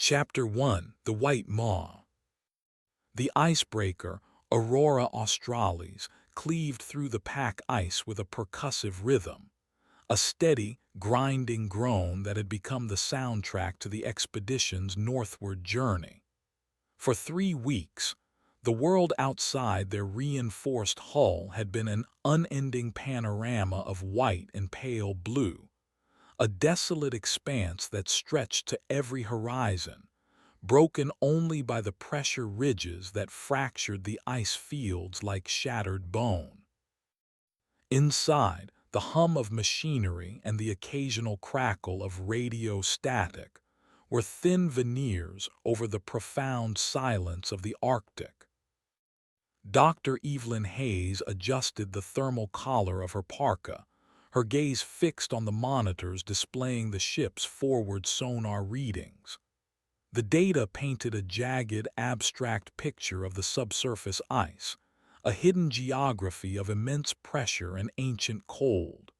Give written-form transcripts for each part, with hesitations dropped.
Chapter 1: The White Maw. The icebreaker, Aurora Australis, cleaved through the pack ice with a percussive rhythm, a steady, grinding groan that had become the soundtrack to the expedition's northward journey. For 3 weeks, the world outside their reinforced hull had been an unending panorama of white and pale blue, a desolate expanse that stretched to every horizon, broken only by the pressure ridges that fractured the ice fields like shattered bone. Inside, the hum of machinery and the occasional crackle of radio static were thin veneers over the profound silence of the Arctic. Dr. Evelyn Hayes adjusted the thermal collar of her parka, her gaze fixed on the monitors displaying the ship's forward sonar readings. The data painted a jagged, abstract picture of the subsurface ice, a hidden geography of immense pressure and ancient cold.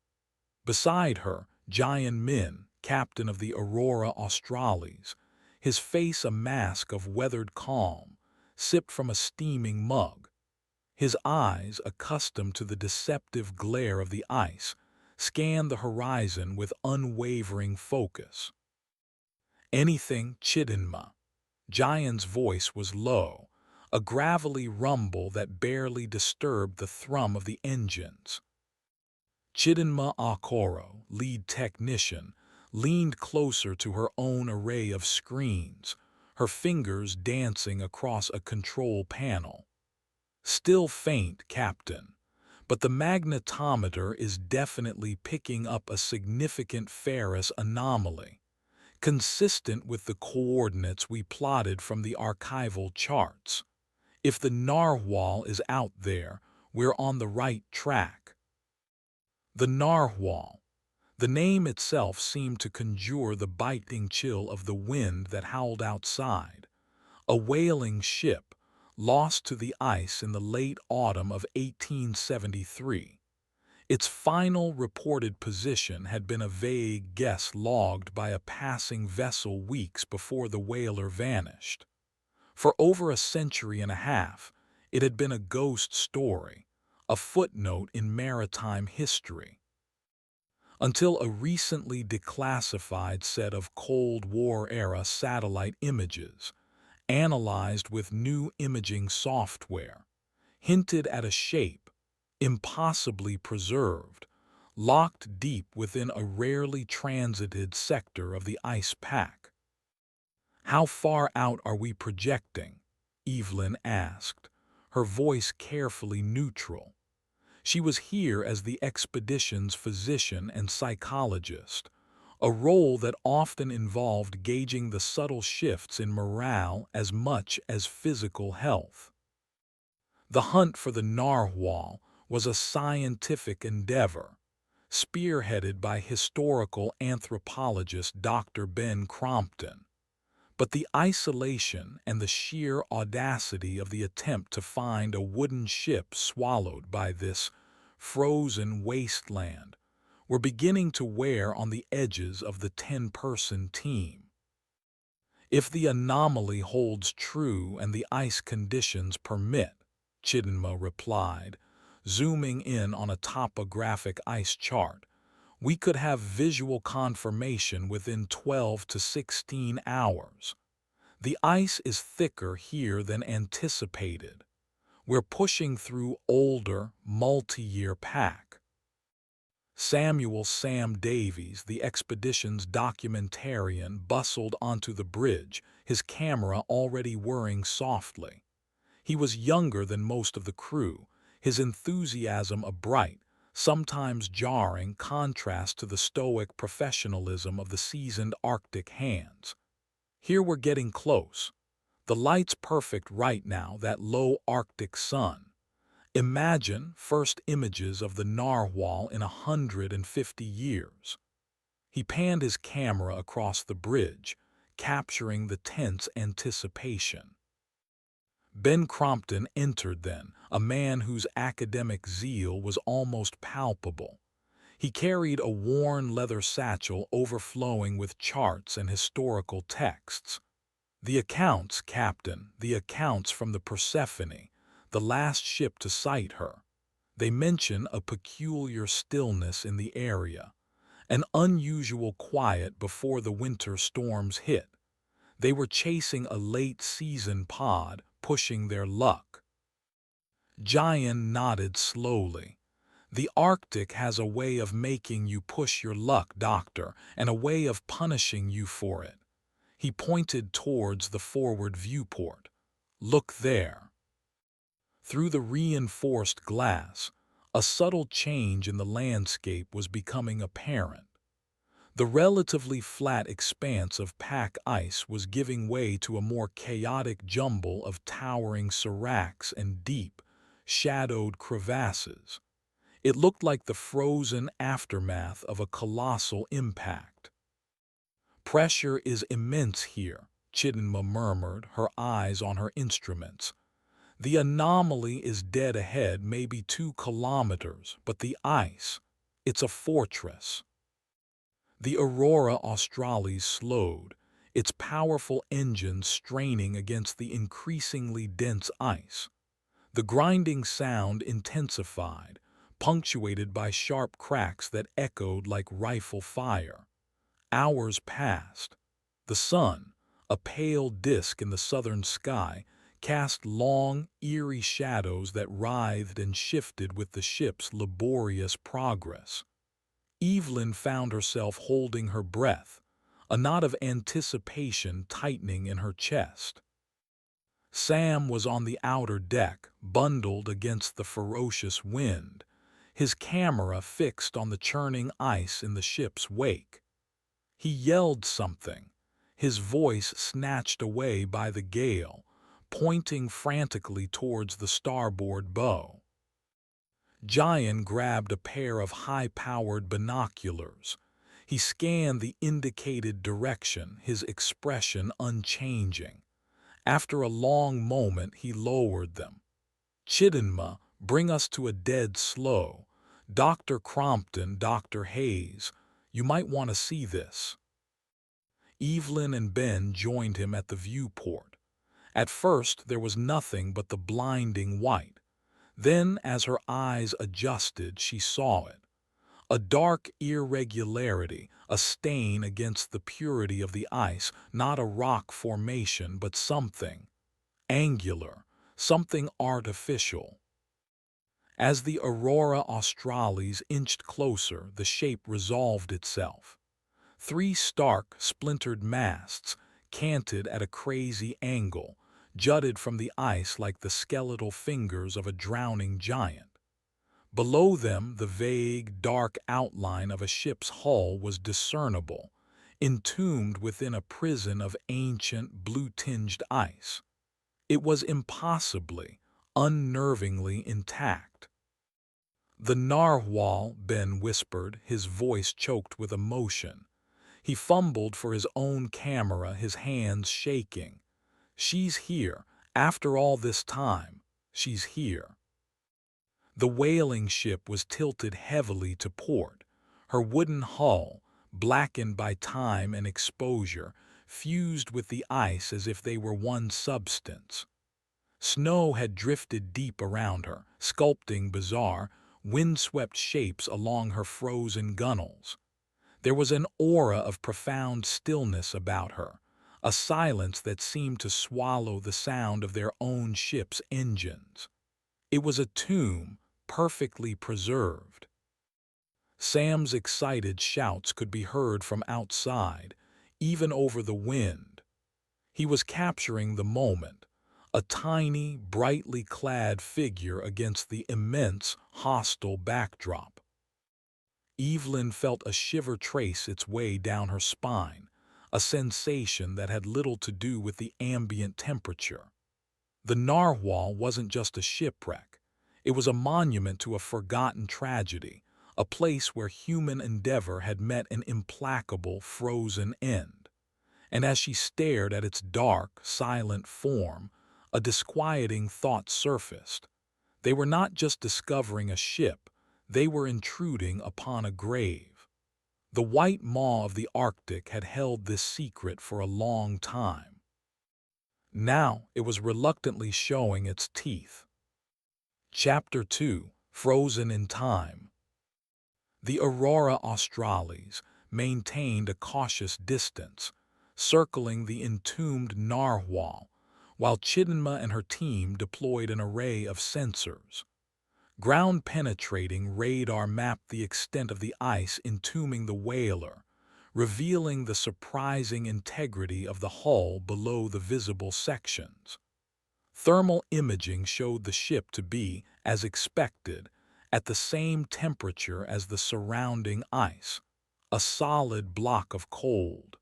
Beside her, Jian Min, captain of the Aurora Australis, his face a mask of weathered calm, sipped from a steaming mug. His eyes, accustomed to the deceptive glare of the ice, scanned the horizon with unwavering focus. "Anything, Chidinma?" Jian's voice was low, a gravelly rumble that barely disturbed the thrum of the engines. Chidinma Akoro, lead technician, leaned closer to her own array of screens, her fingers dancing across a control panel. "Still faint, Captain, but the magnetometer is definitely picking up a significant Ferris anomaly, consistent with the coordinates we plotted from the archival charts. If the Narwhal is out there, we're on the right track." The Narwhal. The name itself seemed to conjure the biting chill of the wind that howled outside. A whaling ship, lost to the ice in the late autumn of 1873. Its final reported position had been a vague guess logged by a passing vessel weeks before the whaler vanished. For over a century and a half, it had been a ghost story, a footnote in maritime history. Until a recently declassified set of Cold War-era satellite images, analyzed with new imaging software, hinted at a shape, impossibly preserved, locked deep within a rarely transited sector of the ice pack. "How far out are we projecting?" Evelyn asked, her voice carefully neutral. She was here as the expedition's physician and psychologist, a role that often involved gauging the subtle shifts in morale as much as physical health. The hunt for the Narwhal was a scientific endeavor, spearheaded by historical anthropologist Dr. Ben Crompton. But the isolation and the sheer audacity of the attempt to find a wooden ship swallowed by this frozen wasteland were beginning to wear on the edges of the 10-person team. "If the anomaly holds true and the ice conditions permit," Chidinma replied, zooming in on a topographic ice chart, "we could have visual confirmation within 12 to 16 hours. The ice is thicker here than anticipated. We're pushing through older, multi-year pack." Samuel "Sam" Davies, the expedition's documentarian, bustled onto the bridge, his camera already whirring softly. He was younger than most of the crew, his enthusiasm a bright, sometimes jarring contrast to the stoic professionalism of the seasoned Arctic hands. "Here we're getting close. The light's perfect right now, that low Arctic sun. Imagine first images of the Narwhal in 150 years." He panned his camera across the bridge, capturing the tense anticipation. Ben Crompton entered then, a man whose academic zeal was almost palpable. He carried a worn leather satchel overflowing with charts and historical texts. The accounts, Captain, the accounts from the Persephone, the last ship to sight her. They mention a peculiar stillness in the area, an unusual quiet before the winter storms hit. They were chasing a late-season pod, pushing their luck. Giant nodded slowly. The Arctic has a way of making you push your luck, Doctor, and a way of punishing you for it. He pointed towards the forward viewport. Look there. Through the reinforced glass, a subtle change in the landscape was becoming apparent. The relatively flat expanse of pack ice was giving way to a more chaotic jumble of towering seracs and deep, shadowed crevasses. It looked like the frozen aftermath of a colossal impact. Pressure is immense here, Chidinma murmured, her eyes on her instruments. The anomaly is dead ahead, maybe 2 kilometers, but the ice, it's a fortress. The Aurora Australis slowed, its powerful engines straining against the increasingly dense ice. The grinding sound intensified, punctuated by sharp cracks that echoed like rifle fire. Hours passed. The sun, a pale disk in the southern sky, cast long, eerie shadows that writhed and shifted with the ship's laborious progress. Evelyn found herself holding her breath, a knot of anticipation tightening in her chest. Sam was on the outer deck, bundled against the ferocious wind, his camera fixed on the churning ice in the ship's wake. He yelled something, his voice snatched away by the gale, pointing frantically towards the starboard bow. Giant grabbed a pair of high-powered binoculars. He scanned the indicated direction, his expression unchanging. After a long moment, he lowered them. Chidinma, bring us to a dead slow. Dr. Crompton, Dr. Hayes, you might want to see this. Evelyn and Ben joined him at the viewport. At first, there was nothing but the blinding white. Then, as her eyes adjusted, she saw it. A dark irregularity, a stain against the purity of the ice, not a rock formation, but something angular, something artificial. As the Aurora Australis inched closer, the shape resolved itself. 3 stark, splintered masts, canted at a crazy angle, jutted from the ice like the skeletal fingers of a drowning giant. Below them, the vague, dark outline of a ship's hull was discernible, entombed within a prison of ancient, blue-tinged ice. It was impossibly, unnervingly intact. "The Narwhal," Ben whispered, his voice choked with emotion. He fumbled for his own camera, his hands shaking. "She's here. After all this time, she's here." The whaling ship was tilted heavily to port. Her wooden hull, blackened by time and exposure, fused with the ice as if they were one substance. Snow had drifted deep around her, sculpting bizarre, windswept shapes along her frozen gunnels. There was an aura of profound stillness about her, a silence that seemed to swallow the sound of their own ship's engines. It was a tomb, perfectly preserved. Sam's excited shouts could be heard from outside, even over the wind. He was capturing the moment, a tiny, brightly clad figure against the immense, hostile backdrop. Evelyn felt a shiver trace its way down her spine, a sensation that had little to do with the ambient temperature. The Narwhal wasn't just a shipwreck. It was a monument to a forgotten tragedy, a place where human endeavor had met an implacable, frozen end. And as she stared at its dark, silent form, a disquieting thought surfaced. They were not just discovering a ship, they were intruding upon a grave. The white maw of the Arctic had held this secret for a long time. Now it was reluctantly showing its teeth. Chapter 2: Frozen in Time. The Aurora Australis maintained a cautious distance, circling the entombed Narwhal, while Chidinma and her team deployed an array of sensors. Ground-penetrating radar mapped the extent of the ice entombing the whaler, revealing the surprising integrity of the hull below the visible sections. Thermal imaging showed the ship to be, as expected, at the same temperature as the surrounding ice, a solid block of cold.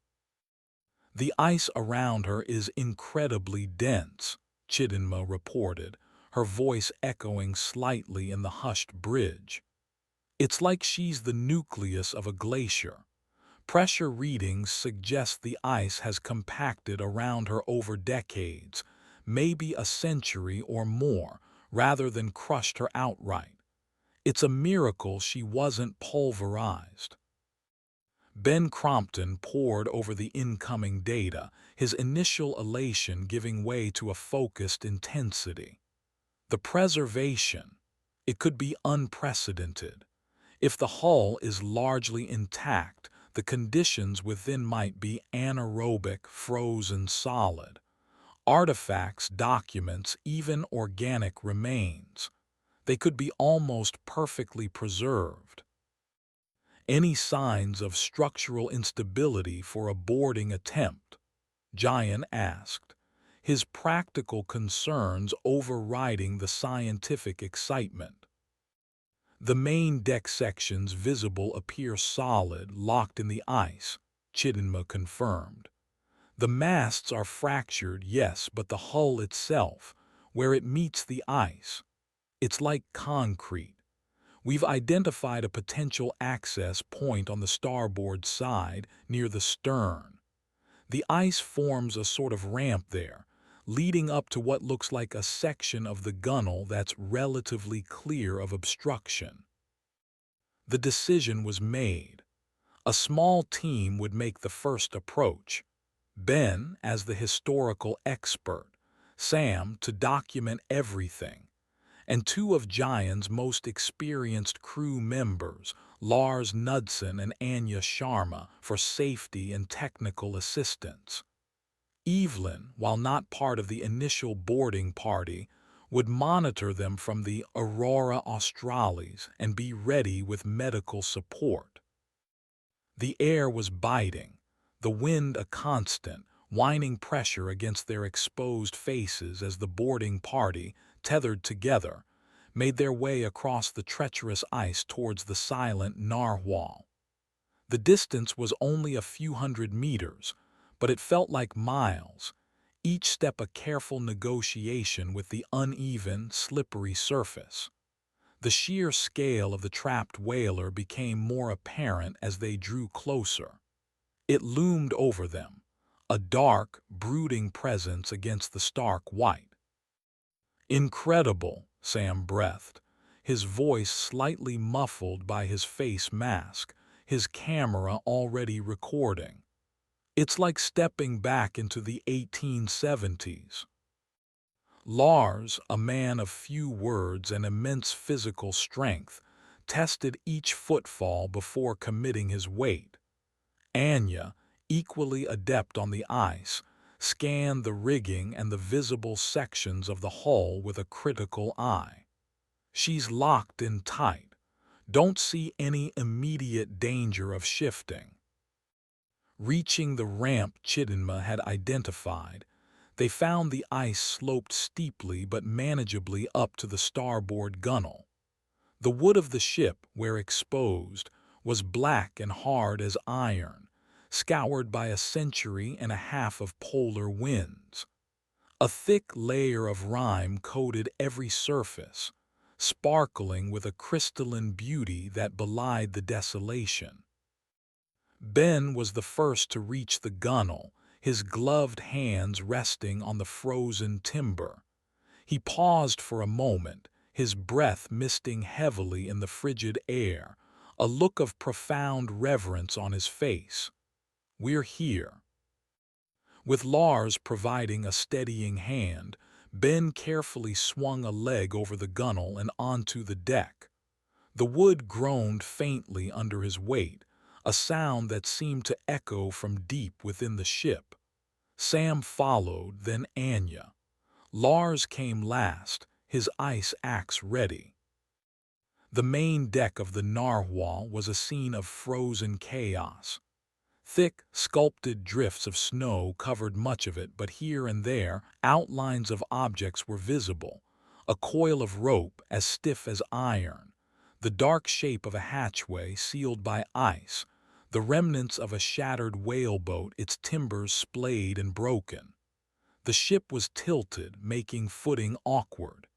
"The ice around her is incredibly dense," Chidinma reported, her voice echoing slightly in the hushed bridge. "It's like she's the nucleus of a glacier. Pressure readings suggest the ice has compacted around her over decades, maybe a century or more, rather than crushed her outright. It's a miracle she wasn't pulverized." Ben Crompton pored over the incoming data, his initial elation giving way to a focused intensity. The preservation. It could be unprecedented. If the hull is largely intact, the conditions within might be anaerobic, frozen solid. Artifacts, documents, even organic remains. They could be almost perfectly preserved. Any signs of structural instability for a boarding attempt? Giant asked, his practical concerns overriding the scientific excitement. "The main deck sections visible appear solid, locked in the ice," Chidinma confirmed. "The masts are fractured, yes, but the hull itself, where it meets the ice, it's like concrete. We've identified a potential access point on the starboard side, near the stern. The ice forms a sort of ramp there, leading up to what looks like a section of the gunwale that's relatively clear of obstruction." The decision was made. A small team would make the first approach. Ben as the historical expert, Sam to document everything, and two of Giant's most experienced crew members, Lars Knudsen and Anya Sharma, for safety and technical assistance. Evelyn, while not part of the initial boarding party, would monitor them from the Aurora Australis and be ready with medical support. The air was biting, the wind a constant, whining pressure against their exposed faces as the boarding party, tethered together, made their way across the treacherous ice towards the silent Narwhal. The distance was only a few hundred meters, but it felt like miles, each step a careful negotiation with the uneven, slippery surface. The sheer scale of the trapped whaler became more apparent as they drew closer. It loomed over them, a dark, brooding presence against the stark white. "Incredible," Sam breathed, his voice slightly muffled by his face mask, his camera already recording. "It's like stepping back into the 1870s. Lars, a man of few words and immense physical strength, tested each footfall before committing his weight. Anya, equally adept on the ice, scanned the rigging and the visible sections of the hull with a critical eye. "She's locked in tight. Don't see any immediate danger of shifting." Reaching the ramp Chidinma had identified, they found the ice sloped steeply but manageably up to the starboard gunwale. The wood of the ship, where exposed, was black and hard as iron, scoured by a century and a half of polar winds. A thick layer of rime coated every surface, sparkling with a crystalline beauty that belied the desolation. Ben was the first to reach the gunwale, his gloved hands resting on the frozen timber. He paused for a moment, his breath misting heavily in the frigid air, a look of profound reverence on his face. "We're here." With Lars providing a steadying hand, Ben carefully swung a leg over the gunwale and onto the deck. The wood groaned faintly under his weight, a sound that seemed to echo from deep within the ship. Sam followed, then Anya. Lars came last, his ice axe ready. The main deck of the Narwhal was a scene of frozen chaos. Thick, sculpted drifts of snow covered much of it, but here and there, outlines of objects were visible. A coil of rope as stiff as iron, the dark shape of a hatchway sealed by ice, the remnants of a shattered whaleboat, its timbers splayed and broken. The ship was tilted, making footing awkward.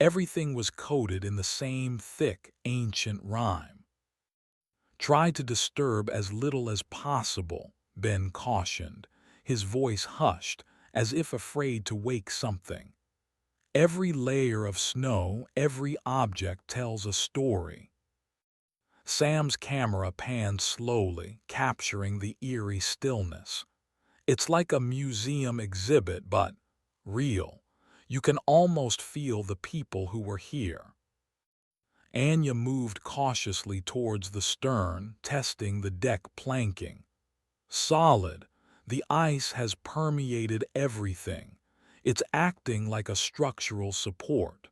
Everything was coated in the same thick, ancient rime. "Try to disturb as little as possible," Ben cautioned, his voice hushed, as if afraid to wake something. "Every layer of snow, every object tells a story." Sam's camera panned slowly, capturing the eerie stillness. "It's like a museum exhibit, but real. You can almost feel the people who were here." Anya moved cautiously towards the stern, testing the deck planking. "Solid. The ice has permeated everything. It's acting like a structural support."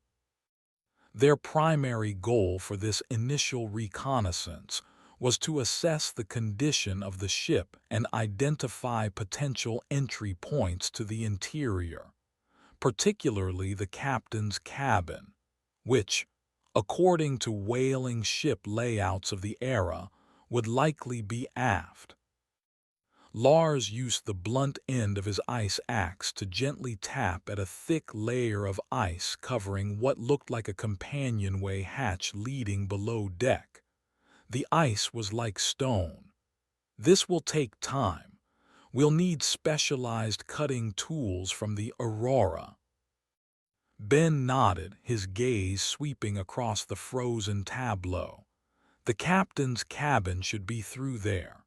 Their primary goal for this initial reconnaissance was to assess the condition of the ship and identify potential entry points to the interior, particularly the captain's cabin, which, according to whaling ship layouts of the era, would likely be aft. Lars used the blunt end of his ice axe to gently tap at a thick layer of ice covering what looked like a companionway hatch leading below deck. The ice was like stone. "This will take time. We'll need specialized cutting tools from the Aurora." Ben nodded, his gaze sweeping across the frozen tableau. "The captain's cabin should be through there."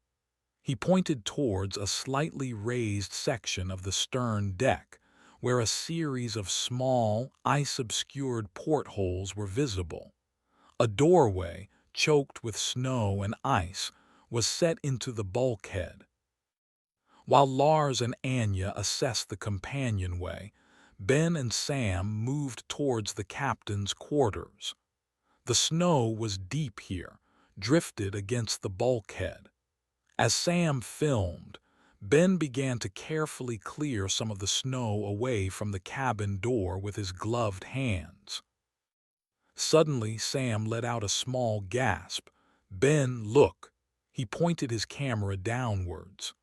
He pointed towards a slightly raised section of the stern deck, where a series of small, ice-obscured portholes were visible. A doorway, choked with snow and ice, was set into the bulkhead. While Lars and Anya assessed the companionway, Ben and Sam moved towards the captain's quarters. The snow was deep here, drifted against the bulkhead. As Sam filmed, Ben began to carefully clear some of the snow away from the cabin door with his gloved hands. Suddenly, Sam let out a small gasp. "Ben, look!" He pointed his camera downwards.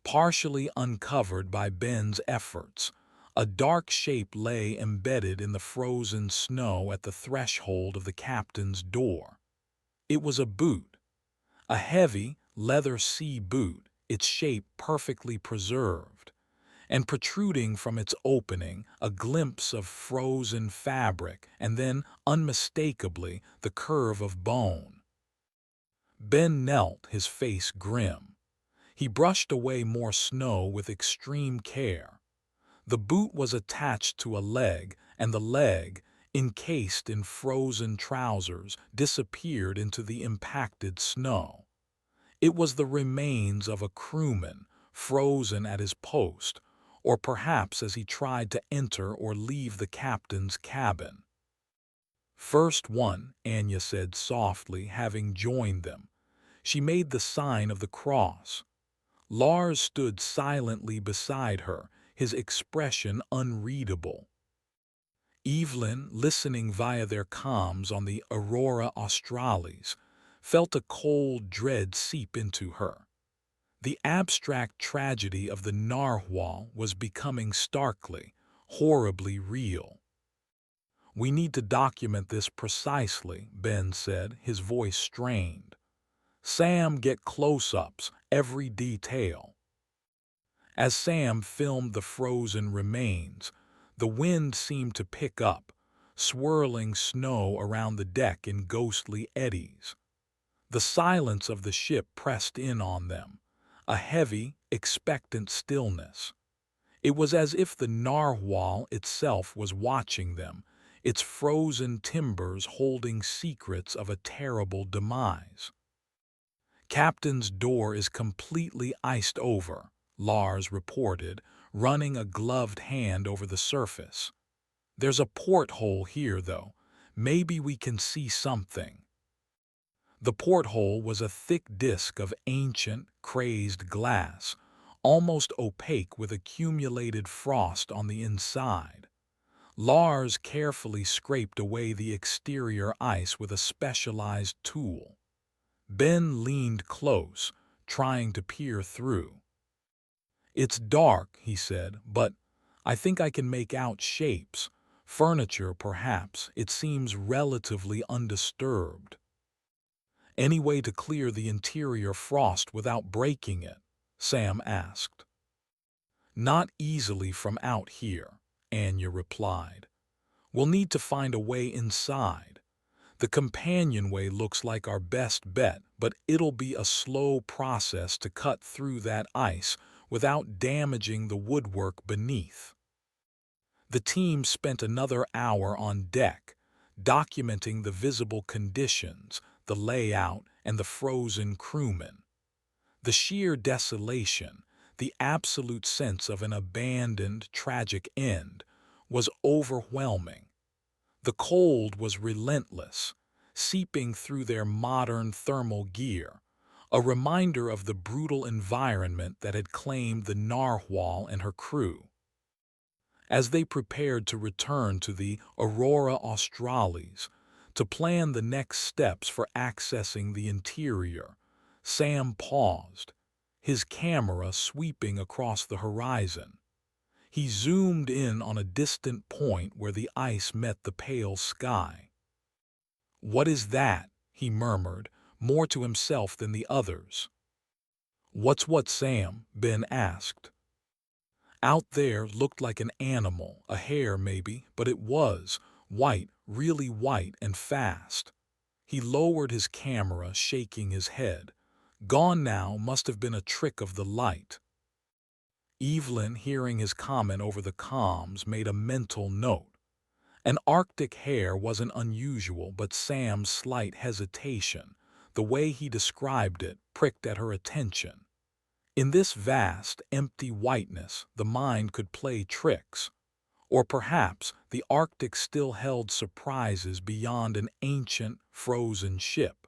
Partially uncovered by Ben's efforts, a dark shape lay embedded in the frozen snow at the threshold of the captain's door. It was a boot, a heavy, leather sea boot, its shape perfectly preserved, and protruding from its opening a glimpse of frozen fabric and then, unmistakably, the curve of bone. Ben knelt, his face grim. He brushed away more snow with extreme care. The boot was attached to a leg, and the leg, encased in frozen trousers, disappeared into the impacted snow. It was the remains of a crewman, frozen at his post, or perhaps as he tried to enter or leave the captain's cabin. "First one," Anya said softly, having joined them. She made the sign of the cross. Lars stood silently beside her, his expression unreadable. Evelyn, listening via their comms on the Aurora Australis, felt a cold dread seep into her. The abstract tragedy of the Narwhal was becoming starkly, horribly real. "We need to document this precisely," Ben said, his voice strained. "Sam, get close-ups, every detail." As Sam filmed the frozen remains, the wind seemed to pick up, swirling snow around the deck in ghostly eddies. The silence of the ship pressed in on them, a heavy, expectant stillness. It was as if the narwhal itself was watching them, its frozen timbers holding secrets of a terrible demise. Captain's door is completely iced over, Lars reported, running a gloved hand over the surface. There's a porthole here, though. Maybe we can see something. The porthole was a thick disk of ancient, crazed glass, almost opaque with accumulated frost on the inside. Lars carefully scraped away the exterior ice with a specialized tool. Ben leaned close, trying to peer through. "It's dark," he said, "but I think I can make out shapes. Furniture, perhaps. It seems relatively undisturbed." "Any way to clear the interior frost without breaking it?" Sam asked. "Not easily from out here," Anya replied. "We'll need to find a way inside. The companionway looks like our best bet, but it'll be a slow process to cut through that ice without damaging the woodwork beneath." The team spent another hour on deck, documenting the visible conditions, the layout, and the frozen crewmen. The sheer desolation, the absolute sense of an abandoned, tragic end, was overwhelming. The cold was relentless, seeping through their modern thermal gear, a reminder of the brutal environment that had claimed the Narwhal and her crew. As they prepared to return to the Aurora Australis to plan the next steps for accessing the interior, Sam paused, his camera sweeping across the horizon. He zoomed in on a distant point where the ice met the pale sky. "What is that?" he murmured, more to himself than the others. "What's what, Sam?" Ben asked. Out there looked like an animal, a hare maybe, but it was white, really white and fast. He lowered his camera, shaking his head. Gone now, must have been a trick of the light. Evelyn, hearing his comment over the comms, made a mental note. An Arctic hare wasn't unusual, but Sam's slight hesitation, the way he described it, pricked at her attention. In this vast, empty whiteness, the mind could play tricks. Or perhaps the Arctic still held surprises beyond an ancient, frozen ship.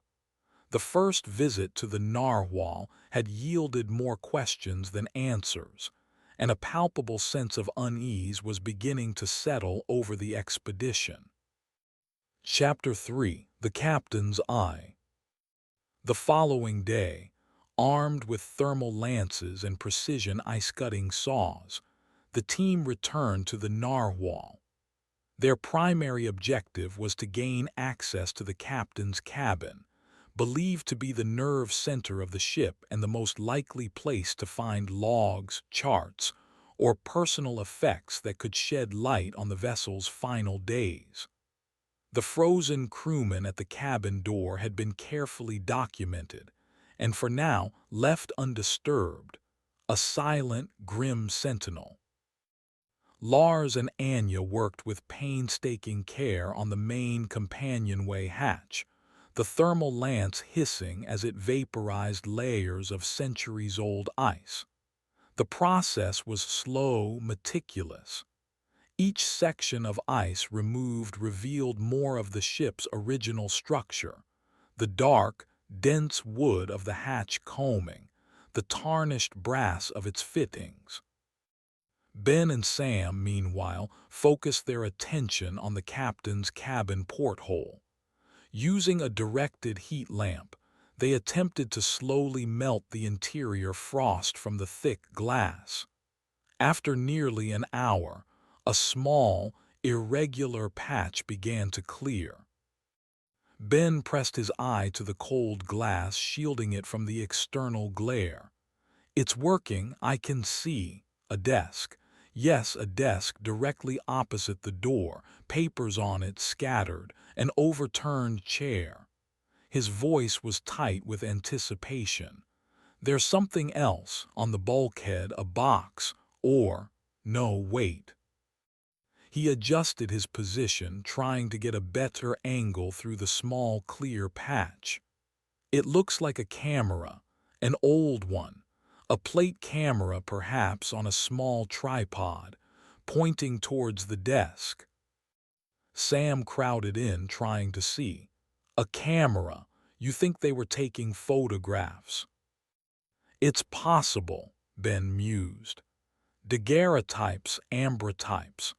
The first visit to the Narwhal had yielded more questions than answers, and a palpable sense of unease was beginning to settle over the expedition. Chapter 3: The Captain's Eye. The following day, armed with thermal lances and precision ice-cutting saws, the team returned to the Narwhal. Their primary objective was to gain access to the captain's cabin, believed to be the nerve center of the ship and the most likely place to find logs, charts, or personal effects that could shed light on the vessel's final days. The frozen crewman at the cabin door had been carefully documented, and for now left undisturbed, a silent, grim sentinel. Lars and Anya worked with painstaking care on the main companionway hatch, the thermal lance hissing as it vaporized layers of centuries-old ice. The process was slow, meticulous. Each section of ice removed revealed more of the ship's original structure, the dark, dense wood of the hatch combing, the tarnished brass of its fittings. Ben and Sam, meanwhile, focused their attention on the captain's cabin porthole. Using a directed heat lamp, they attempted to slowly melt the interior frost from the thick glass. After nearly an hour, a small, irregular patch began to clear. Ben pressed his eye to the cold glass, shielding it from the external glare. "It's working, I can see." A desk. Yes, a desk directly opposite the door, papers on it scattered, an overturned chair. His voice was tight with anticipation. There's something else on the bulkhead, a box, or, no, wait. He adjusted his position, trying to get a better angle through the small, clear patch. It looks like a camera, an old one, a plate camera perhaps on a small tripod, pointing towards the desk. Sam crowded in, trying to see. A camera. You think they were taking photographs? It's possible, Ben mused. Daguerreotypes, ambrotypes.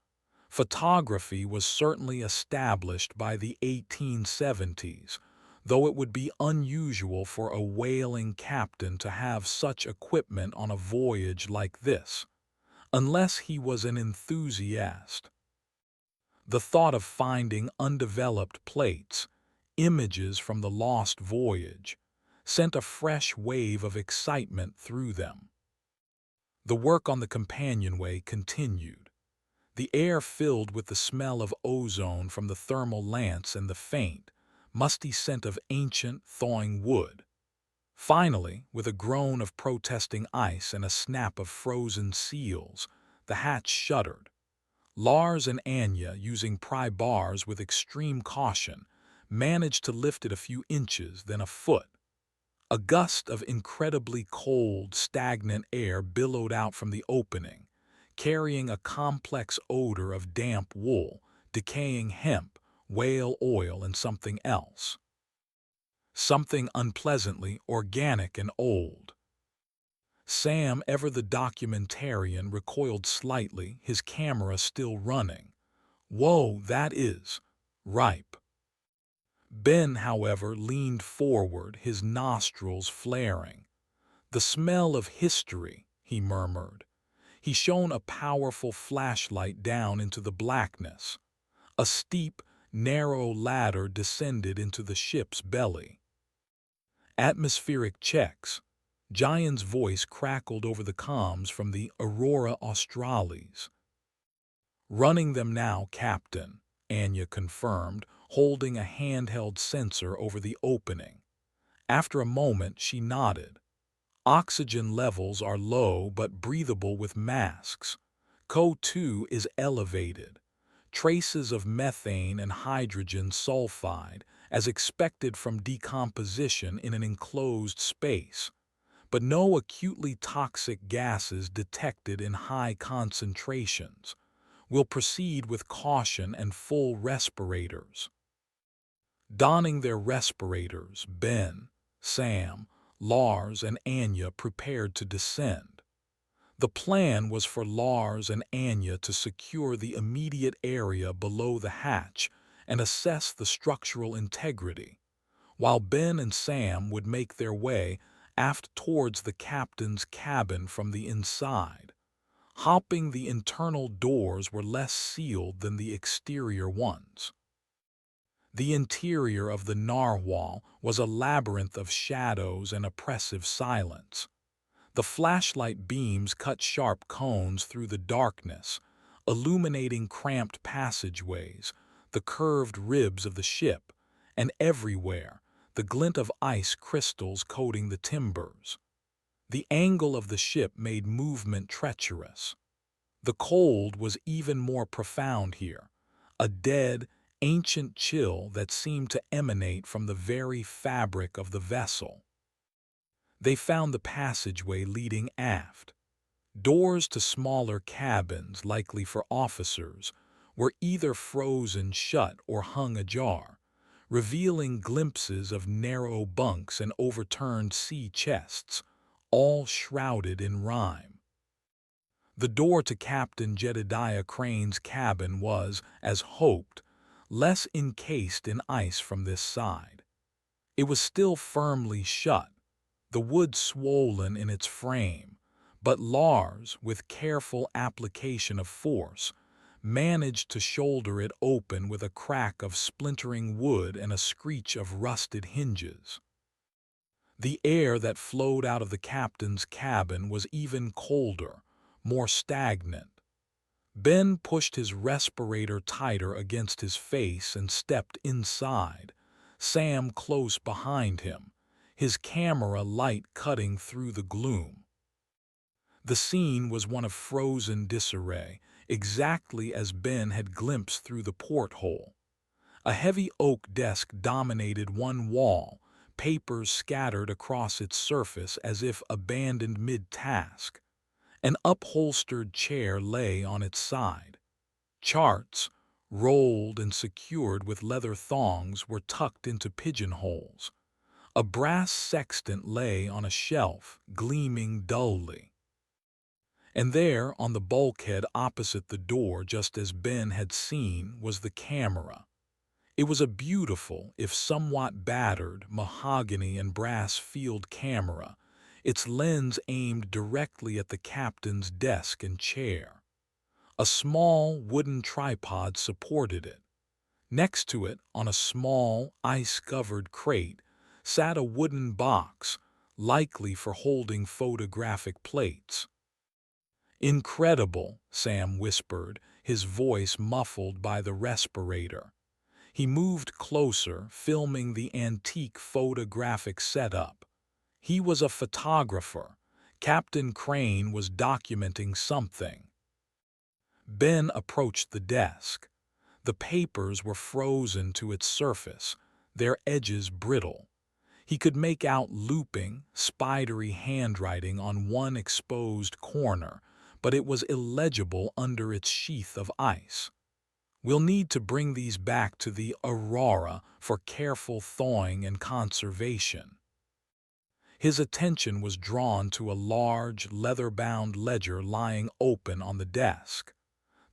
Photography was certainly established by the 1870s, though it would be unusual for a whaling captain to have such equipment on a voyage like this, unless he was an enthusiast. The thought of finding undeveloped plates, images from the lost voyage, sent a fresh wave of excitement through them. The work on the companionway continued, the air filled with the smell of ozone from the thermal lamps and the faint, musty scent of ancient, thawing wood. Finally, with a groan of protesting ice and a snap of frozen seals, the hatch shuddered. Lars and Anya, using pry bars with extreme caution, managed to lift it a few inches, then a foot. A gust of incredibly cold, stagnant air billowed out from the opening, carrying a complex odor of damp wool, decaying hemp, whale oil, and something else. Something unpleasantly organic and old. Sam, ever the documentarian, recoiled slightly, his camera still running. Whoa, that is ripe. Ben, however, leaned forward, his nostrils flaring. The smell of history, he murmured. He shone a powerful flashlight down into the blackness. A steep, narrow ladder descended into the ship's belly. Atmospheric checks. Giant's voice crackled over the comms from the Aurora Australis. Running them now, Captain, Anya confirmed, holding a handheld sensor over the opening. After a moment, she nodded. Oxygen levels are low but breathable with masks. CO2 is elevated. Traces of methane and hydrogen sulfide, as expected from decomposition in an enclosed space, but no acutely toxic gases detected in high concentrations. Will proceed with caution and full respirators. Donning their respirators, Ben, Sam, Lars, and Anya prepared to descend. The plan was for Lars and Anya to secure the immediate area below the hatch and assess the structural integrity, while Ben and Sam would make their way aft towards the captain's cabin from the inside. Hopping the internal doors were less sealed than the exterior ones. The interior of the Narwhal was a labyrinth of shadows and oppressive silence. The flashlight beams cut sharp cones through the darkness, illuminating cramped passageways, the curved ribs of the ship, and everywhere, the glint of ice crystals coating the timbers. The angle of the ship made movement treacherous. The cold was even more profound here, a dead, ancient chill that seemed to emanate from the very fabric of the vessel. They found the passageway leading aft. Doors to smaller cabins, likely for officers, were either frozen shut or hung ajar, revealing glimpses of narrow bunks and overturned sea chests, all shrouded in rime. The door to Captain Jedediah Crane's cabin was, as hoped, less encased in ice from this side. It was still firmly shut, the wood swollen in its frame, but Lars, with careful application of force, managed to shoulder it open with a crack of splintering wood and a screech of rusted hinges. The air that flowed out of the captain's cabin was even colder, more stagnant. Ben pushed his respirator tighter against his face and stepped inside, Sam close behind him, his camera light cutting through the gloom. The scene was one of frozen disarray, exactly as Ben had glimpsed through the porthole. A heavy oak desk dominated one wall, papers scattered across its surface as if abandoned mid-task. An upholstered chair lay on its side. Charts, rolled and secured with leather thongs, were tucked into pigeonholes. A brass sextant lay on a shelf, gleaming dully. And there, on the bulkhead opposite the door, just as Ben had seen, was the camera. It was a beautiful, if somewhat battered, mahogany and brass field camera, its lens aimed directly at the captain's desk and chair. A small wooden tripod supported it. Next to it, on a small, ice-covered crate, sat a wooden box, likely for holding photographic plates. "Incredible," Sam whispered, his voice muffled by the respirator. He moved closer, filming the antique photographic setup. He was a photographer. Captain Crane was documenting something. Ben approached the desk. The papers were frozen to its surface, their edges brittle. He could make out looping, spidery handwriting on one exposed corner, but it was illegible under its sheath of ice. "We'll need to bring these back to the Aurora for careful thawing and conservation." His attention was drawn to a large, leather-bound ledger lying open on the desk.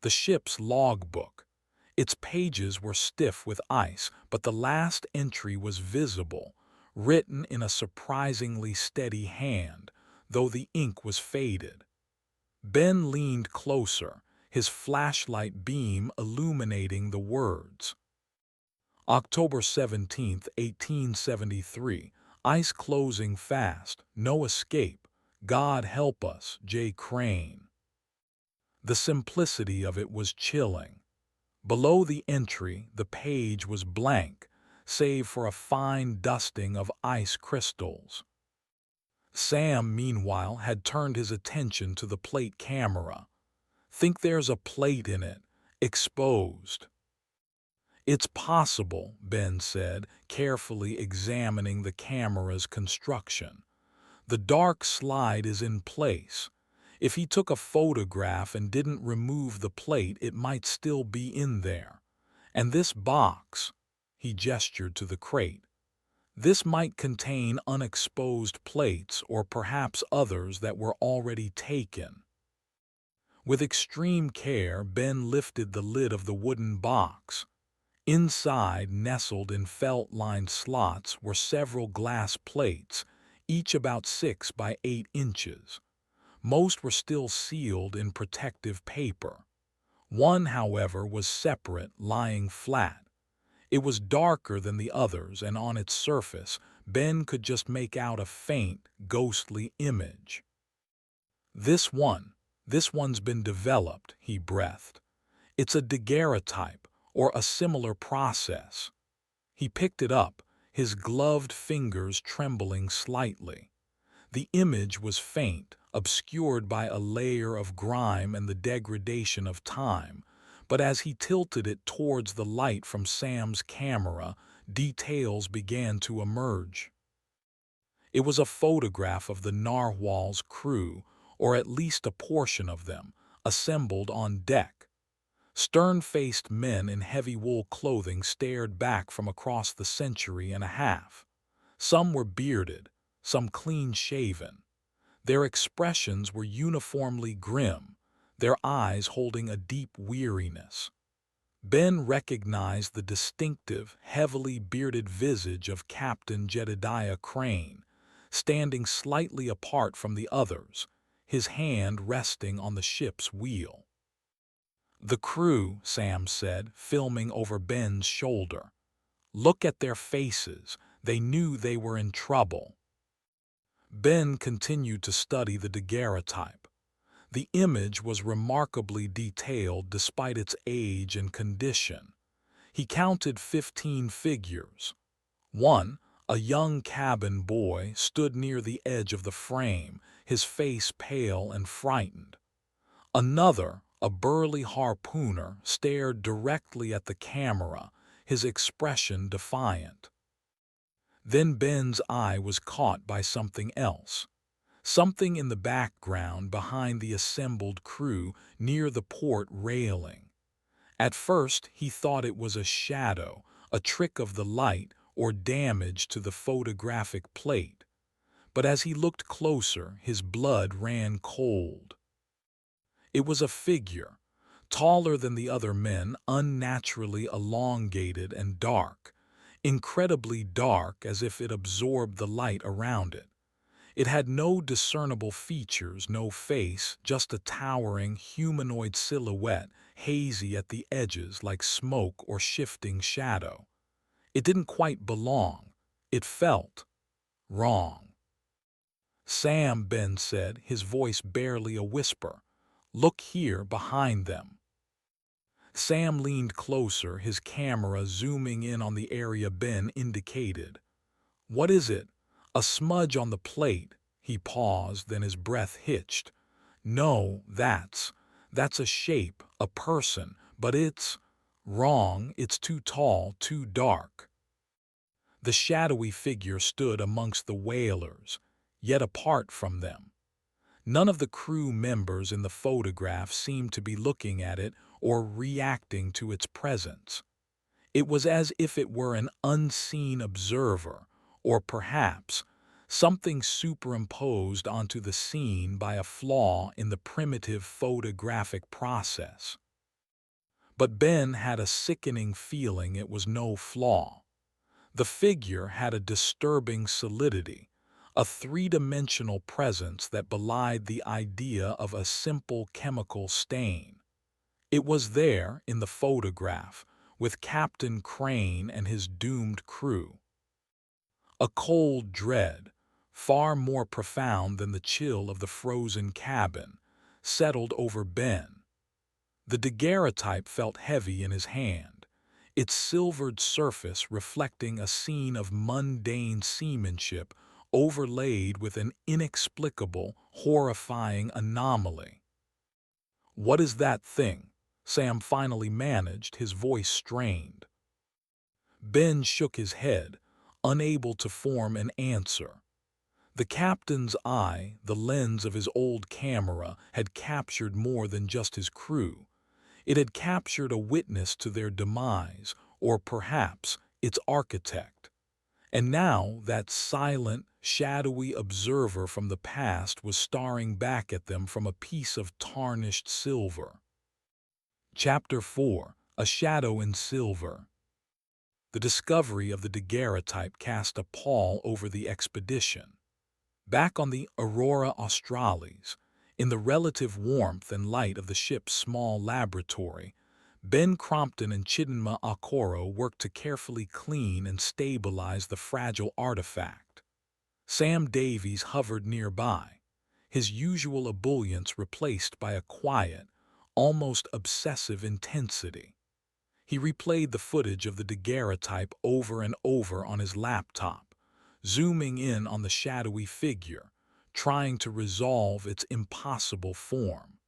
The ship's logbook. Its pages were stiff with ice, but the last entry was visible, written in a surprisingly steady hand, though the ink was faded. Ben leaned closer, his flashlight beam illuminating the words. October 17, 1873. Ice closing fast, no escape. God help us, J. Crane. The simplicity of it was chilling. Below the entry, the page was blank, save for a fine dusting of ice crystals. Sam, meanwhile, had turned his attention to the plate camera. "Think there's a plate in it, exposed." "It's possible," Ben said, carefully examining the camera's construction. "The dark slide is in place. If he took a photograph and didn't remove the plate, it might still be in there. And this box," he gestured to the crate, "this might contain unexposed plates or perhaps others that were already taken." With extreme care, Ben lifted the lid of the wooden box. Inside, nestled in felt-lined slots, were several glass plates, each about 6 by 8 inches. Most were still sealed in protective paper. One, however, was separate, lying flat. It was darker than the others, and on its surface, Ben could just make out a faint, ghostly image. This one's been developed," he breathed. "It's a daguerreotype, or a similar process." He picked it up, his gloved fingers trembling slightly. The image was faint, obscured by a layer of grime and the degradation of time, but as he tilted it towards the light from Sam's camera, details began to emerge. It was a photograph of the Narwhal's crew, or at least a portion of them, assembled on deck. Stern-faced men in heavy wool clothing stared back from across the century and a half. Some were bearded, some clean-shaven. Their expressions were uniformly grim, their eyes holding a deep weariness. Ben recognized the distinctive, heavily bearded visage of Captain Jedediah Crane, standing slightly apart from the others, his hand resting on the ship's wheel. "The crew," Sam said, filming over Ben's shoulder. "Look at their faces. They knew they were in trouble." Ben continued to study the daguerreotype. The image was remarkably detailed despite its age and condition. He counted 15 figures. One, A young cabin boy stood near the edge of the frame, his face pale and frightened. Another, a burly harpooner, stared directly at the camera, his expression defiant. Then Ben's eye was caught by something else. Something in the background behind the assembled crew near the port railing. At first he thought it was a shadow, a trick of the light, or damage to the photographic plate. But as he looked closer, his blood ran cold. It was a figure, taller than the other men, unnaturally elongated and dark, incredibly dark as if it absorbed the light around it. It had no discernible features, no face, just a towering humanoid silhouette, hazy at the edges like smoke or shifting shadow. It didn't quite belong. It felt wrong. "Sam," Ben said, his voice barely a whisper. "Look here, behind them." Sam leaned closer, his camera zooming in on the area Ben indicated. "What is it?" "A smudge on the plate." He paused, then his breath hitched. "No, that's a shape, a person, but it's wrong. It's too tall, too dark." The shadowy figure stood amongst the whalers, yet apart from them. None of the crew members in the photograph seemed to be looking at it or reacting to its presence. It was as if it were an unseen observer, or perhaps something superimposed onto the scene by a flaw in the primitive photographic process. But Ben had a sickening feeling it was no flaw. The figure had a disturbing solidity, a three-dimensional presence that belied the idea of a simple chemical stain. It was there in the photograph, with Captain Crane and his doomed crew. A cold dread, far more profound than the chill of the frozen cabin, settled over Ben. The daguerreotype felt heavy in his hand, its silvered surface reflecting a scene of mundane seamanship overlaid with an inexplicable, horrifying anomaly. "What is that thing?" Sam finally managed, his voice strained. Ben shook his head, unable to form an answer. The captain's eye, the lens of his old camera, had captured more than just his crew. It had captured a witness to their demise, or perhaps its architect. And now that silent, shadowy observer from the past was staring back at them from a piece of tarnished silver. Chapter 4: A Shadow in Silver. The discovery of the daguerreotype cast a pall over the expedition. Back on the Aurora Australis, in the relative warmth and light of the ship's small laboratory, Ben Crompton and Chidinma Okoro worked to carefully clean and stabilize the fragile artifact. Sam Davies hovered nearby, his usual ebullience replaced by a quiet, almost obsessive intensity. He replayed the footage of the daguerreotype over and over on his laptop, zooming in on the shadowy figure, trying to resolve its impossible form.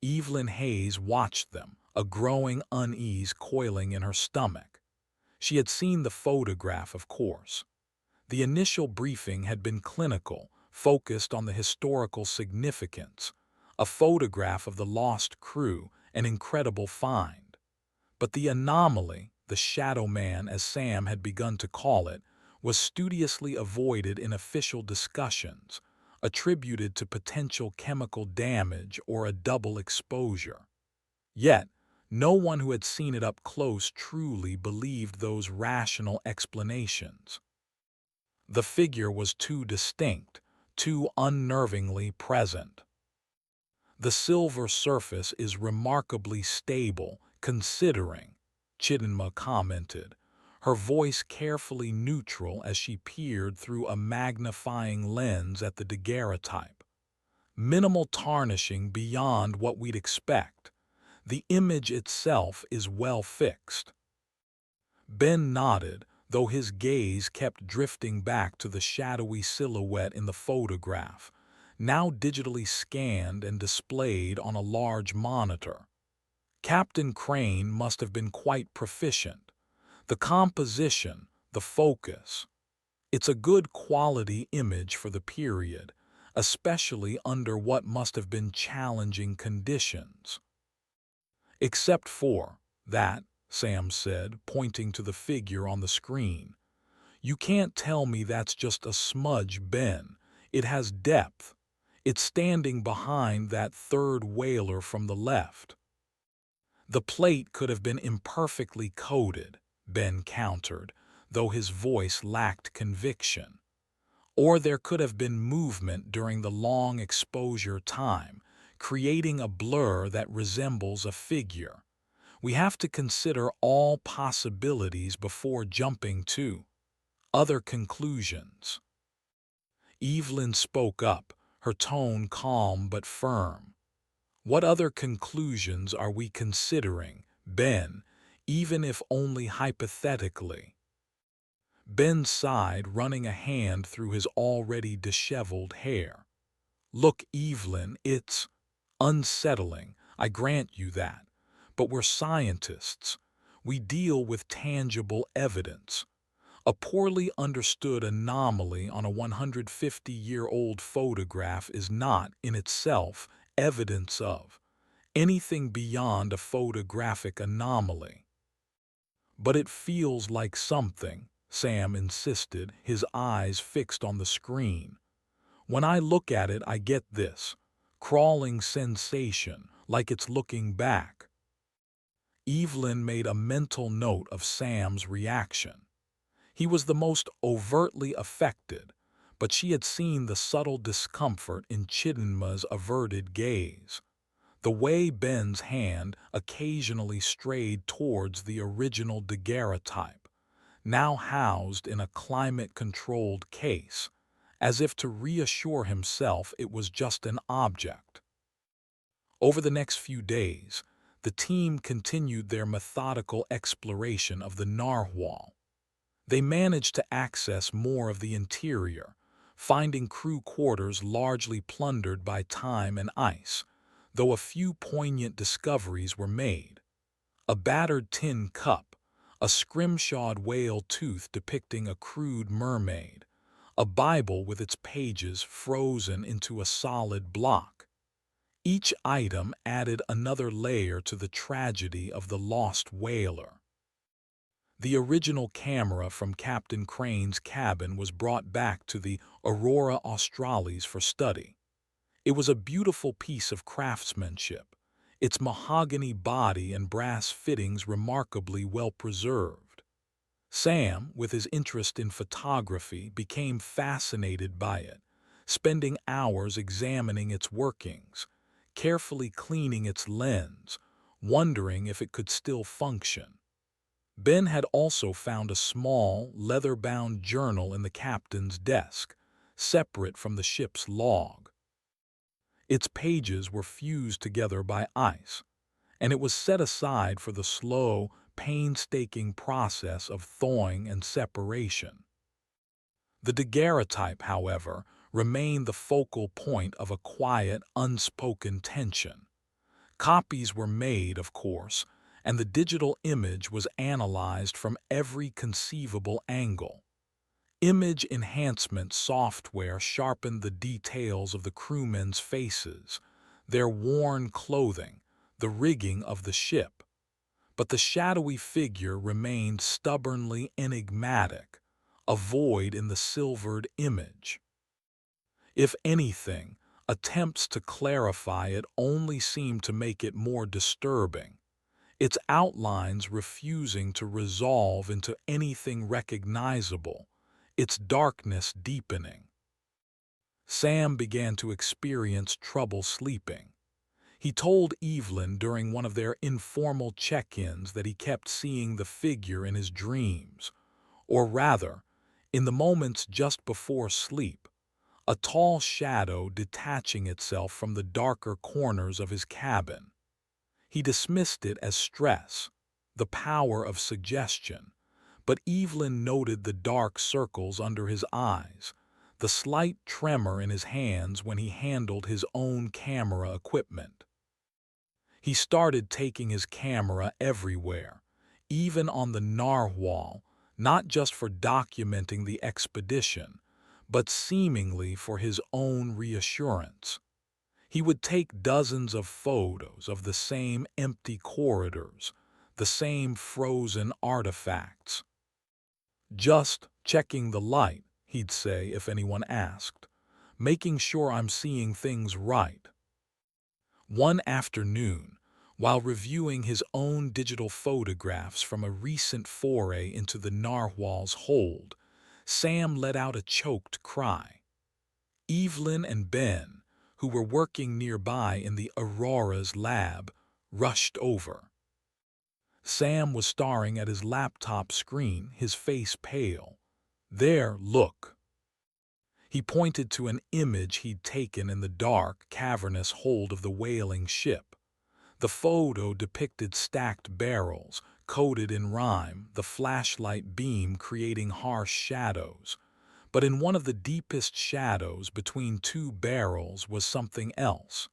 Evelyn Hayes watched them, a growing unease coiling in her stomach. She had seen the photograph, of course. The initial briefing had been clinical, focused on the historical significance, a photograph of the lost crew, an incredible find. But the anomaly, the shadow man as Sam had begun to call it, was studiously avoided in official discussions, attributed to potential chemical damage or a double exposure. Yet, no one who had seen it up close truly believed those rational explanations. The figure was too distinct, too unnervingly present. "The silver surface is remarkably stable, considering," Chidinma commented, her voice carefully neutral as she peered through a magnifying lens at the daguerreotype. "Minimal tarnishing beyond what we'd expect. The image itself is well fixed." Ben nodded, though his gaze kept drifting back to the shadowy silhouette in the photograph, now digitally scanned and displayed on a large monitor. Captain Crane must have been quite proficient. The composition, the focus. It's a good quality image for the period, especially under what must have been challenging conditions. Except for that, Sam said, pointing to the figure on the screen. You can't tell me that's just a smudge, Ben. It has depth. It's standing behind that third whaler from the left. The plate could have been imperfectly coated, Ben countered, though his voice lacked conviction. Or there could have been movement during the long exposure time, creating a blur that resembles a figure. We have to consider all possibilities before jumping to other conclusions. Evelyn spoke up, her tone calm but firm. What other conclusions are we considering, Ben, even if only hypothetically? Ben sighed, running a hand through his already disheveled hair. Look, Evelyn, it's unsettling, I grant you that. But we're scientists. We deal with tangible evidence. A poorly understood anomaly on a 150-year-old photograph is not, in itself, evidence of anything beyond a photographic anomaly. But it feels like something, Sam insisted, his eyes fixed on the screen. When I look at it, I get this crawling sensation, like it's looking back. Evelyn made a mental note of Sam's reaction. He was the most overtly affected, but she had seen the subtle discomfort in Chidinma's averted gaze. The way Ben's hand occasionally strayed towards the original daguerreotype, now housed in a climate-controlled case, as if to reassure himself it was just an object. Over the next few days, the team continued their methodical exploration of the Narwhal. They managed to access more of the interior, finding crew quarters largely plundered by time and ice, though a few poignant discoveries were made. A battered tin cup, a scrimshawed whale tooth depicting a crude mermaid, a Bible with its pages frozen into a solid block. Each item added another layer to the tragedy of the lost whaler. The original camera from Captain Crane's cabin was brought back to the Aurora Australis for study. It was a beautiful piece of craftsmanship, its mahogany body and brass fittings remarkably well preserved. Sam, with his interest in photography, became fascinated by it, spending hours examining its workings, carefully cleaning its lens, wondering if it could still function. Ben had also found a small, leather-bound journal in the captain's desk, separate from the ship's log. Its pages were fused together by ice, and it was set aside for the slow, painstaking process of thawing and separation. The daguerreotype, however, remained the focal point of a quiet, unspoken tension. Copies were made, of course, and the digital image was analyzed from every conceivable angle. Image enhancement software sharpened the details of the crewmen's faces, their worn clothing, the rigging of the ship. But the shadowy figure remained stubbornly enigmatic, a void in the silvered image. If anything, attempts to clarify it only seemed to make it more disturbing, its outlines refusing to resolve into anything recognizable, its darkness deepening. Sam began to experience trouble sleeping. He told Evelyn during one of their informal check-ins that he kept seeing the figure in his dreams, or rather, in the moments just before sleep, a tall shadow detaching itself from the darker corners of his cabin. He dismissed it as stress, the power of suggestion, but Evelyn noted the dark circles under his eyes, the slight tremor in his hands when he handled his own camera equipment. He started taking his camera everywhere, even on the Narwhal, not just for documenting the expedition, but seemingly for his own reassurance. He would take dozens of photos of the same empty corridors, the same frozen artifacts. Just checking the light, he'd say if anyone asked, making sure I'm seeing things right. One afternoon, while reviewing his own digital photographs from a recent foray into the Narwhal's hold, Sam let out a choked cry. Evelyn and Ben, who were working nearby in the Aurora's lab, rushed over. Sam was staring at his laptop screen, his face pale. "There, look." He pointed to an image he'd taken in the dark, cavernous hold of the whaling ship. The photo depicted stacked barrels, coated in rime, the flashlight beam creating harsh shadows. But in one of the deepest shadows between two barrels was something else.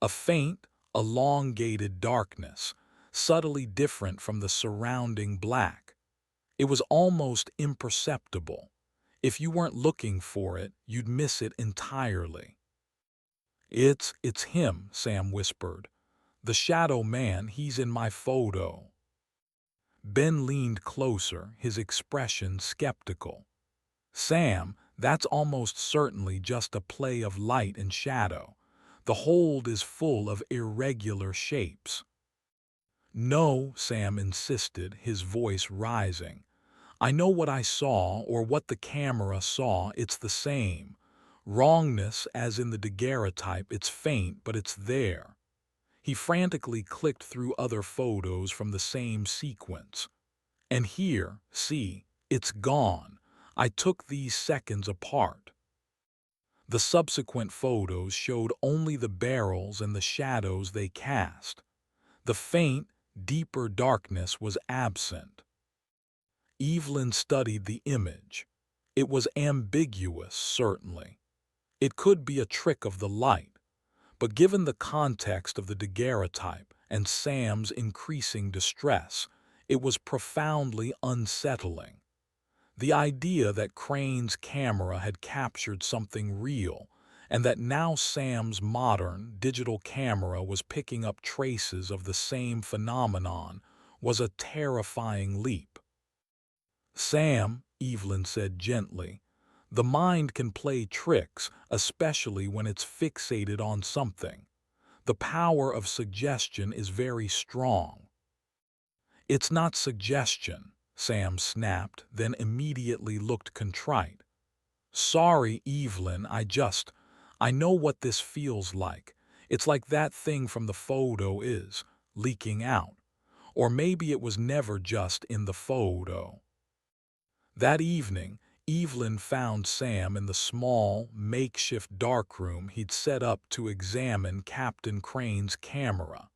A faint, elongated darkness, subtly different from the surrounding black. It was almost imperceptible. If you weren't looking for it, you'd miss it entirely. It's him," Sam whispered. "The shadow man, he's in my photo." Ben leaned closer, his expression skeptical. "Sam, that's almost certainly just a play of light and shadow. The hold is full of irregular shapes." "No," Sam insisted, his voice rising. "I know what I saw or what the camera saw, it's the same. Wrongness, as in the daguerreotype, it's faint, but it's there." He frantically clicked through other photos from the same sequence. "And here, see, it's gone. I took these seconds apart." The subsequent photos showed only the barrels and the shadows they cast. The faint, deeper darkness was absent. Evelyn studied the image. It was ambiguous, certainly. It could be a trick of the light, but given the context of the daguerreotype and Sam's increasing distress, it was profoundly unsettling. The idea that Crane's camera had captured something real, and that now Sam's modern, digital camera was picking up traces of the same phenomenon, was a terrifying leap. "Sam," Evelyn said gently, "the mind can play tricks, especially when it's fixated on something. The power of suggestion is very strong." "It's not suggestion," Sam snapped, then immediately looked contrite. "Sorry, Evelyn, I know what this feels like. It's like that thing from the photo is leaking out. Or maybe it was never just in the photo." That evening, Evelyn found Sam in the small, makeshift darkroom he'd set up to examine Captain Crane's camera.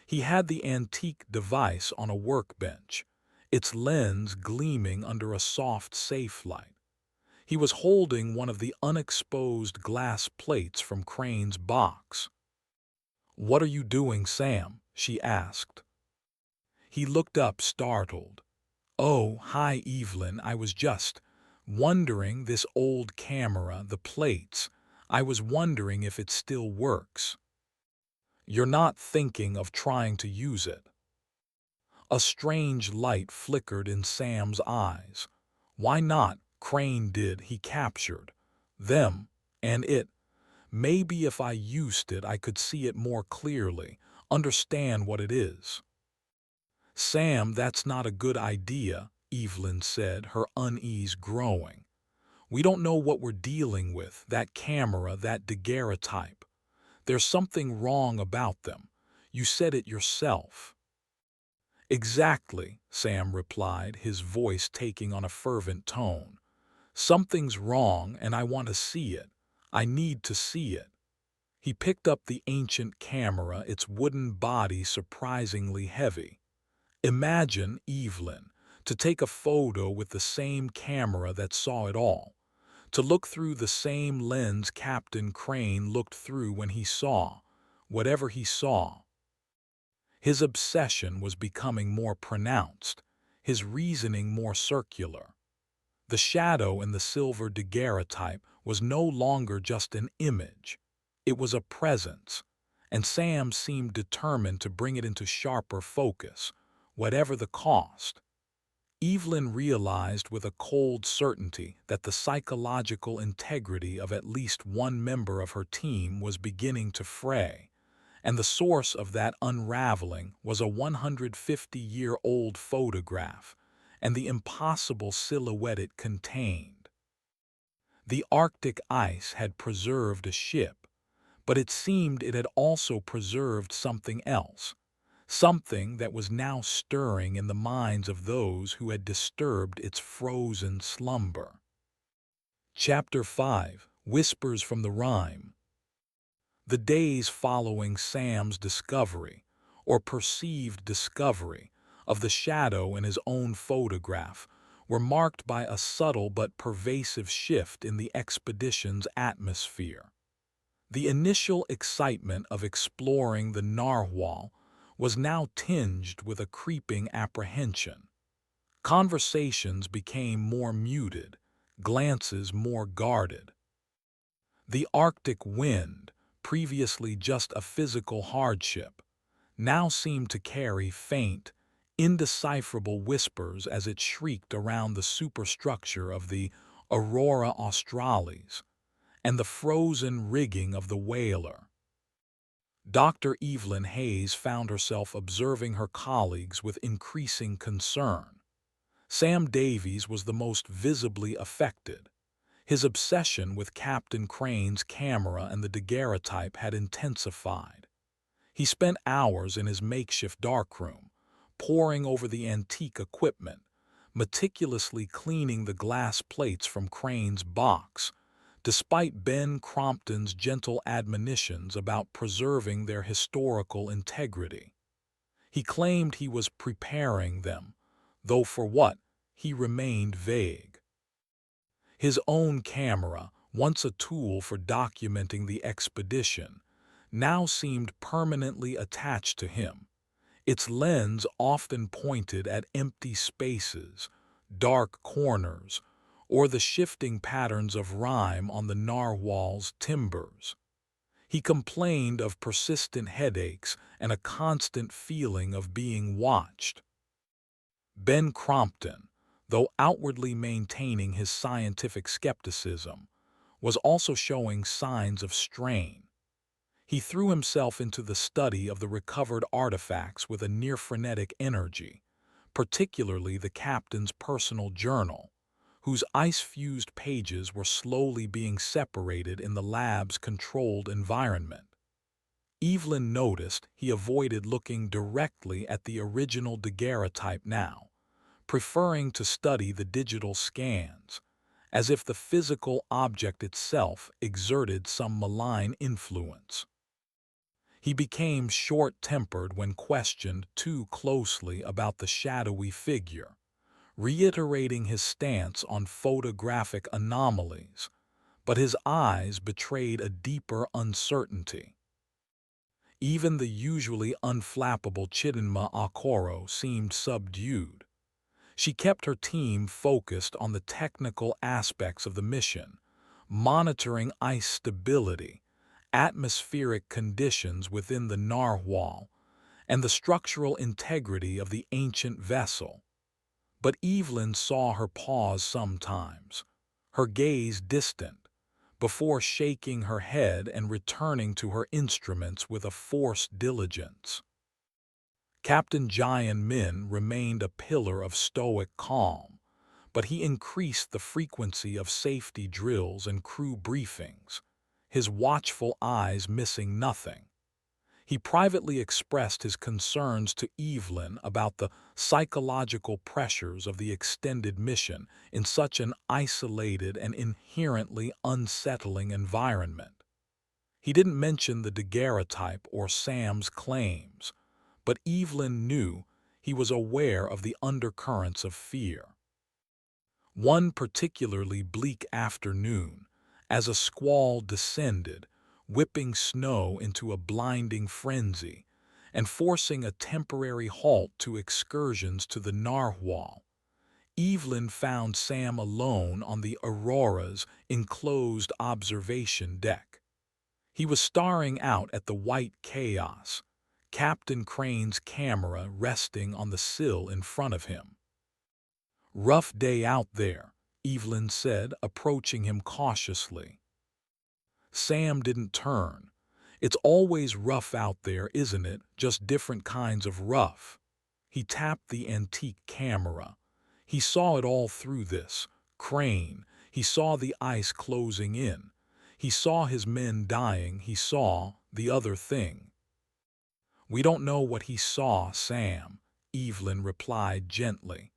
He had the antique device on a workbench, its lens gleaming under a soft safe light. He was holding one of the unexposed glass plates from Crane's box. "What are you doing, Sam?" she asked. He looked up, startled. "Oh, hi, Evelyn. I was just wondering, this old camera, the plates. I was wondering if it still works." "You're not thinking of trying to use it?" A strange light flickered in Sam's eyes. "Why not? Crane did. He captured them and it. Maybe if I used it, I could see it more clearly, understand what it is." "Sam, that's not a good idea," Evelyn said, her unease growing. "We don't know what we're dealing with, that camera, that daguerreotype. There's something wrong about them. You said it yourself." "Exactly," Sam replied, his voice taking on a fervent tone. "Something's wrong, and I want to see it. I need to see it." He picked up the ancient camera, its wooden body surprisingly heavy. "Imagine, Evelyn, to take a photo with the same camera that saw it all, to look through the same lens Captain Crane looked through when he saw whatever he saw. His obsession was becoming more pronounced, his reasoning more circular. The shadow in the silver daguerreotype was no longer just an image. It was a presence, and Sam seemed determined to bring it into sharper focus, whatever the cost. Evelyn realized with a cold certainty that the psychological integrity of at least one member of her team was beginning to fray, and the source of that unraveling was a 150-year-old photograph and the impossible silhouette it contained. The Arctic ice had preserved a ship, but it seemed it had also preserved something else, something that was now stirring in the minds of those who had disturbed its frozen slumber. Chapter 5: Whispers from the Rime. The days following Sam's discovery, or perceived discovery, of the shadow in his own photograph were marked by a subtle but pervasive shift in the expedition's atmosphere. The initial excitement of exploring the Narwhal was now tinged with a creeping apprehension. Conversations became more muted, glances more guarded. The Arctic wind, previously just a physical hardship, now seemed to carry faint, indecipherable whispers as it shrieked around the superstructure of the Aurora Australis and the frozen rigging of the whaler. Dr. Evelyn Hayes found herself observing her colleagues with increasing concern. Sam Davies was the most visibly affected. His obsession with Captain Crane's camera and the daguerreotype had intensified. He spent hours in his makeshift darkroom, poring over the antique equipment, meticulously cleaning the glass plates from Crane's box, despite Ben Crompton's gentle admonitions about preserving their historical integrity. He claimed he was preparing them, though for what, he remained vague. His own camera, once a tool for documenting the expedition, now seemed permanently attached to him, its lens often pointed at empty spaces, dark corners, or the shifting patterns of rime on the narwhal's timbers. He complained of persistent headaches and a constant feeling of being watched. Ben Crompton, though outwardly maintaining his scientific skepticism, was also showing signs of strain. He threw himself into the study of the recovered artifacts with a near-frenetic energy, particularly the captain's personal journal, whose ice-fused pages were slowly being separated in the lab's controlled environment. Evelyn noticed he avoided looking directly at the original daguerreotype now, preferring to study the digital scans, as if the physical object itself exerted some malign influence. He became short-tempered when questioned too closely about the shadowy figure, reiterating his stance on photographic anomalies, but his eyes betrayed a deeper uncertainty. Even the usually unflappable Chidinma Okoro seemed subdued. She kept her team focused on the technical aspects of the mission, monitoring ice stability, atmospheric conditions within the narwhal, and the structural integrity of the ancient vessel. But Evelyn saw her pause sometimes, her gaze distant, before shaking her head and returning to her instruments with a forced diligence. Captain Jian Min remained a pillar of stoic calm, but he increased the frequency of safety drills and crew briefings, his watchful eyes missing nothing. He privately expressed his concerns to Evelyn about the psychological pressures of the extended mission in such an isolated and inherently unsettling environment. He didn't mention the daguerreotype or Sam's claims, but Evelyn knew he was aware of the undercurrents of fear. One particularly bleak afternoon, as a squall descended, whipping snow into a blinding frenzy, and forcing a temporary halt to excursions to the Narwhal, Evelyn found Sam alone on the Aurora's enclosed observation deck. He was staring out at the white chaos, Captain Crane's camera resting on the sill in front of him. "Rough day out there," Evelyn said, approaching him cautiously. Sam didn't turn. "It's always rough out there, isn't it? Just different kinds of rough." He tapped the antique camera. He saw it all through this. Crane. He saw the ice closing in. He saw his men dying. He saw the other thing. "We don't know what he saw, Sam," Evelyn replied gently.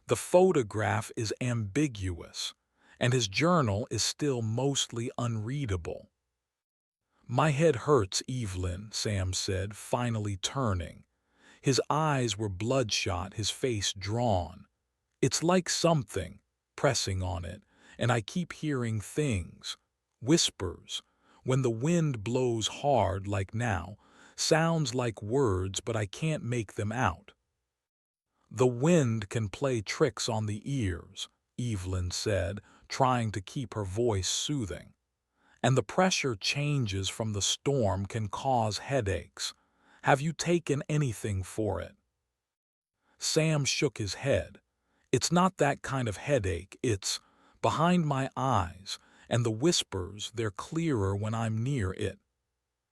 "The photograph is ambiguous, and his journal is still mostly unreadable." "My head hurts, Evelyn," Sam said, finally turning. His eyes were bloodshot, his face drawn. "It's like something pressing on it, and I keep hearing things, whispers. When the wind blows hard like now, sounds like words, but I can't make them out." "The wind can play tricks on the ears," Evelyn said, trying to keep her voice soothing. "And the pressure changes from the storm can cause headaches. Have you taken anything for it?" Sam shook his head. "It's not that kind of headache. It's behind my eyes, and the whispers, they're clearer when I'm near it."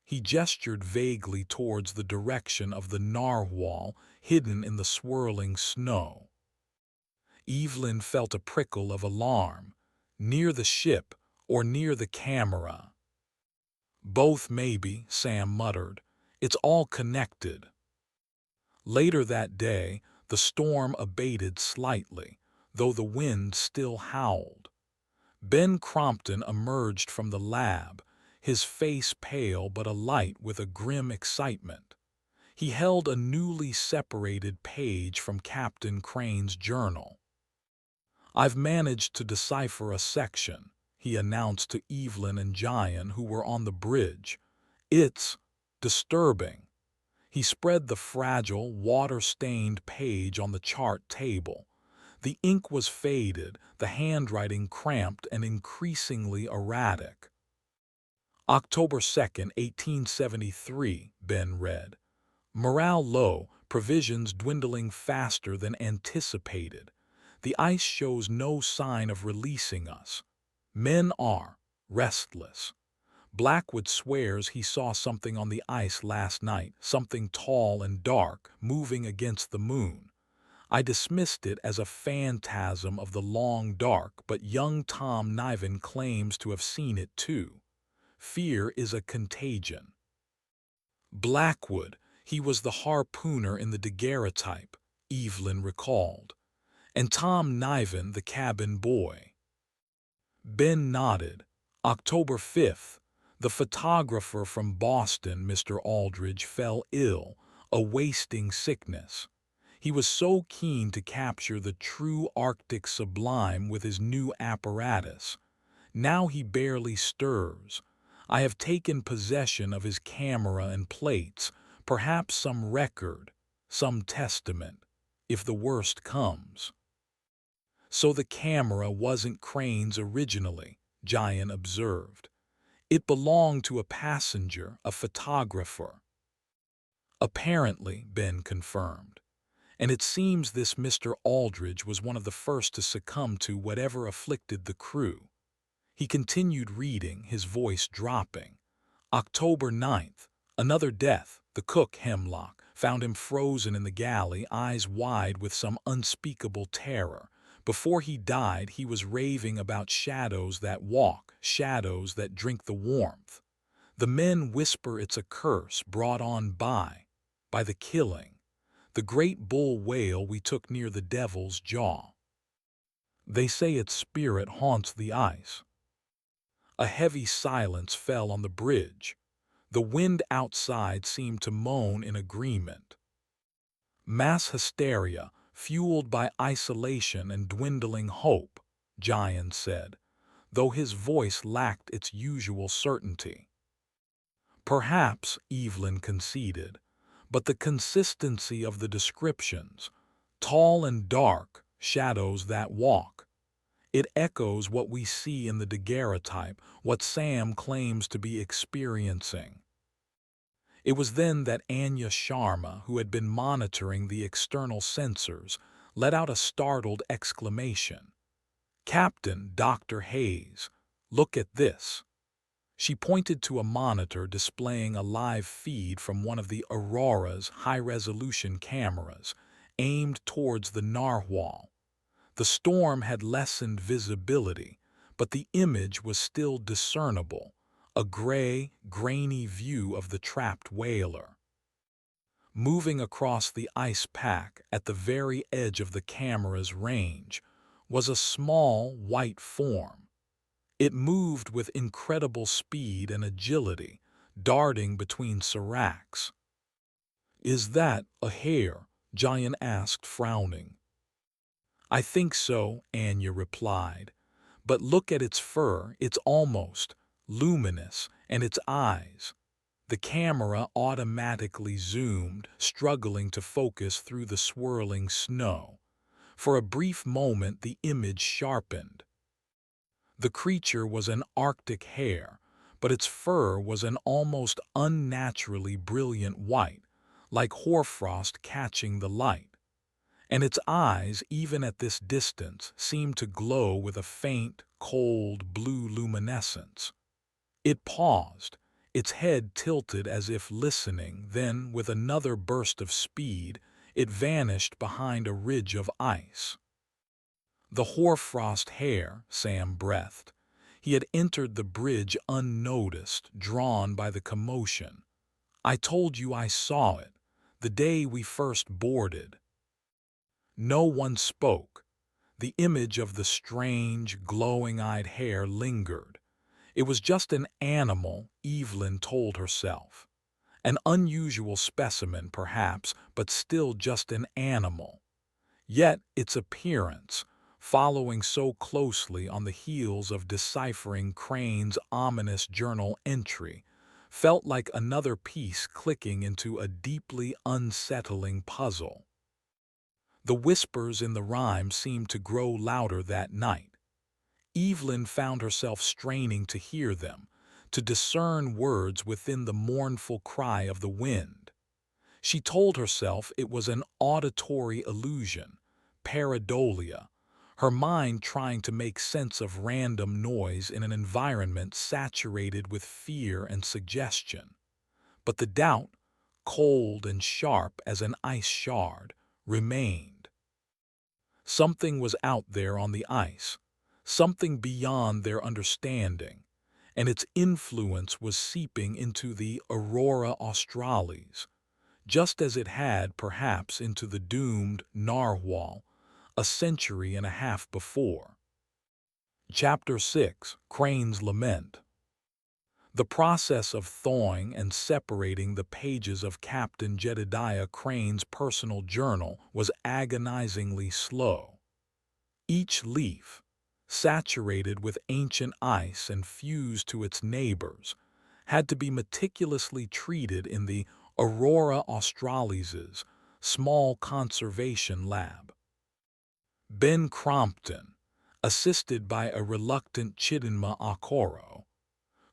He gestured vaguely towards the direction of the Narwhal hidden in the swirling snow. Evelyn felt a prickle of alarm. Near the ship or near the camera? "Both maybe," Sam muttered. "It's all connected." Later that day, the storm abated slightly, though the wind still howled. Ben Crompton emerged from the lab, his face pale but alight with a grim excitement. He held a newly separated page from Captain Crane's journal. "I've managed to decipher a section," he announced to Evelyn and Giant, who were on the bridge. "It's disturbing." He spread the fragile, water-stained page on the chart table. The ink was faded, the handwriting cramped and increasingly erratic. "October 2nd, 1873, Ben read. "Morale low, provisions dwindling faster than anticipated. The ice shows no sign of releasing us. Men are restless. Blackwood swears he saw something on the ice last night, something tall and dark, moving against the moon. I dismissed it as a phantasm of the long dark, but young Tom Niven claims to have seen it too. Fear is a contagion." "Blackwood, he was the harpooner in the daguerreotype," Evelyn recalled. "And Tom Niven, the cabin boy." Ben nodded. "October 5th, the photographer from Boston, Mr. Aldridge, fell ill, a wasting sickness. He was so keen to capture the true Arctic sublime with his new apparatus. Now he barely stirs. I have taken possession of his camera and plates, perhaps some record, some testament, if the worst comes." "So the camera wasn't Crane's originally," Giant observed. "It belonged to a passenger, a photographer." "Apparently," Ben confirmed. "And it seems this Mr. Aldridge was one of the first to succumb to whatever afflicted the crew." He continued reading, his voice dropping. "October 9th, another death. The cook, Hemlock, found him frozen in the galley, eyes wide with some unspeakable terror. Before he died, he was raving about shadows that walk, shadows that drink the warmth. The men whisper it's a curse brought on by the killing. The great bull whale we took near the Devil's Jaw. They say its spirit haunts the ice." A heavy silence fell on the bridge. The wind outside seemed to moan in agreement. Mass hysteria, fueled by isolation and dwindling hope, Giant said, though his voice lacked its usual certainty. Perhaps, Evelyn conceded, but the consistency of the descriptions, tall and dark, shadows that walk. It echoes what we see in the daguerreotype, what Sam claims to be experiencing. It was then that Anya Sharma, who had been monitoring the external sensors, let out a startled exclamation. "Captain, Dr. Hayes, look at this." She pointed to a monitor displaying a live feed from one of the Aurora's high-resolution cameras, aimed towards the Narwhal. The storm had lessened visibility, but the image was still discernible, a gray, grainy view of the trapped whaler. Moving across the ice pack at the very edge of the camera's range was a small, white form. It moved with incredible speed and agility, darting between seracs. "Is that a hare?" Giant asked, frowning. "I think so," Anya replied. "But look at its fur, it's almost luminous, and its eyes." The camera automatically zoomed, struggling to focus through the swirling snow. For a brief moment the image sharpened. The creature was an Arctic hare, but its fur was an almost unnaturally brilliant white, like hoarfrost catching the light. And its eyes, even at this distance, seemed to glow with a faint, cold blue luminescence. It paused, its head tilted as if listening, then, with another burst of speed, it vanished behind a ridge of ice. "The hoarfrost hare," Sam breathed. He had entered the bridge unnoticed, drawn by the commotion. "I told you I saw it, the day we first boarded." No one spoke. The image of the strange, glowing-eyed hare lingered. It was just an animal, Evelyn told herself. An unusual specimen, perhaps, but still just an animal. Yet its appearance, following so closely on the heels of deciphering Crane's ominous journal entry, felt like another piece clicking into a deeply unsettling puzzle. The whispers in the rhyme seemed to grow louder that night. Evelyn found herself straining to hear them, to discern words within the mournful cry of the wind. She told herself it was an auditory illusion, pareidolia, her mind trying to make sense of random noise in an environment saturated with fear and suggestion. But the doubt, cold and sharp as an ice shard, remained. Something was out there on the ice, something beyond their understanding, and its influence was seeping into the Aurora Australis, just as it had perhaps into the doomed Narwhal a century and a half before. Chapter 6: Crane's Lament. The process of thawing and separating the pages of Captain Jedediah Crane's personal journal was agonizingly slow. Each leaf, saturated with ancient ice and fused to its neighbors, had to be meticulously treated in the Aurora Australis's small conservation lab. Ben Crompton, assisted by a reluctant Chidinma Okoro,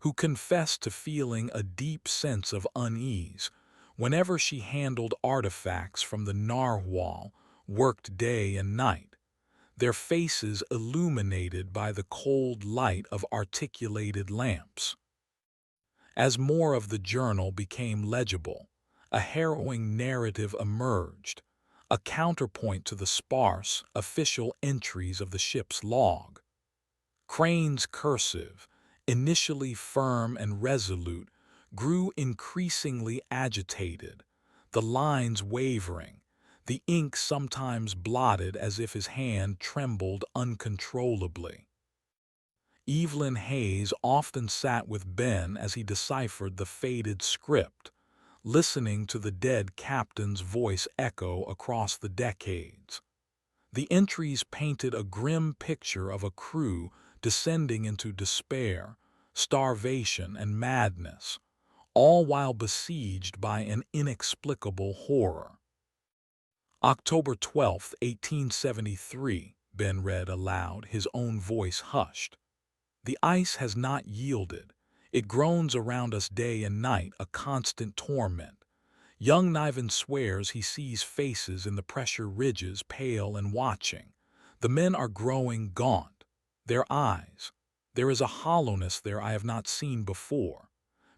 who confessed to feeling a deep sense of unease whenever she handled artifacts from the Narwhal, worked day and night, their faces illuminated by the cold light of articulated lamps. As more of the journal became legible, a harrowing narrative emerged, a counterpoint to the sparse, official entries of the ship's log. Crane's cursive, initially firm and resolute, grew increasingly agitated, the lines wavering, the ink sometimes blotted as if his hand trembled uncontrollably. Evelyn Hayes often sat with Ben as he deciphered the faded script, listening to the dead captain's voice echo across the decades. The entries painted a grim picture of a crew descending into despair, starvation, and madness, all while besieged by an inexplicable horror. October 12, 1873, Ben read aloud, his own voice hushed. The ice has not yielded. It groans around us day and night, a constant torment. Young Niven swears he sees faces in the pressure ridges, pale and watching. The men are growing gaunt. Their eyes. There is a hollowness there I have not seen before.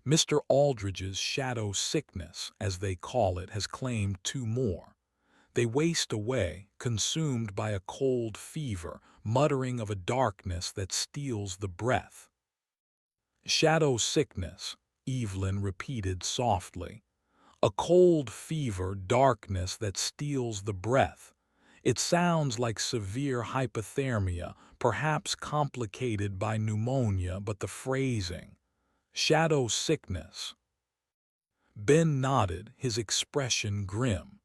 Mr. Aldridge's shadow sickness, as they call it, has claimed two more. They waste away, consumed by a cold fever, muttering of a darkness that steals the breath. Shadow sickness, Evelyn repeated softly. A cold fever, darkness that steals the breath. It sounds like severe hypothermia, perhaps complicated by pneumonia, but the phrasing. Shadow sickness. Ben nodded, his expression grim.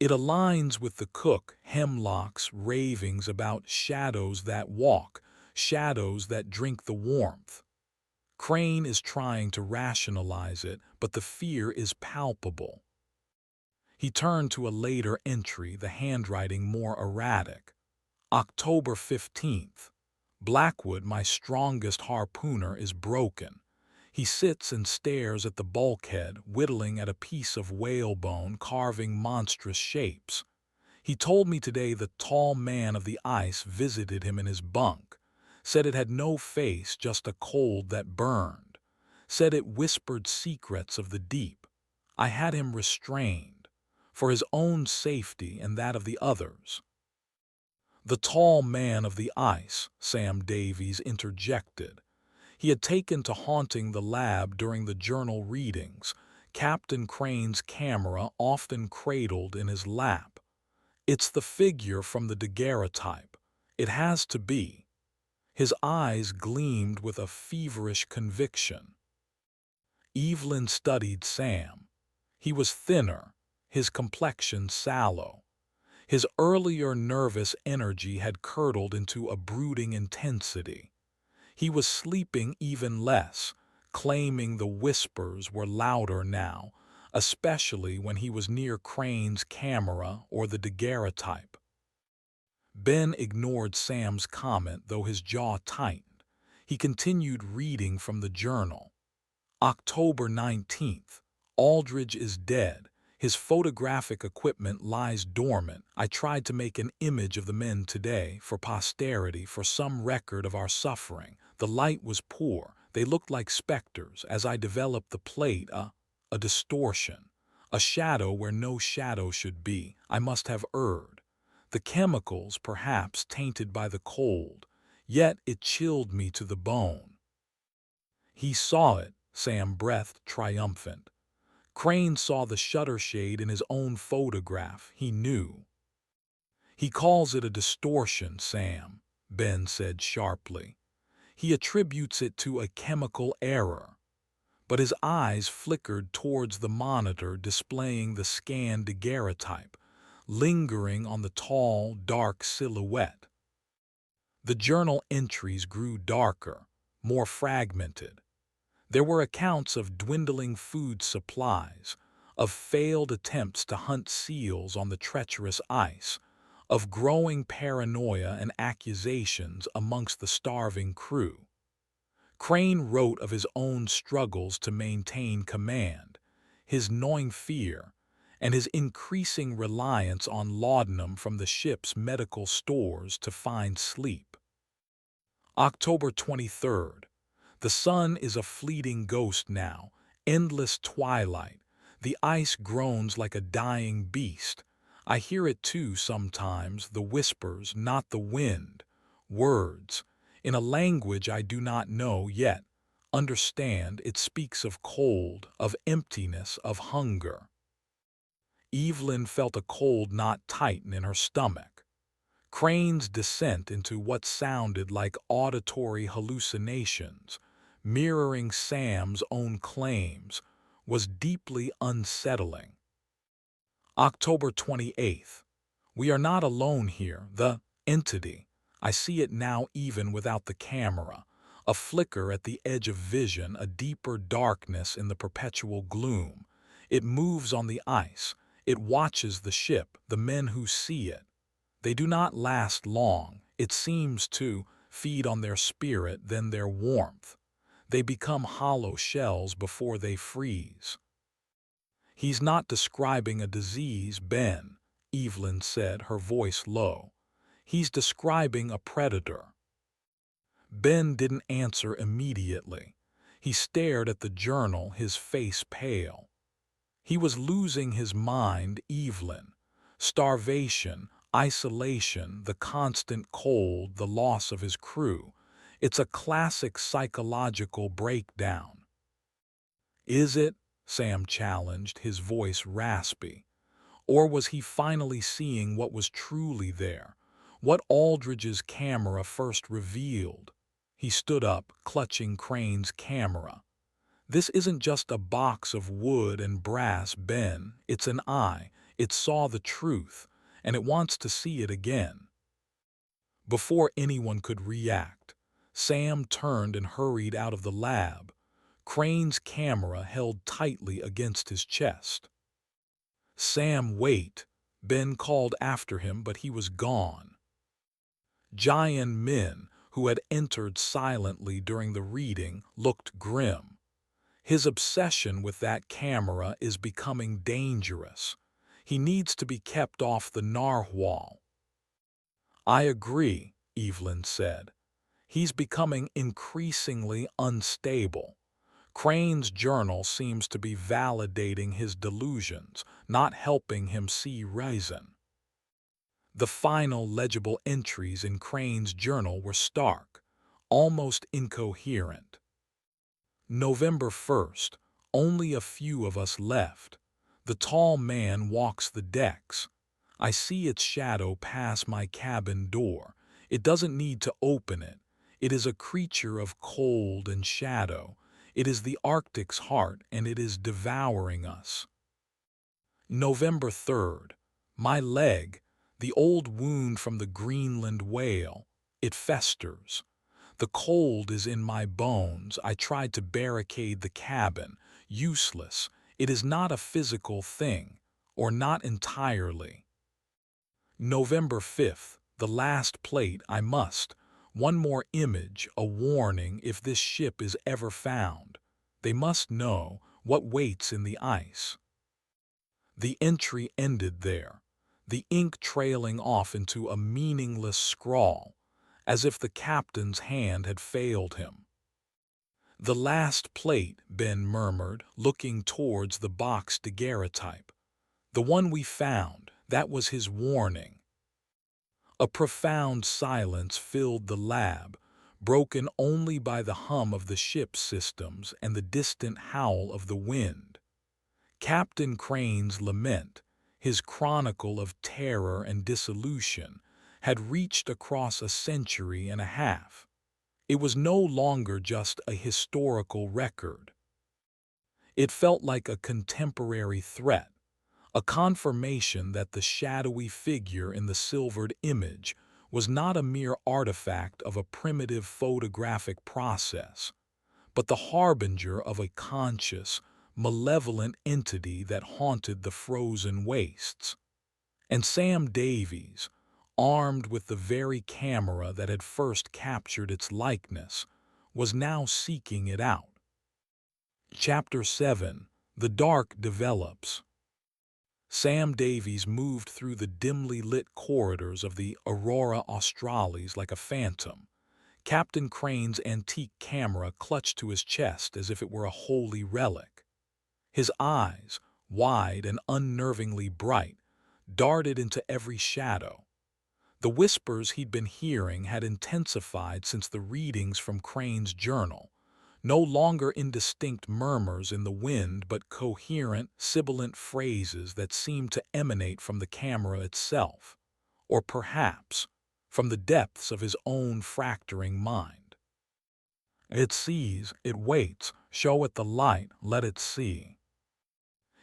It aligns with the cook, Hemlock's ravings about shadows that walk, shadows that drink the warmth. Crane is trying to rationalize it, but the fear is palpable. He turned to a later entry, the handwriting more erratic. October 15th. Blackwood, my strongest harpooner, is broken. He sits and stares at the bulkhead, whittling at a piece of whalebone, carving monstrous shapes. He told me today the tall man of the ice visited him in his bunk, said it had no face, just a cold that burned, said it whispered secrets of the deep. I had him restrained, for his own safety and that of the others. The tall man of the ice, Sam Davies interjected. He had taken to haunting the lab during the journal readings, Captain Crane's camera often cradled in his lap. It's the figure from the daguerreotype. It has to be. His eyes gleamed with a feverish conviction. Evelyn studied Sam. He was thinner, his complexion sallow. His earlier nervous energy had curdled into a brooding intensity. He was sleeping even less, claiming the whispers were louder now, especially when he was near Crane's camera or the daguerreotype. Ben ignored Sam's comment, though his jaw tightened. He continued reading from the journal. October 19th. Aldridge is dead. His photographic equipment lies dormant. I tried to make an image of the men today, for posterity, for some record of our suffering. The light was poor. They looked like specters. As I developed the plate, a distortion. A shadow where no shadow should be. I must have erred. The chemicals, perhaps, tainted by the cold. Yet it chilled me to the bone. He saw it, Sam breathed, triumphant. Crane saw the shutter shade in his own photograph. He knew. He calls it a distortion, Sam, Ben said sharply. He attributes it to a chemical error. But his eyes flickered towards the monitor displaying the scanned daguerreotype, lingering on the tall, dark silhouette. The journal entries grew darker, more fragmented. There were accounts of dwindling food supplies, of failed attempts to hunt seals on the treacherous ice, of growing paranoia and accusations amongst the starving crew. Crane wrote of his own struggles to maintain command, his gnawing fear, and his increasing reliance on laudanum from the ship's medical stores to find sleep. October 23rd. The sun is a fleeting ghost now, endless twilight. The ice groans like a dying beast. I hear it too sometimes, the whispers, not the wind. Words, in a language I do not know yet. Understand, it speaks of cold, of emptiness, of hunger. Evelyn felt a cold knot tighten in her stomach. Crane's descent into what sounded like auditory hallucinations, mirroring Sam's own claims, was deeply unsettling. October 28th. We are not alone here. The entity. I see it now even without the camera. A flicker at the edge of vision, a deeper darkness in the perpetual gloom. It moves on the ice. It watches the ship, the men who see it. They do not last long. It seems to feed on their spirit, then their warmth. They become hollow shells before they freeze. He's not describing a disease, Ben, Evelyn said, her voice low. He's describing a predator. Ben didn't answer immediately. He stared at the journal, his face pale. He was losing his mind, Evelyn. Starvation, isolation, the constant cold, the loss of his crew. It's a classic psychological breakdown. Is it? Sam challenged, his voice raspy. Or was he finally seeing what was truly there? What Aldridge's camera first revealed? He stood up, clutching Crane's camera. This isn't just a box of wood and brass, Ben. It's an eye. It saw the truth, and it wants to see it again. Before anyone could react, Sam turned and hurried out of the lab, Crane's camera held tightly against his chest. Sam, wait! Ben called after him, but he was gone. Giant Min, who had entered silently during the reading, looked grim. His obsession with that camera is becoming dangerous. He needs to be kept off the Narwhal. I agree, Evelyn said. He's becoming increasingly unstable. Crane's journal seems to be validating his delusions, not helping him see reason. The final legible entries in Crane's journal were stark, almost incoherent. November 1st, only a few of us left. The tall man walks the decks. I see its shadow pass my cabin door. It doesn't need to open it. It is a creature of cold and shadow. It is the Arctic's heart, and it is devouring us. November 3rd. My leg, the old wound from the Greenland whale, it festers. The cold is in my bones. I tried to barricade the cabin. Useless. It is not a physical thing, or not entirely. November 5th. The last plate. I must. One more image, a warning if this ship is ever found. They must know what waits in the ice. The entry ended there, the ink trailing off into a meaningless scrawl, as if the captain's hand had failed him. The last plate, Ben murmured, looking towards the box daguerreotype. The one we found, that was his warning. A profound silence filled the lab, broken only by the hum of the ship's systems and the distant howl of the wind. Captain Crane's lament, his chronicle of terror and dissolution, had reached across a century and a half. It was no longer just a historical record. It felt like a contemporary threat, a confirmation that the shadowy figure in the silvered image was not a mere artifact of a primitive photographic process, but the harbinger of a conscious, malevolent entity that haunted the frozen wastes. And Sam Davies, armed with the very camera that had first captured its likeness, was now seeking it out. Chapter 7. The Dark Develops. Sam Davies moved through the dimly lit corridors of the Aurora Australis like a phantom, Captain Crane's antique camera clutched to his chest as if it were a holy relic. His eyes, wide and unnervingly bright, darted into every shadow. The whispers he'd been hearing had intensified since the readings from Crane's journal, no longer indistinct murmurs in the wind but coherent, sibilant phrases that seemed to emanate from the camera itself, or perhaps from the depths of his own fracturing mind. It sees, it waits, show it the light, let it see.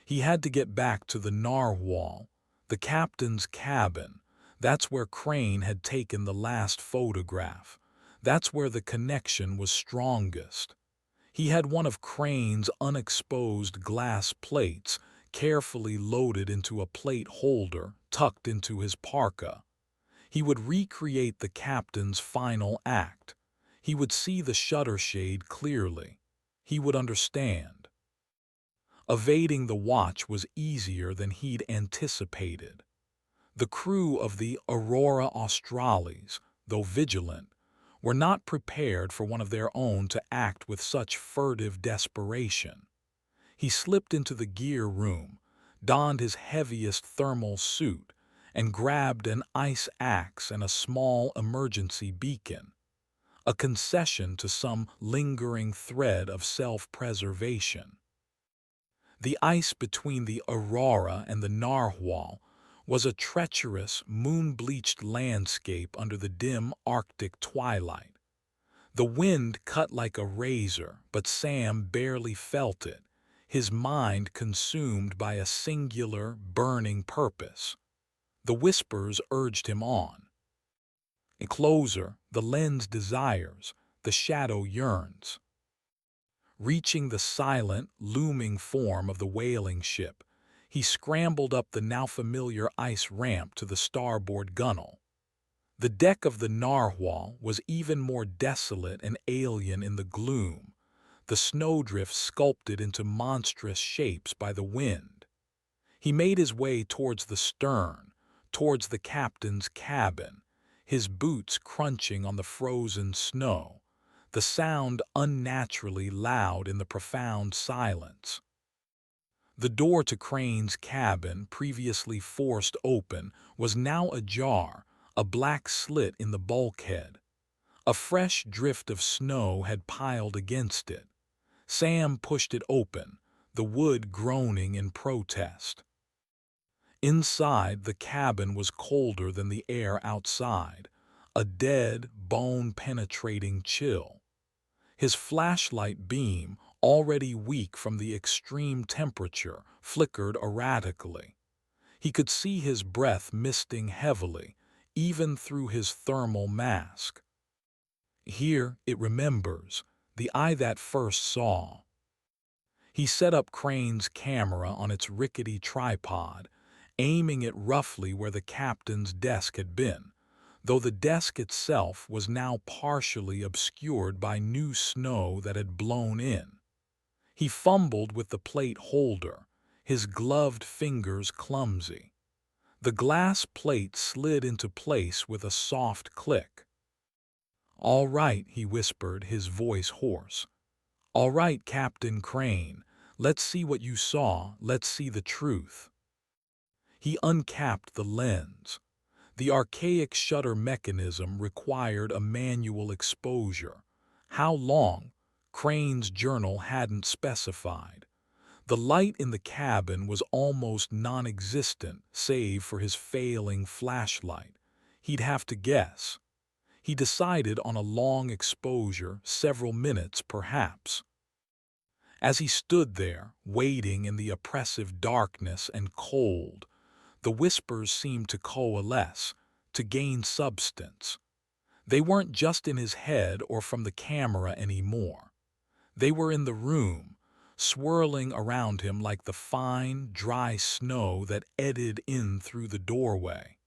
He had to get back to the Narwhal, the captain's cabin. That's where Crane had taken the last photograph. That's where the connection was strongest. He had one of Crane's unexposed glass plates carefully loaded into a plate holder tucked into his parka. He would recreate the captain's final act. He would see the shutter shade clearly. He would understand. Evading the watch was easier than he'd anticipated. The crew of the Aurora Australis, though vigilant, were not prepared for one of their own to act with such furtive desperation. He slipped into the gear room, donned his heaviest thermal suit, and grabbed an ice axe and a small emergency beacon, a concession to some lingering thread of self-preservation. The ice between the Aurora and the Narwhal was a treacherous, moon-bleached landscape under the dim Arctic twilight. The wind cut like a razor, but Sam barely felt it, his mind consumed by a singular, burning purpose. The whispers urged him on. Closer, the lens desires, the shadow yearns. Reaching the silent, looming form of the whaling ship, he scrambled up the now familiar ice ramp to the starboard gunwale. The deck of the Narwhal was even more desolate and alien in the gloom, the snowdrift sculpted into monstrous shapes by the wind. He made his way towards the stern, towards the captain's cabin, his boots crunching on the frozen snow, the sound unnaturally loud in the profound silence. The door to Crane's cabin, previously forced open, was now ajar, a black slit in the bulkhead. A fresh drift of snow had piled against it. Sam pushed it open, the wood groaning in protest. Inside, the cabin was colder than the air outside, a dead, bone-penetrating chill. His flashlight beam, already weak from the extreme temperature, flickered erratically. He could see his breath misting heavily, even through his thermal mask. Here, it remembers, the eye that first saw. He set up Crane's camera on its rickety tripod, aiming it roughly where the captain's desk had been, though the desk itself was now partially obscured by new snow that had blown in. He fumbled with the plate holder, his gloved fingers clumsy. The glass plate slid into place with a soft click. "All right," he whispered, his voice hoarse. "All right, Captain Crane. Let's see what you saw. Let's see the truth." He uncapped the lens. The archaic shutter mechanism required a manual exposure. How long? Crane's journal hadn't specified. The light in the cabin was almost non-existent, save for his failing flashlight. He'd have to guess. He decided on a long exposure, several minutes perhaps. As he stood there, waiting in the oppressive darkness and cold, the whispers seemed to coalesce, to gain substance. They weren't just in his head or from the camera anymore. They were in the room, swirling around him like the fine, dry snow that eddied in through the doorway.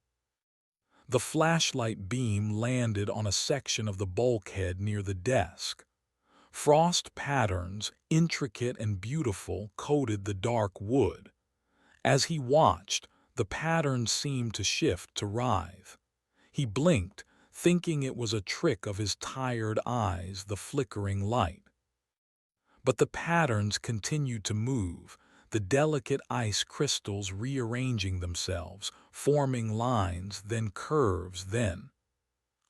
The flashlight beam landed on a section of the bulkhead near the desk. Frost patterns, intricate and beautiful, coated the dark wood. As he watched, the pattern seemed to shift, to writhe. He blinked, thinking it was a trick of his tired eyes, the flickering light. But the patterns continued to move, the delicate ice crystals rearranging themselves, forming lines, then curves, then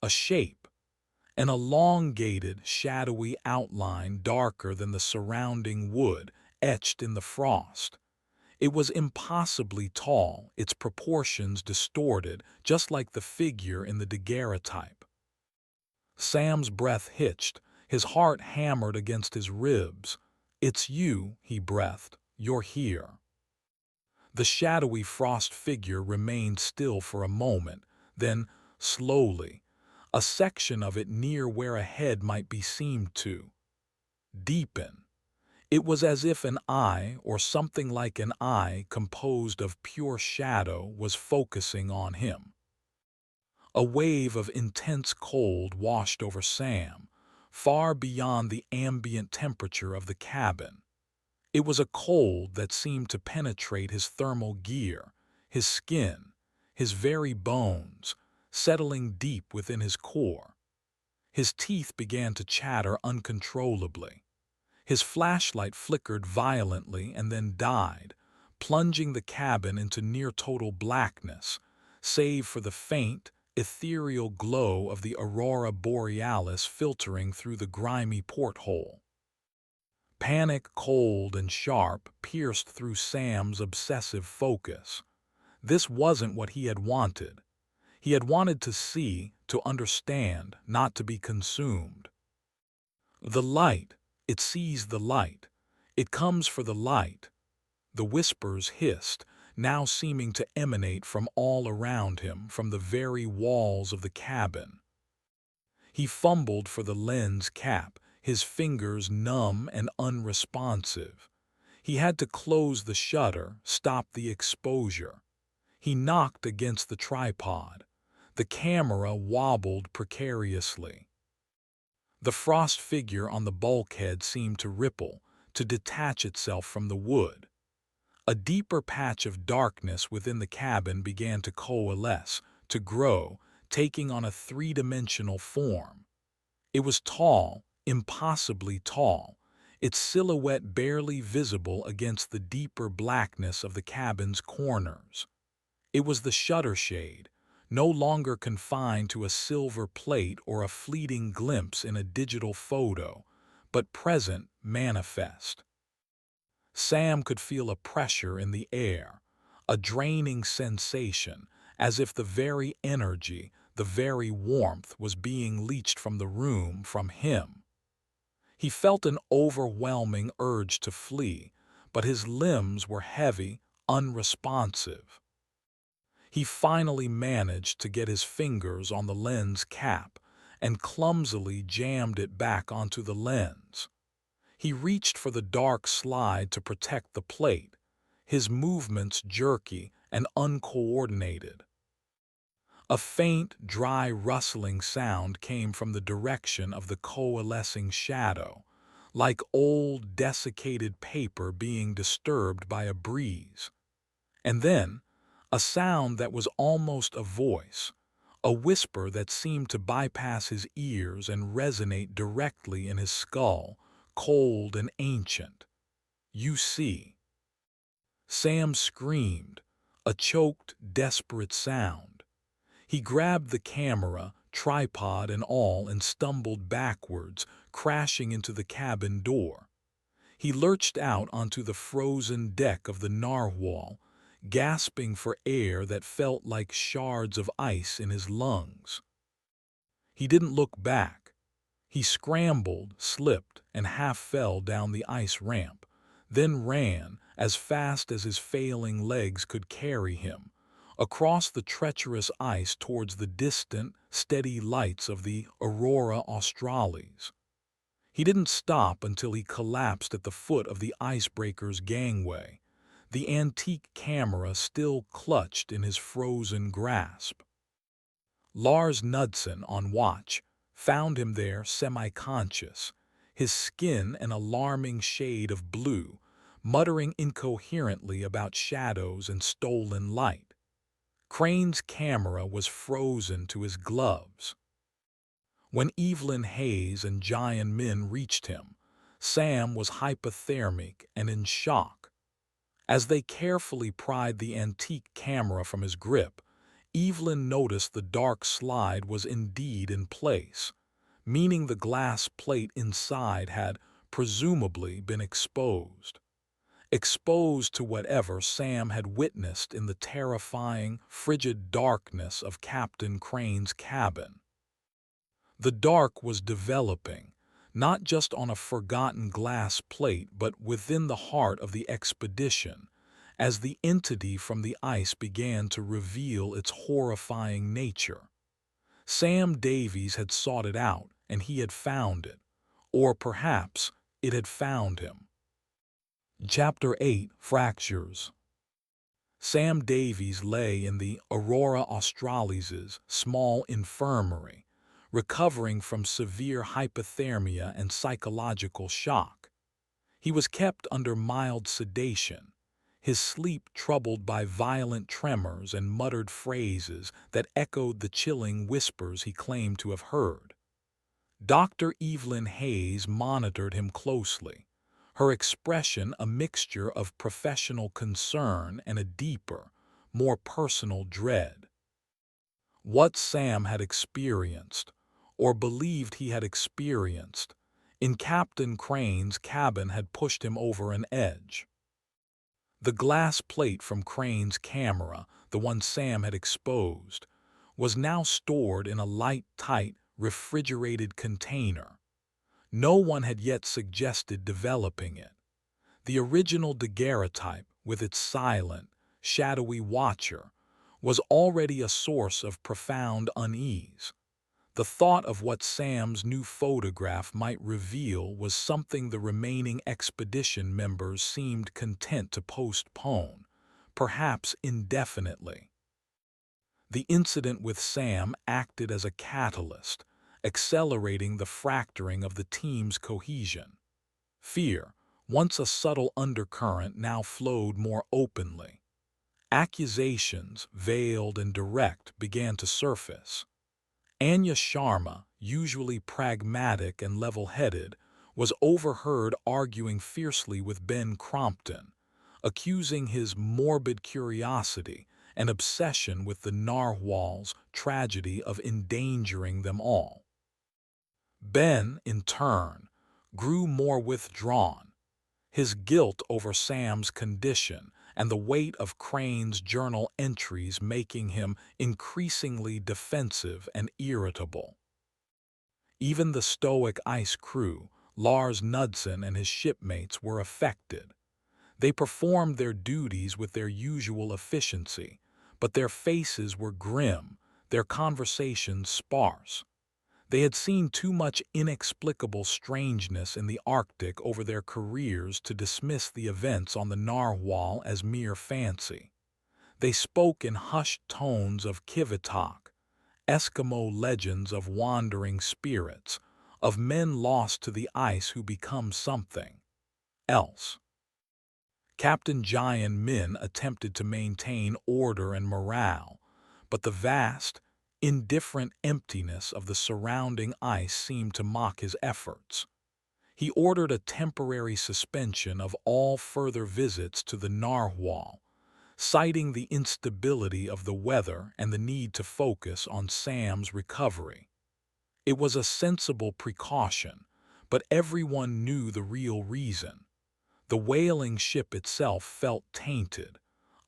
a shape, an elongated, shadowy outline darker than the surrounding wood, etched in the frost. It was impossibly tall, its proportions distorted, just like the figure in the daguerreotype. Sam's breath hitched, his heart hammered against his ribs. "It's you," he breathed. "You're here." The shadowy frost figure remained still for a moment, then, slowly, a section of it near where a head might be seen to deepen. It was as if an eye, or something like an eye composed of pure shadow, was focusing on him. A wave of intense cold washed over Sam, far beyond the ambient temperature of the cabin. It was a cold that seemed to penetrate his thermal gear, his skin, his very bones, settling deep within his core. His teeth began to chatter uncontrollably. His flashlight flickered violently and then died, plunging the cabin into near-total blackness, save for the faint, ethereal glow of the aurora borealis filtering through the grimy porthole. Panic, cold and sharp, pierced through Sam's obsessive focus. This wasn't what he had wanted. He had wanted to see, to understand, not to be consumed. The light, it sees the light. It comes for the light. The whispers hissed, now seeming to emanate from all around him, from the very walls of the cabin. He fumbled for the lens cap, his fingers numb and unresponsive. He had to close the shutter, stop the exposure. He knocked against the tripod. The camera wobbled precariously. The frost figure on the bulkhead seemed to ripple, to detach itself from the wood. A deeper patch of darkness within the cabin began to coalesce, to grow, taking on a three-dimensional form. It was tall, impossibly tall, its silhouette barely visible against the deeper blackness of the cabin's corners. It was the shutter shade, no longer confined to a silver plate or a fleeting glimpse in a digital photo, but present, manifest. Sam could feel a pressure in the air, a draining sensation, as if the very energy, the very warmth was being leached from the room, from him. He felt an overwhelming urge to flee, but his limbs were heavy, unresponsive. He finally managed to get his fingers on the lens cap and clumsily jammed it back onto the lens. He reached for the dark slide to protect the plate, his movements jerky and uncoordinated. A faint, dry rustling sound came from the direction of the coalescing shadow, like old, desiccated paper being disturbed by a breeze. And then, a sound that was almost a voice, a whisper that seemed to bypass his ears and resonate directly in his skull, cold and ancient. "You see." Sam screamed, a choked, desperate sound. He grabbed the camera, tripod and all, and stumbled backwards, crashing into the cabin door. He lurched out onto the frozen deck of the Narwhal, gasping for air that felt like shards of ice in his lungs. He didn't look back. He scrambled, slipped, and half fell down the ice ramp, then ran, as fast as his failing legs could carry him, across the treacherous ice towards the distant, steady lights of the Aurora Australis. He didn't stop until he collapsed at the foot of the icebreaker's gangway, the antique camera still clutched in his frozen grasp. Lars Knudsen, on watch, found him there semi-conscious, his skin an alarming shade of blue, muttering incoherently about shadows and stolen light. Crane's camera was frozen to his gloves. When Evelyn Hayes and Giant Min reached him, Sam was hypothermic and in shock. As they carefully pried the antique camera from his grip, Evelyn noticed the dark slide was indeed in place, meaning the glass plate inside had, presumably, been exposed. Exposed to whatever Sam had witnessed in the terrifying, frigid darkness of Captain Crane's cabin. The dark was developing, not just on a forgotten glass plate but within the heart of the expedition, as the entity from the ice began to reveal its horrifying nature. Sam Davies had sought it out, and he had found it. Or perhaps it had found him. Chapter 8, Fractures. Sam Davies lay in the Aurora Australis's small infirmary, recovering from severe hypothermia and psychological shock. He was kept under mild sedation, his sleep troubled by violent tremors and muttered phrases that echoed the chilling whispers he claimed to have heard. Dr. Evelyn Hayes monitored him closely, her expression a mixture of professional concern and a deeper, more personal dread. What Sam had experienced, or believed he had experienced, in Captain Crane's cabin had pushed him over an edge. The glass plate from Crane's camera, the one Sam had exposed, was now stored in a light, tight, refrigerated container. No one had yet suggested developing it. The original daguerreotype, with its silent, shadowy watcher, was already a source of profound unease. The thought of what Sam's new photograph might reveal was something the remaining expedition members seemed content to postpone, perhaps indefinitely. The incident with Sam acted as a catalyst, accelerating the fracturing of the team's cohesion. Fear, once a subtle undercurrent, now flowed more openly. Accusations, veiled and direct, began to surface. Anya Sharma, usually pragmatic and level-headed, was overheard arguing fiercely with Ben Crompton, accusing his morbid curiosity and obsession with the narwhal's tragedy of endangering them all. Ben, in turn, grew more withdrawn, his guilt over Sam's condition and the weight of Crane's journal entries making him increasingly defensive and irritable. Even the stoic ice crew, Lars Knudsen and his shipmates, were affected. They performed their duties with their usual efficiency, but their faces were grim, their conversations sparse. They had seen too much inexplicable strangeness in the Arctic over their careers to dismiss the events on the Narwhal as mere fancy. They spoke in hushed tones of Kivitok, Eskimo legends of wandering spirits, of men lost to the ice who become something else. Captain Jian Min attempted to maintain order and morale, but the vast, indifferent emptiness of the surrounding ice seemed to mock his efforts. He ordered a temporary suspension of all further visits to the Narwhal, citing the instability of the weather and the need to focus on Sam's recovery. It was a sensible precaution, but everyone knew the real reason. The whaling ship itself felt tainted,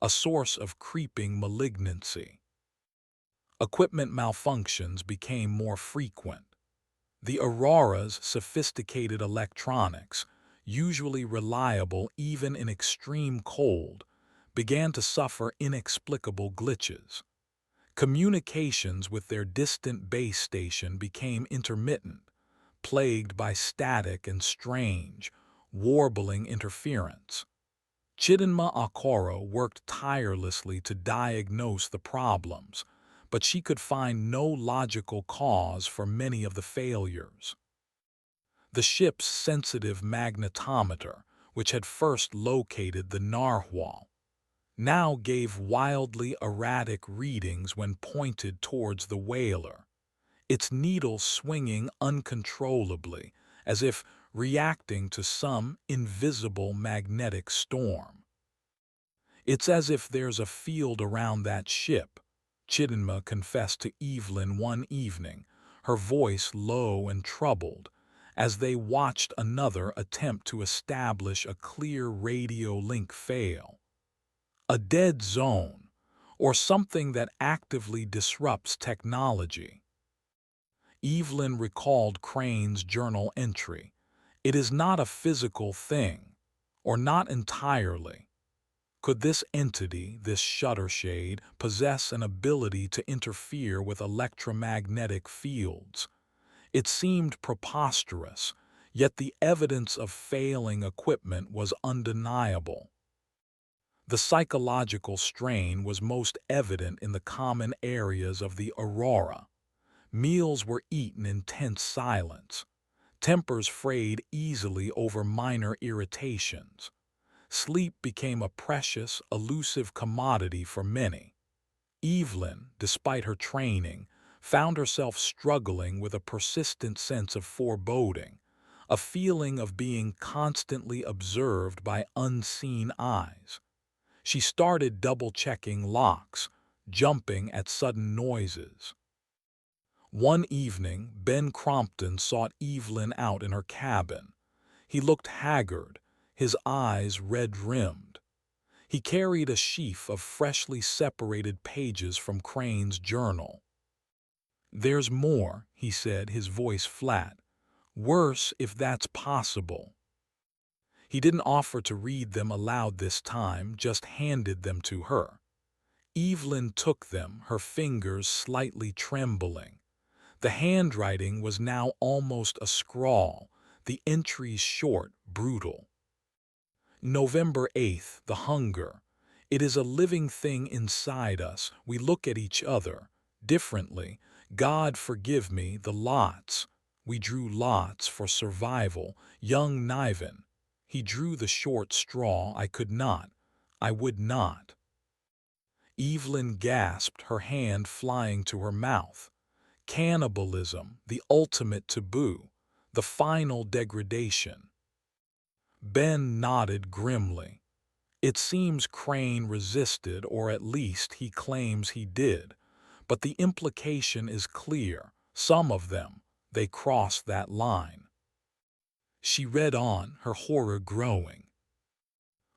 a source of creeping malignancy. Equipment malfunctions became more frequent. The Aurora's sophisticated electronics, usually reliable even in extreme cold, began to suffer inexplicable glitches. Communications with their distant base station became intermittent, plagued by static and strange, warbling interference. Chidinma Okoro worked tirelessly to diagnose the problems, but she could find no logical cause for many of the failures. The ship's sensitive magnetometer, which had first located the Narwhal, now gave wildly erratic readings when pointed towards the whaler, its needle swinging uncontrollably as if reacting to some invisible magnetic storm. "It's as if there's a field around that ship," Chidinma confessed to Evelyn one evening, her voice low and troubled, as they watched another attempt to establish a clear radio link fail. "A dead zone, or something that actively disrupts technology." Evelyn recalled Crane's journal entry. "It is not a physical thing, or not entirely. Could this entity, this shutter shade, possess an ability to interfere with electromagnetic fields? It seemed preposterous, yet the evidence of failing equipment was undeniable. The psychological strain was most evident in the common areas of the aurora. Meals were eaten in tense silence. Tempers frayed easily over minor irritations. Sleep became a precious, elusive commodity for many. Evelyn, despite her training, found herself struggling with a persistent sense of foreboding, a feeling of being constantly observed by unseen eyes. She started double-checking locks, jumping at sudden noises. One evening, Ben Crompton sought Evelyn out in her cabin. He looked haggard, his eyes red-rimmed. He carried a sheaf of freshly separated pages from Crane's journal. "There's more," he said, his voice flat. "Worse, if that's possible." He didn't offer to read them aloud this time, just handed them to her. Evelyn took them, her fingers slightly trembling. The handwriting was now almost a scrawl, the entries short, brutal. November 8th, the hunger. It is a living thing inside us. We look at each other differently. God forgive me, the lots. We drew lots for survival. Young Niven. He drew the short straw. I could not. I would not. Evelyn gasped, her hand flying to her mouth. Cannibalism, the ultimate taboo, the final degradation. Ben nodded grimly. It seems Crane resisted, or at least he claims he did. But the implication is clear. Some of them, they crossed that line. She read on, her horror growing.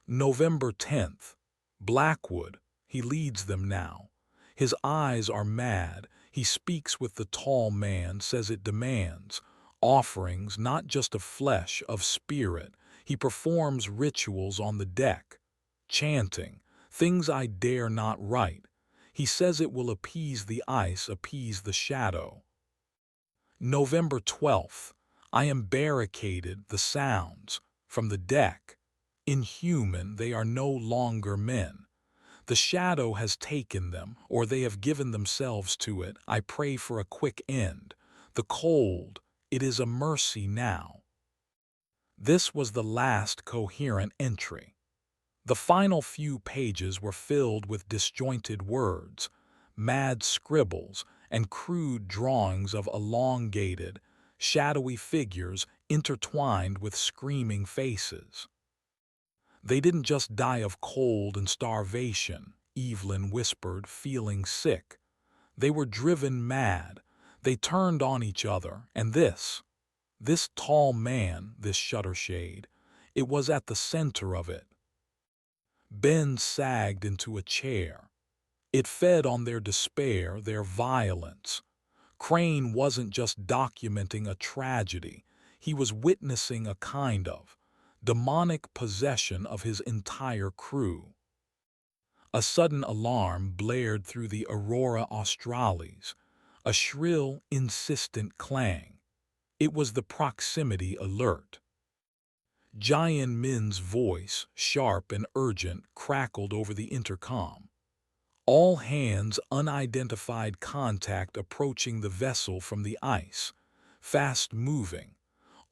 November 10th. Blackwood. He leads them now. His eyes are mad. He speaks with the tall man, says it demands offerings not just of flesh, of spirit. He performs rituals on the deck, chanting, things I dare not write. He says it will appease the ice, appease the shadow. November 12th. I am barricaded, the sounds, from the deck. Inhuman, they are no longer men. The shadow has taken them, or they have given themselves to it. I pray for a quick end. The cold, it is a mercy now. This was the last coherent entry. The final few pages were filled with disjointed words, mad scribbles, and crude drawings of elongated, shadowy figures intertwined with screaming faces. They didn't just die of cold and starvation, Evelyn whispered, feeling sick. They were driven mad. They turned on each other, and this tall man, this shutter shade, it was at the center of it. Ben sagged into a chair. It fed on their despair, their violence. Crane wasn't just documenting a tragedy, he was witnessing a kind of demonic possession of his entire crew. A sudden alarm blared through the Aurora Australis, a shrill, insistent clang. It was the proximity alert. Jian Min's voice, sharp and urgent, crackled over the intercom. All hands, unidentified contact approaching the vessel from the ice, fast moving.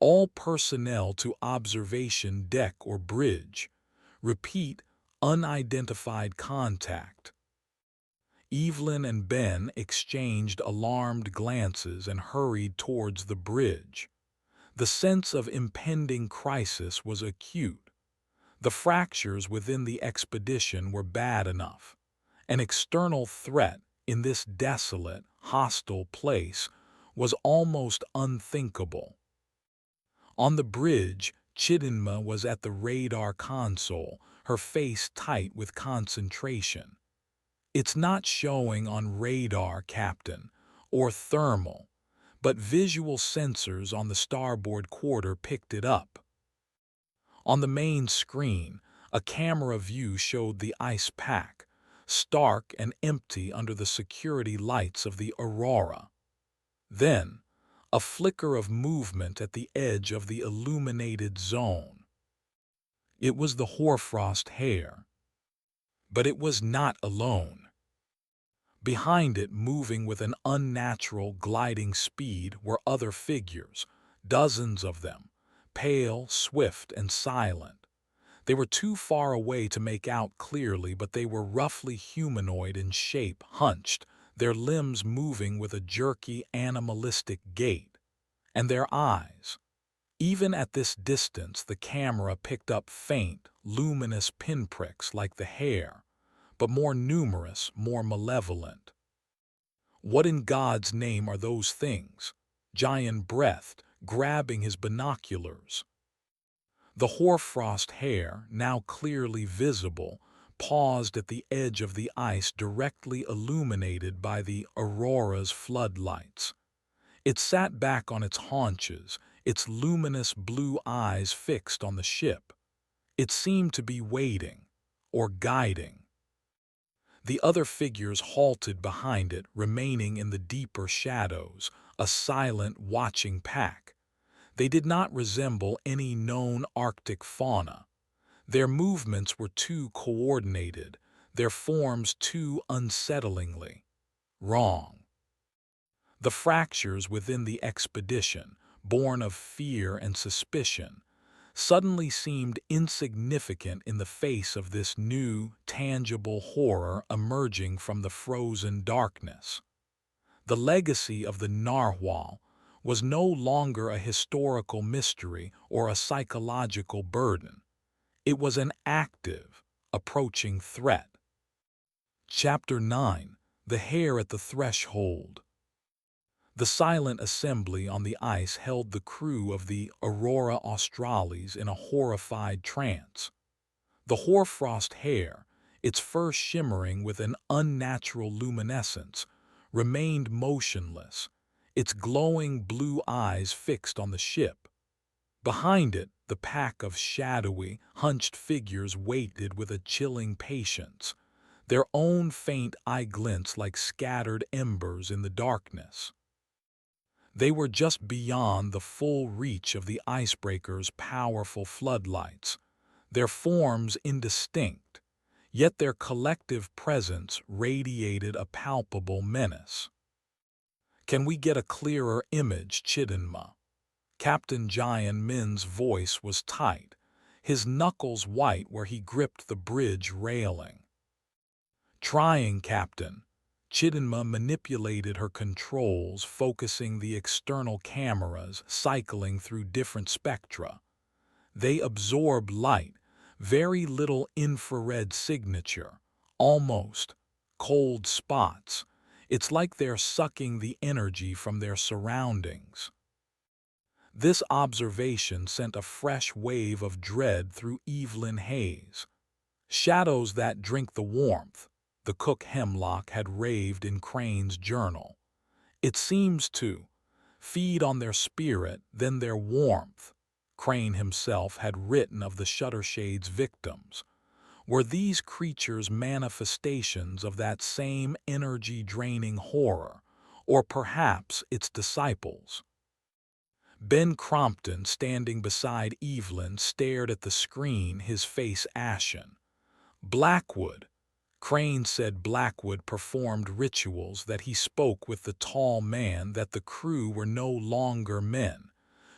All personnel to observation deck or bridge. Repeat, unidentified contact. Evelyn and Ben exchanged alarmed glances and hurried towards the bridge. The sense of impending crisis was acute. The fractures within the expedition were bad enough. An external threat in this desolate, hostile place was almost unthinkable. On the bridge, Chidinma was at the radar console, her face tight with concentration. "It's not showing on radar, Captain, or thermal, but visual sensors on the starboard quarter picked it up." On the main screen, A camera view showed the ice pack, stark and empty under the security lights of the Aurora. Then, a flicker of movement at the edge of the illuminated zone. It was the hoarfrost hare. But it was not alone. Behind it, moving with an unnatural gliding speed, were other figures, dozens of them, pale, swift, and silent. They were too far away to make out clearly, but they were roughly humanoid in shape, hunched, their limbs moving with a jerky, animalistic gait. And their eyes. Even at this distance, the camera picked up faint, luminous pinpricks like the hare, but more numerous, more malevolent. What in God's name are those things? Giant breathed, grabbing his binoculars. The hoarfrost hare, now clearly visible, paused at the edge of the ice directly illuminated by the Aurora's floodlights. It sat back on its haunches, its luminous blue eyes fixed on the ship. It seemed to be waiting, or guiding. The other figures halted behind it, remaining in the deeper shadows, a silent, watching pack. They did not resemble any known Arctic fauna. Their movements were too coordinated, their forms too unsettlingly wrong. The fractures within the expedition, born of fear and suspicion, suddenly seemed insignificant in the face of this new, tangible horror emerging from the frozen darkness. The legacy of the Narwhal was no longer a historical mystery or a psychological burden. It was an active, approaching threat. Chapter 9: The Hare at the Threshold. The silent assembly on the ice held the crew of the Aurora Australis in a horrified trance. The hoarfrost hare, its fur shimmering with an unnatural luminescence, remained motionless, its glowing blue eyes fixed on the ship. Behind it, the pack of shadowy, hunched figures waited with a chilling patience, their own faint eye glints like scattered embers in the darkness. They were just beyond the full reach of the icebreaker's powerful floodlights, their forms indistinct, yet their collective presence radiated a palpable menace. "Can we get a clearer image, Chidinma?" Captain Giant Min's voice was tight, his knuckles white where he gripped the bridge railing. "Trying, Captain." Chidinma manipulated her controls, focusing the external cameras, cycling through different spectra. They absorb light, very little infrared signature, almost cold spots. It's like they're sucking the energy from their surroundings. This observation sent a fresh wave of dread through Evelyn Hayes. Shadows that drink the warmth, the cook Hemlock had raved in Crane's journal. It seems to feed on their spirit, then their warmth. Crane himself had written of the Shuttershade's victims. Were these creatures manifestations of that same energy-draining horror, or perhaps its disciples? Ben Crompton, standing beside Evelyn, stared at the screen, his face ashen. Blackwood. Crane said Blackwood performed rituals, that he spoke with the tall man, that the crew were no longer men.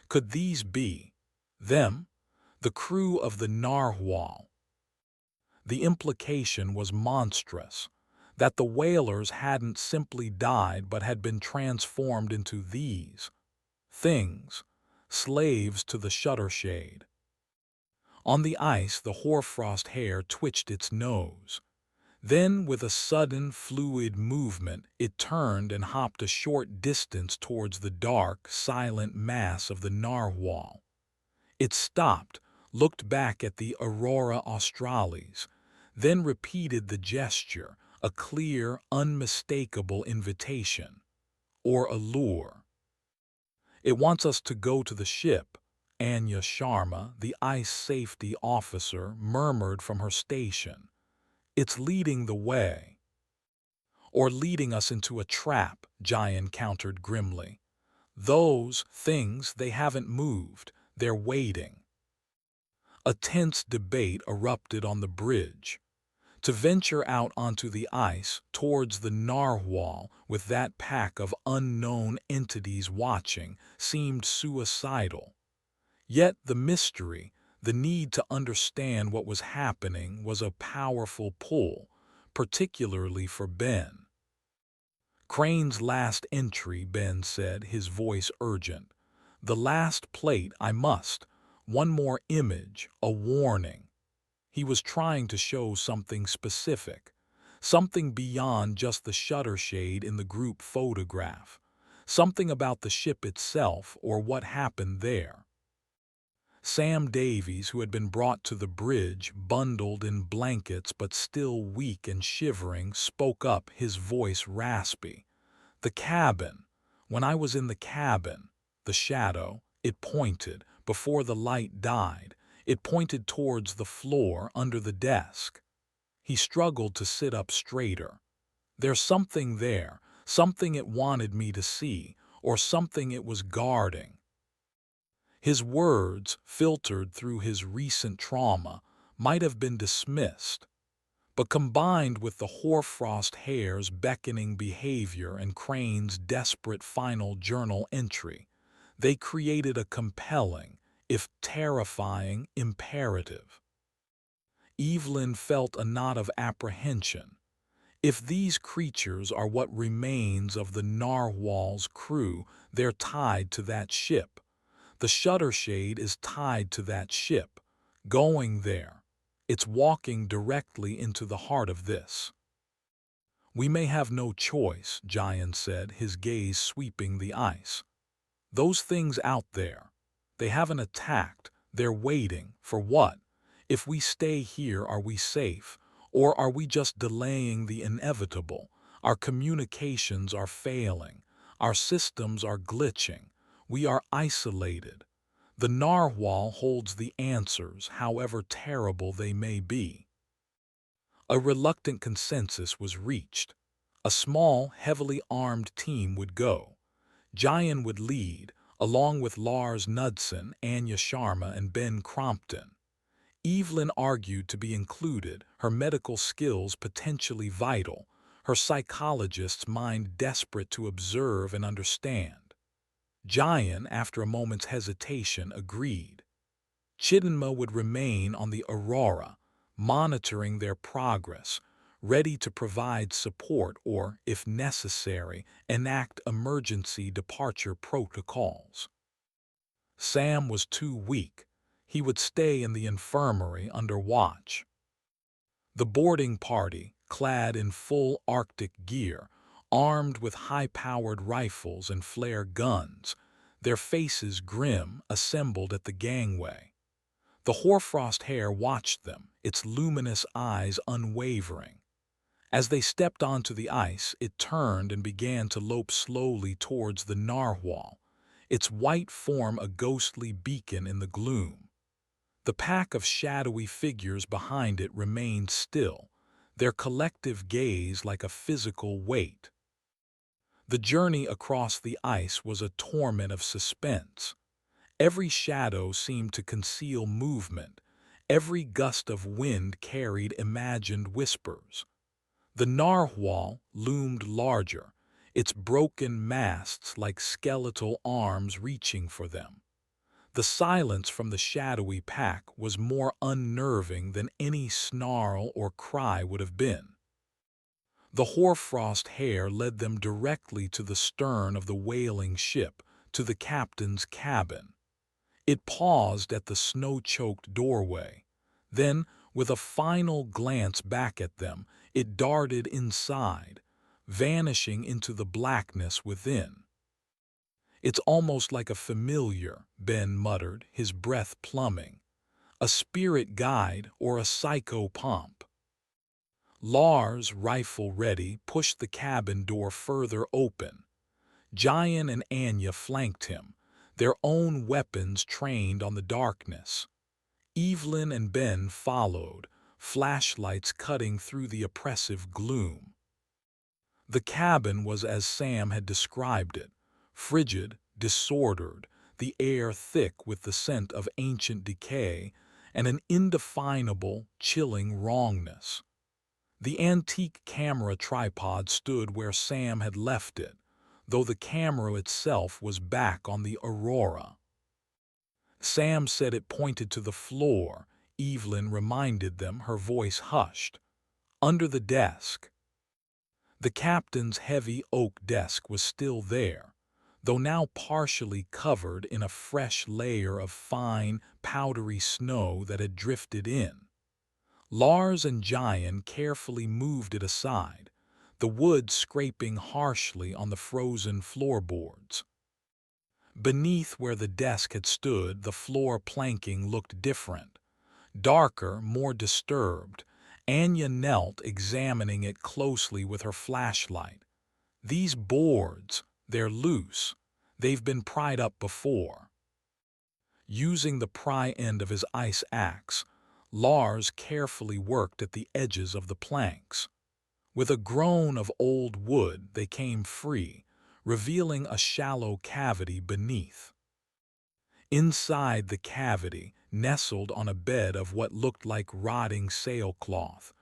Could these be them? The crew of the Narwhal? The implication was monstrous, that the whalers hadn't simply died but had been transformed into these things, slaves to the Shuttershade. On the ice, the hoarfrost hare twitched its nose. Then, with a sudden, fluid movement, it turned and hopped a short distance towards the dark, silent mass of the Narwhal. It stopped, looked back at the Aurora Australis, then repeated the gesture, a clear, unmistakable invitation, or allure. "It wants us to go to the ship," Anya Sharma, the ice safety officer, murmured from her station. "It's leading the way." "Or leading us into a trap," Jayan countered grimly. "Those things, they haven't moved. They're waiting." A tense debate erupted on the bridge. To venture out onto the ice towards the Narwhal with that pack of unknown entities watching seemed suicidal. Yet the mystery, the need to understand what was happening, was a powerful pull, particularly for Ben. "Crane's last entry," Ben said, his voice urgent. "The last plate, I must. One more image, a warning." He was trying to show something specific, something beyond just the shutter shade in the group photograph, something about the ship itself or what happened there. Sam Davies, who had been brought to the bridge, bundled in blankets but still weak and shivering, spoke up, his voice raspy. "The cabin. When I was in the cabin, the shadow, it pointed, before the light died, it pointed towards the floor under the desk." He struggled to sit up straighter. "There's something there, something it wanted me to see, or something it was guarding." His words, filtered through his recent trauma, might have been dismissed, but combined with the hoarfrost hair's beckoning behavior and Crane's desperate final journal entry, they created a compelling, if terrifying, imperative. Evelyn felt a knot of apprehension. If these creatures are what remains of the Narwhal's crew, they're tied to that ship. The shutter shade is tied to that ship, going there. It's walking directly into the heart of this. "We may have no choice," Jayan said, his gaze sweeping the ice. "Those things out there, they haven't attacked, they're waiting. For what? If we stay here, are we safe? Or are we just delaying the inevitable? Our communications are failing. Our systems are glitching. We are isolated. The Narwhal holds the answers, however terrible they may be." A reluctant consensus was reached. A small, heavily armed team would go. Jayan would lead, along with Lars Knudsen, Anya Sharma, and Ben Crompton. Evelyn argued to be included, her medical skills potentially vital, her psychologist's mind desperate to observe and understand. Jayan, after a moment's hesitation, agreed. Chidinma would remain on the Aurora, monitoring their progress, ready to provide support or, if necessary, enact emergency departure protocols. Sam was too weak. He would stay in the infirmary under watch. The boarding party, clad in full Arctic gear, armed with high-powered rifles and flare guns, their faces grim, assembled at the gangway. The hoarfrost hair watched them, its luminous eyes unwavering. As they stepped onto the ice, it turned and began to lope slowly towards the Narwhal, its white form a ghostly beacon in the gloom. The pack of shadowy figures behind it remained still, their collective gaze like a physical weight. The journey across the ice was a torment of suspense. Every shadow seemed to conceal movement. Every gust of wind carried imagined whispers. The Narwhal loomed larger, its broken masts like skeletal arms reaching for them. The silence from the shadowy pack was more unnerving than any snarl or cry would have been. The hoarfrost hair led them directly to the stern of the wailing ship, to the captain's cabin. It paused at the snow-choked doorway. Then, with a final glance back at them, it darted inside, vanishing into the blackness within. "It's almost like a familiar," Ben muttered, his breath plumbing. "A spirit guide or a psychopomp." Lars, rifle ready, pushed the cabin door further open. Jayan and Anya flanked him, their own weapons trained on the darkness. Evelyn and Ben followed, flashlights cutting through the oppressive gloom. The cabin was as Sam had described it, frigid, disordered, the air thick with the scent of ancient decay, and an indefinable, chilling wrongness. The antique camera tripod stood where Sam had left it, though the camera itself was back on the Aurora. Sam said it pointed to the floor. Evelyn reminded them, her voice hushed. Under the desk. The captain's heavy oak desk was still there, though now partially covered in a fresh layer of fine, powdery snow that had drifted in. Lars and Giant carefully moved it aside, the wood scraping harshly on the frozen floorboards. Beneath where the desk had stood, the floor planking looked different, darker, more disturbed. Anya knelt, examining it closely with her flashlight. These boards, they're loose. They've been pried up before. Using the pry end of his ice axe, Lars carefully worked at the edges of the planks. With a groan of old wood, they came free, revealing a shallow cavity beneath. Inside the cavity, nestled on a bed of what looked like rotting sailcloth,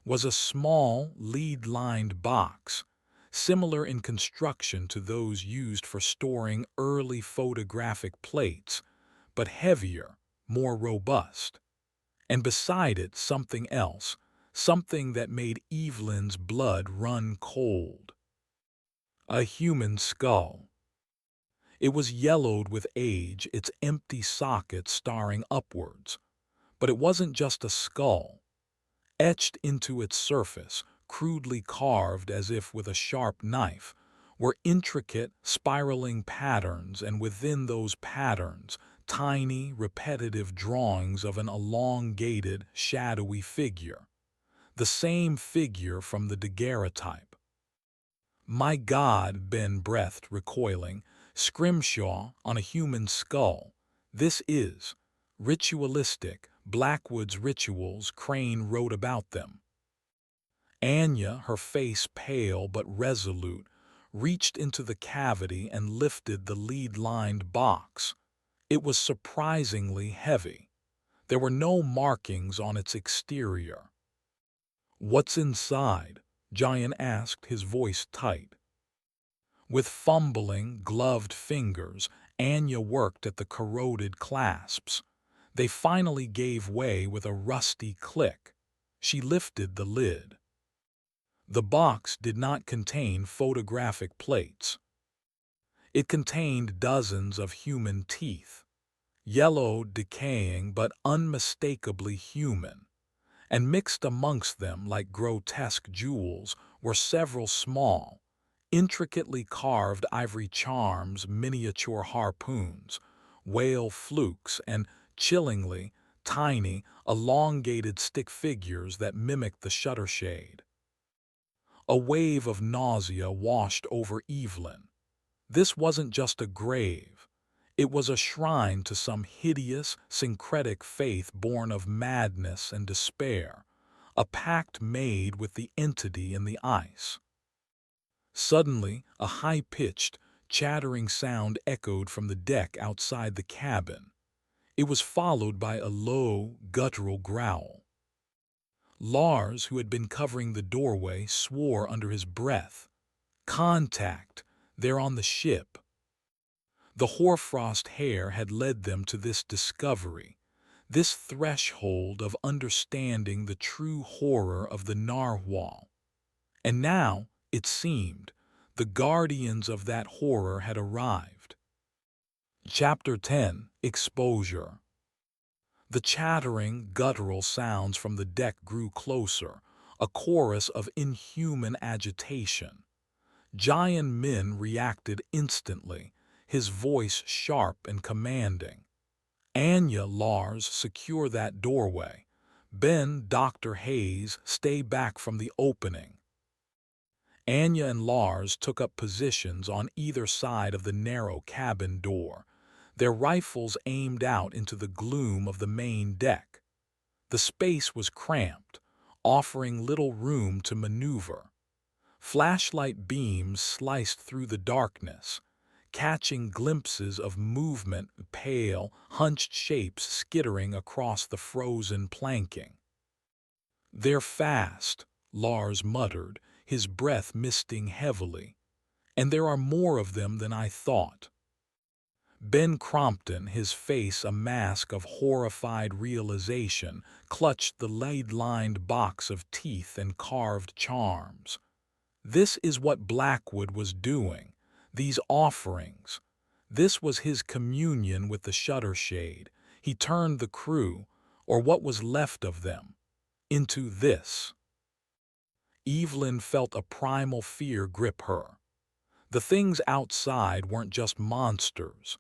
was a small, lead-lined box, similar in construction to those used for storing early photographic plates, but heavier, more robust. And beside it something else, something that made Evelyn's blood run cold. A human skull. It was yellowed with age, its empty sockets staring upwards. But it wasn't just a skull. Etched into its surface, crudely carved as if with a sharp knife, were intricate, spiraling patterns, and within those patterns, tiny, repetitive drawings of an elongated, shadowy figure. The same figure from the daguerreotype. My God, Ben breathed, recoiling. Scrimshaw on a human skull. This is ritualistic. Blackwood's rituals, Crane wrote about them. Anya, her face pale but resolute, reached into the cavity and lifted the lead-lined box. It was surprisingly heavy. There were no markings on its exterior. "What's inside?" Giant asked, his voice tight. With fumbling, gloved fingers, Anya worked at the corroded clasps. They finally gave way with a rusty click. She lifted the lid. The box did not contain photographic plates. It contained dozens of human teeth, yellow, decaying, but unmistakably human. And mixed amongst them, like grotesque jewels, were several small, intricately carved ivory charms, miniature harpoons, whale flukes, and, chillingly, tiny, elongated stick figures that mimicked the shutter shade. A wave of nausea washed over Evelyn. This wasn't just a grave. It was a shrine to some hideous, syncretic faith born of madness and despair, a pact made with the entity in the ice. Suddenly, a high-pitched, chattering sound echoed from the deck outside the cabin. It was followed by a low, guttural growl. Lars, who had been covering the doorway, swore under his breath. Contact! They're on the ship. The hoarfrost hair had led them to this discovery, this threshold of understanding the true horror of the Narwhal. And now, it seemed, the guardians of that horror had arrived. Chapter 10: Exposure. The chattering, guttural sounds from the deck grew closer, a chorus of inhuman agitation. Giant Min reacted instantly, his voice sharp and commanding. Anya, Lars, secure that doorway. Ben, Dr. Hayes, stay back from the opening. Anya and Lars took up positions on either side of the narrow cabin door. their rifles aimed out into the gloom of the main deck. The space was cramped, offering little room to maneuver. Flashlight beams sliced through the darkness, catching glimpses of movement, pale, hunched shapes skittering across the frozen planking. "They're fast," Lars muttered, his breath misting heavily. "And there are more of them than I thought." Ben Crompton, his face a mask of horrified realization, clutched the lead-lined box of teeth and carved charms. This is what Blackwood was doing, these offerings. This was his communion with the shutter shade. He turned the crew, or what was left of them, into this. Evelyn felt a primal fear grip her. The things outside weren't just monsters.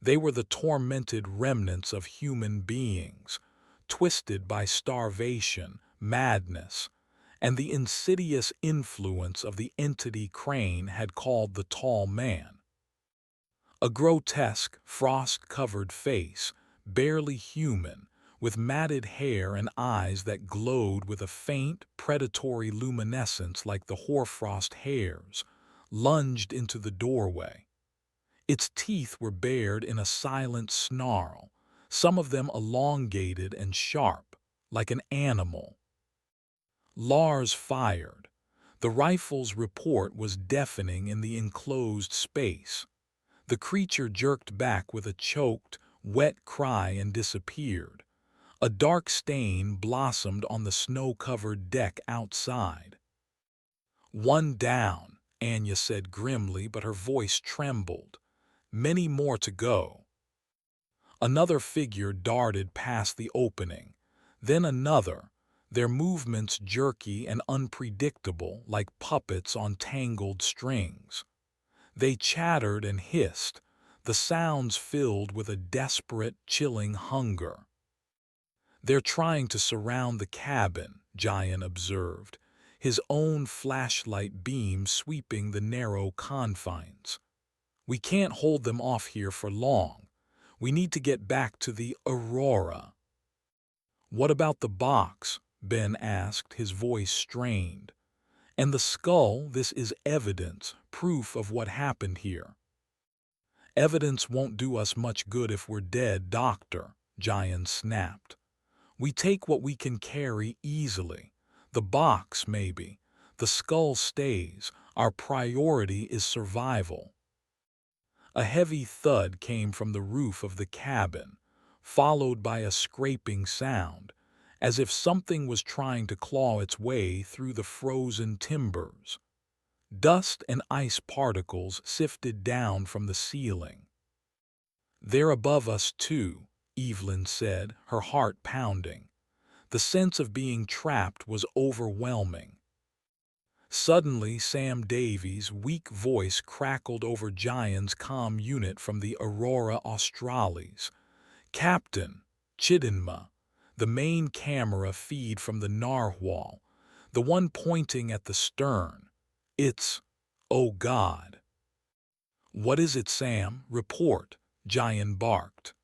They were the tormented remnants of human beings, twisted by starvation, madness, and the insidious influence of the entity Crane had called the Tall Man. A grotesque, frost-covered face, barely human, with matted hair and eyes that glowed with a faint, predatory luminescence like the hoarfrost hairs, lunged into the doorway. Its teeth were bared in a silent snarl, some of them elongated and sharp, like an animal. Lars fired. The rifle's report was deafening in the enclosed space. The creature jerked back with a choked, wet cry and disappeared. A dark stain blossomed on the snow-covered deck outside. "One down," Anya said grimly, but her voice trembled. "Many more to go." Another figure darted past the opening, then another, their movements jerky and unpredictable like puppets on tangled strings. They chattered and hissed, the sounds filled with a desperate, chilling hunger. "They're trying to surround the cabin," Giant observed, his own flashlight beam sweeping the narrow confines. "We can't hold them off here for long. We need to get back to the Aurora." "What about the box?" Ben asked, his voice strained. "And the skull, this is evidence, proof of what happened here." "Evidence won't do us much good if we're dead, Doctor," Giant snapped. "We take what we can carry easily. The box, maybe. The skull stays. Our priority is survival." A heavy thud came from the roof of the cabin, followed by a scraping sound, as if something was trying to claw its way through the frozen timbers. Dust and ice particles sifted down from the ceiling. "They're above us too," Evelyn said, her heart pounding. The sense of being trapped was overwhelming. Suddenly, Sam Davies' weak voice crackled over Giant's comm unit from the Aurora Australis. "Captain, Chidinma, the main camera feed from the Narwhal, the one pointing at the stern. It's, oh God." "What is it, Sam? Report," Giant barked.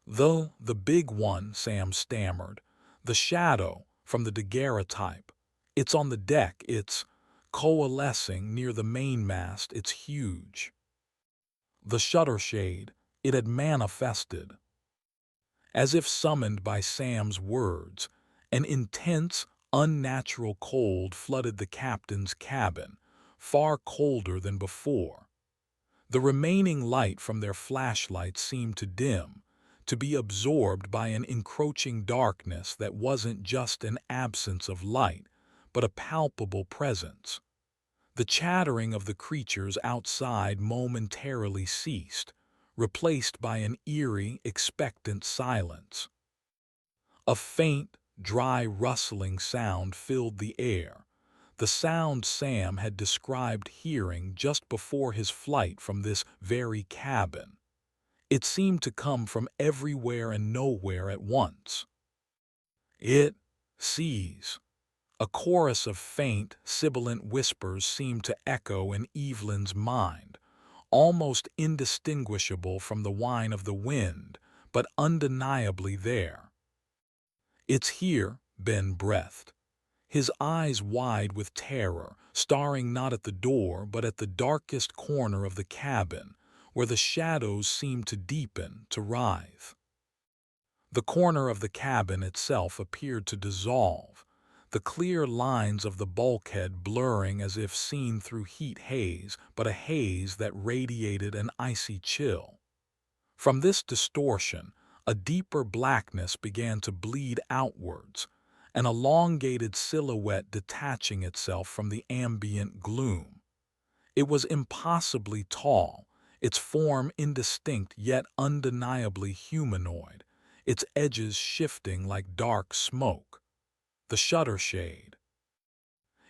The big one," Sam stammered. "The shadow, from the daguerreotype. It's on the deck, it's coalescing near the mainmast, it's huge." The shutter shade, it had manifested. As if summoned by Sam's words, an intense, unnatural cold flooded the captain's cabin, far colder than before. The remaining light from their flashlights seemed to dim, to be absorbed by an encroaching darkness that wasn't just an absence of light, but a palpable presence. The chattering of the creatures outside momentarily ceased, replaced by an eerie, expectant silence. A faint, dry rustling sound filled the air, the sound Sam had described hearing just before his flight from this very cabin. It seemed to come from everywhere and nowhere at once. "It sees." A chorus of faint, sibilant whispers seemed to echo in Evelyn's mind, almost indistinguishable from the whine of the wind, but undeniably there. "It's here," Ben breathed, his eyes wide with terror, staring not at the door but at the darkest corner of the cabin, where the shadows seemed to deepen, to writhe. The corner of the cabin itself appeared to dissolve, the clear lines of the bulkhead blurring as if seen through heat haze, but a haze that radiated an icy chill. From this distortion, a deeper blackness began to bleed outwards, an elongated silhouette detaching itself from the ambient gloom. It was impossibly tall, its form indistinct yet undeniably humanoid, its edges shifting like dark smoke. The shutter shade.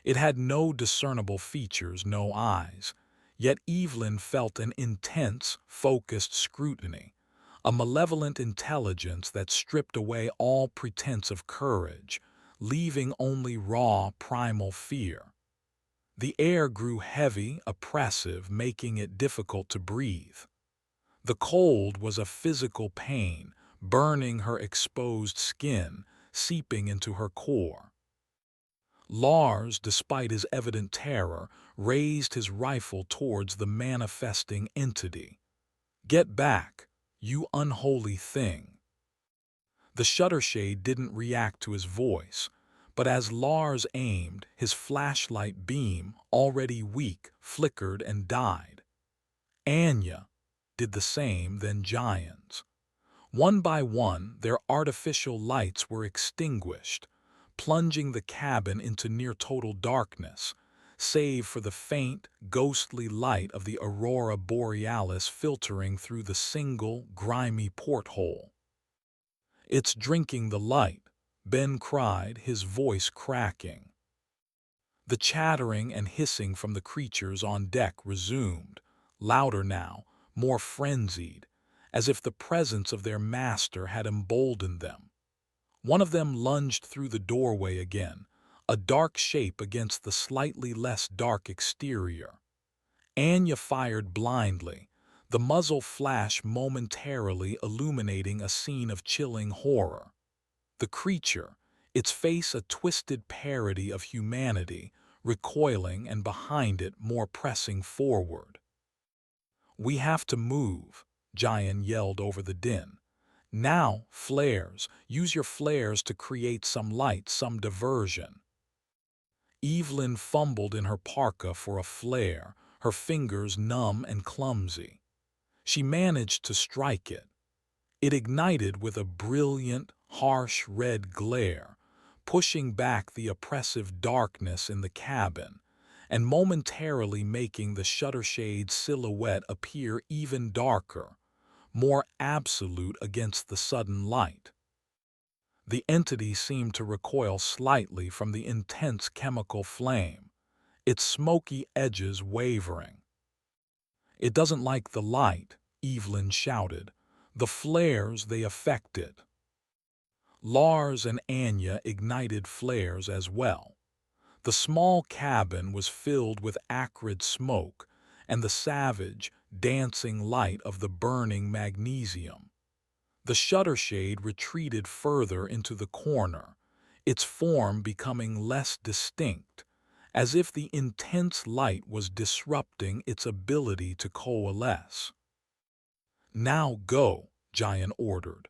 It had no discernible features, no eyes, yet Evelyn felt an intense, focused scrutiny, a malevolent intelligence that stripped away all pretense of courage, leaving only raw, primal fear. The air grew heavy, oppressive, making it difficult to breathe. The cold was a physical pain, burning her exposed skin, seeping into her core. Lars, despite his evident terror, raised his rifle towards the manifesting entity. "Get back, you unholy thing." The shutter shade didn't react to his voice, but as Lars aimed, his flashlight beam, already weak, flickered and died. Anya did the same, then Giants. One by one, their artificial lights were extinguished, plunging the cabin into near-total darkness, save for the faint, ghostly light of the aurora borealis filtering through the single, grimy porthole. "It's drinking the light," Ben cried, his voice cracking. The chattering and hissing from the creatures on deck resumed, louder now, more frenzied, as if the presence of their master had emboldened them. One of them lunged through the doorway again, a dark shape against the slightly less dark exterior. Anya fired blindly, the muzzle flash momentarily illuminating a scene of chilling horror. The creature, its face a twisted parody of humanity, recoiling and behind it more pressing forward. "We have to move," Giant yelled over the din. "Now, flares. Use your flares to create some light, some diversion." Evelyn fumbled in her parka for a flare, her fingers numb and clumsy. She managed to strike it. It ignited with a brilliant, harsh red glare, pushing back the oppressive darkness in the cabin, and momentarily making the shutter shade's silhouette appear even darker, more absolute against the sudden light. The entity seemed to recoil slightly from the intense chemical flame, its smoky edges wavering. "It doesn't like the light," Evelyn shouted. "The flares, they affect it." Lars and Anya ignited flares as well. The small cabin was filled with acrid smoke and the savage, dancing light of the burning magnesium. The shutter shade retreated further into the corner, its form becoming less distinct, as if the intense light was disrupting its ability to coalesce. "Now go," Giant ordered.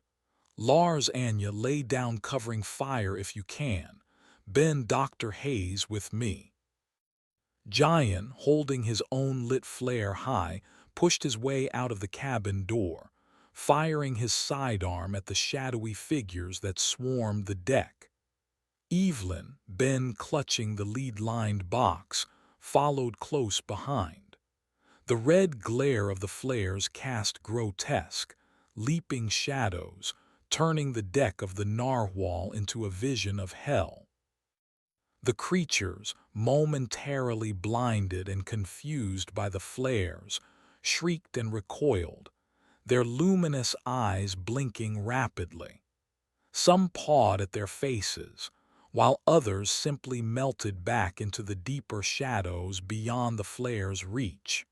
"Lars, Anya, lay down covering fire if you can. Ben, Dr. Hayes with me." Giant, holding his own lit flare high, pushed his way out of the cabin door, firing his sidearm at the shadowy figures that swarmed the deck. Evelyn, Ben clutching the lead-lined box, followed close behind. The red glare of the flares cast grotesque, leaping shadows, turning the deck of the Narwhal into a vision of hell. The creatures, momentarily blinded and confused by the flares, shrieked and recoiled, their luminous eyes blinking rapidly. Some pawed at their faces, while others simply melted back into the deeper shadows beyond the flare's reach.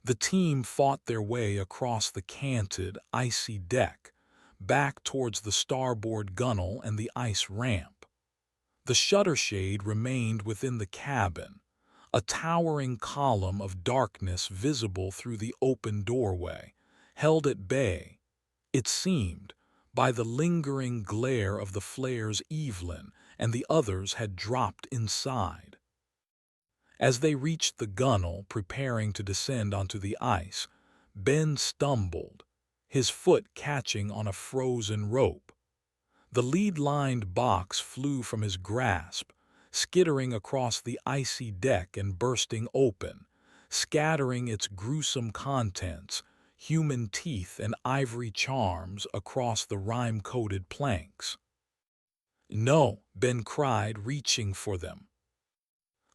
The team fought their way across the canted, icy deck, back towards the starboard gunwale and the ice ramp. The shutter shade remained within the cabin, a towering column of darkness visible through the open doorway, held at bay, it seemed, by the lingering glare of the flares Evelyn and the others had dropped inside. As they reached the gunwale, preparing to descend onto the ice, Ben stumbled, his foot catching on a frozen rope. The lead-lined box flew from his grasp, skittering across the icy deck and bursting open, scattering its gruesome contents, human teeth and ivory charms, across the rime-coated planks. "No," Ben cried, reaching for them.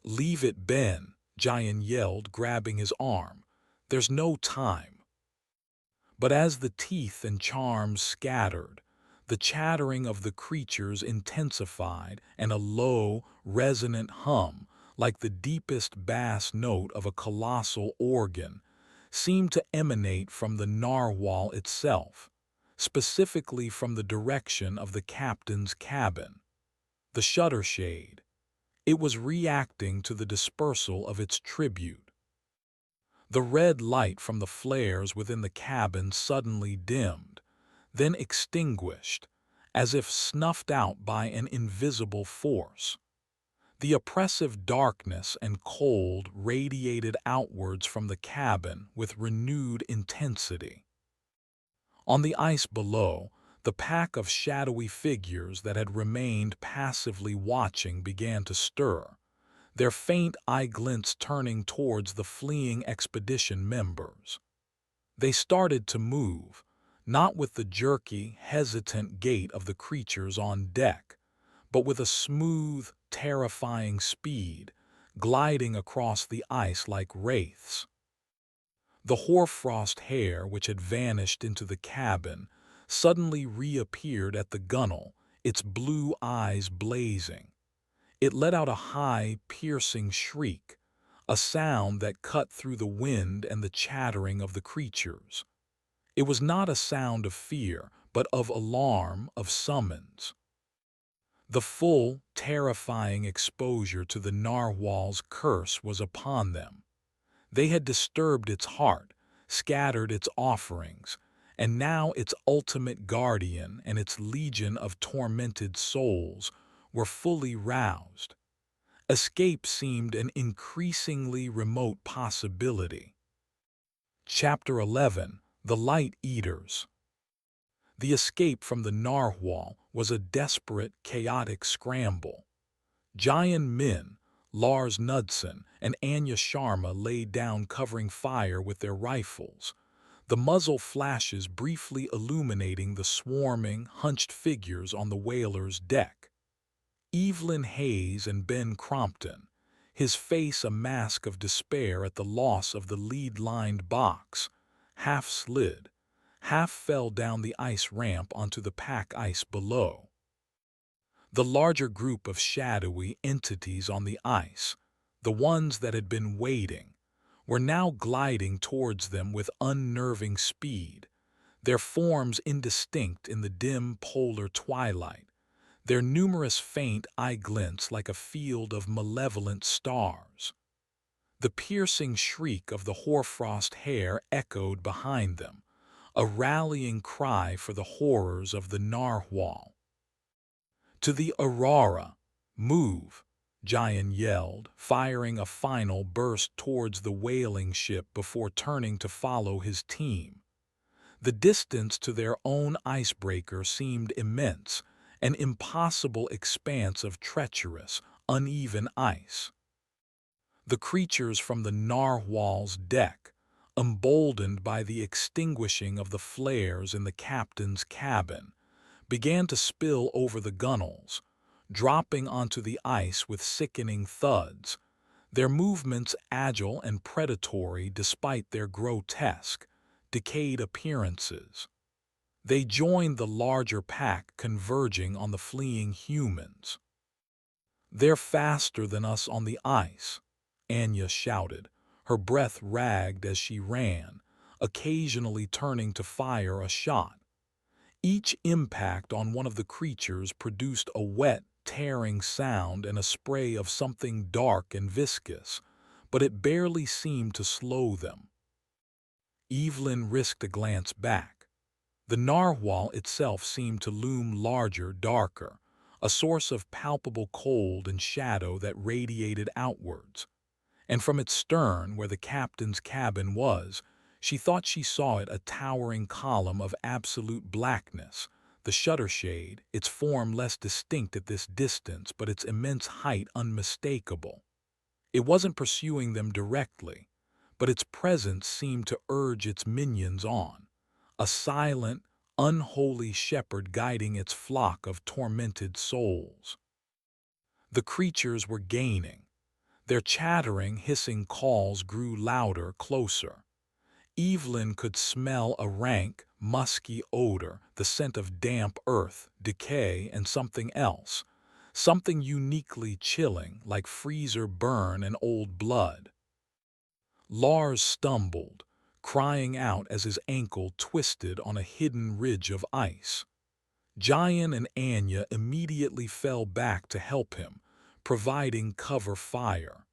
"Leave it, Ben," Giant yelled, grabbing his arm. "There's no time." But as the teeth and charms scattered, the chattering of the creatures intensified, and a low, resonant hum, like the deepest bass note of a colossal organ, seemed to emanate from the narwhal itself, specifically from the direction of the captain's cabin. The shutter shade. It was reacting to the dispersal of its tribute. The red light from the flares within the cabin suddenly dimmed, then extinguished, as if snuffed out by an invisible force. The oppressive darkness and cold radiated outwards from the cabin with renewed intensity. On the ice below, the pack of shadowy figures that had remained passively watching began to stir, their faint eye glints turning towards the fleeing expedition members. They started to move, not with the jerky, hesitant gait of the creatures on deck, but with a smooth, terrifying speed, gliding across the ice like wraiths. The hoarfrost hare, which had vanished into the cabin, suddenly reappeared at the gunwale, its blue eyes blazing. It let out a high, piercing shriek, a sound that cut through the wind and the chattering of the creatures. It was not a sound of fear, but of alarm, of summons. The full, terrifying exposure to the narwhal's curse was upon them. They had disturbed its heart, scattered its offerings, and now its ultimate guardian and its legion of tormented souls were fully roused. Escape seemed an increasingly remote possibility. Chapter 11. The Light Eaters. The escape from the narwhal was a desperate, chaotic scramble. Giant Min, Lars Knudsen, and Anya Sharma laid down covering fire with their rifles, the muzzle flashes briefly illuminating the swarming, hunched figures on the whaler's deck. Evelyn Hayes and Ben Crompton, his face a mask of despair at the loss of the lead-lined box, half slid, half fell down the ice ramp onto the pack ice below. The larger group of shadowy entities on the ice, the ones that had been waiting, were now gliding towards them with unnerving speed, their forms indistinct in the dim polar twilight, their numerous faint eye glints like a field of malevolent stars. The piercing shriek of the hoarfrost hare echoed behind them, a rallying cry for the horrors of the narwhal. "To the Aurora! Move!" Giant yelled, firing a final burst towards the whaling ship before turning to follow his team. The distance to their own icebreaker seemed immense, an impossible expanse of treacherous, uneven ice. The creatures from the narwhal's deck, emboldened by the extinguishing of the flares in the captain's cabin, began to spill over the gunwales, dropping onto the ice with sickening thuds, their movements agile and predatory despite their grotesque, decayed appearances. They joined the larger pack converging on the fleeing humans. "They're faster than us on the ice," Anya shouted, Her breath ragged as she ran, occasionally turning to fire a shot. Each impact on one of the creatures produced a wet, tearing sound and a spray of something dark and viscous, but it barely seemed to slow them. Evelyn risked a glance back. The narwhal itself seemed to loom larger, darker, a source of palpable cold and shadow that radiated outwards. And from its stern, where the captain's cabin was, she thought she saw it a towering column of absolute blackness, the shutter shade, its form less distinct at this distance but its immense height unmistakable. It wasn't pursuing them directly, but its presence seemed to urge its minions on, a silent, unholy shepherd guiding its flock of tormented souls. The creatures were gaining. Their chattering, hissing calls grew louder, closer. Evelyn could smell a rank, musky odor, the scent of damp earth, decay, and something else. Something uniquely chilling, like freezer burn and old blood. Lars stumbled, crying out as his ankle twisted on a hidden ridge of ice. Giant and Anya immediately fell back to help him, providing cover fire.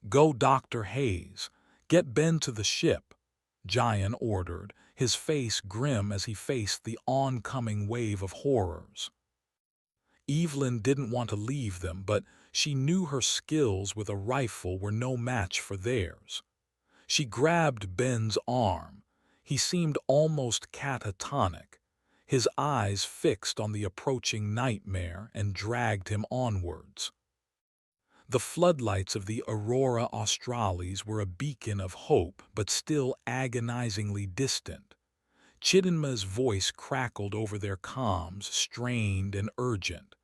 "Go, Dr. Hayes. Get Ben to the ship," Giant ordered, his face grim as he faced the oncoming wave of horrors. Evelyn didn't want to leave them, but she knew her skills with a rifle were no match for theirs. She grabbed Ben's arm. He seemed almost catatonic, his eyes fixed on the approaching nightmare, and dragged him onwards. The floodlights of the Aurora Australis were a beacon of hope, but still agonizingly distant. Chidinma's voice crackled over their comms, strained and urgent.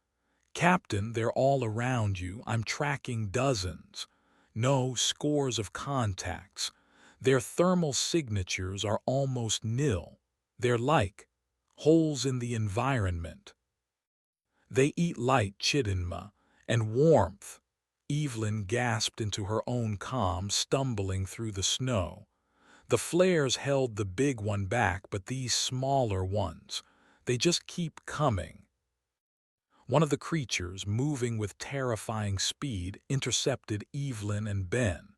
"Captain, they're all around you. I'm tracking dozens. No, scores of contacts. Their thermal signatures are almost nil. They're like holes in the environment. They eat light, Chidinma, and warmth." Evelyn gasped into her own comm, stumbling through the snow. The flares held the big one back, but these smaller ones, they just keep coming. One of the creatures, moving with terrifying speed, intercepted Evelyn and Ben.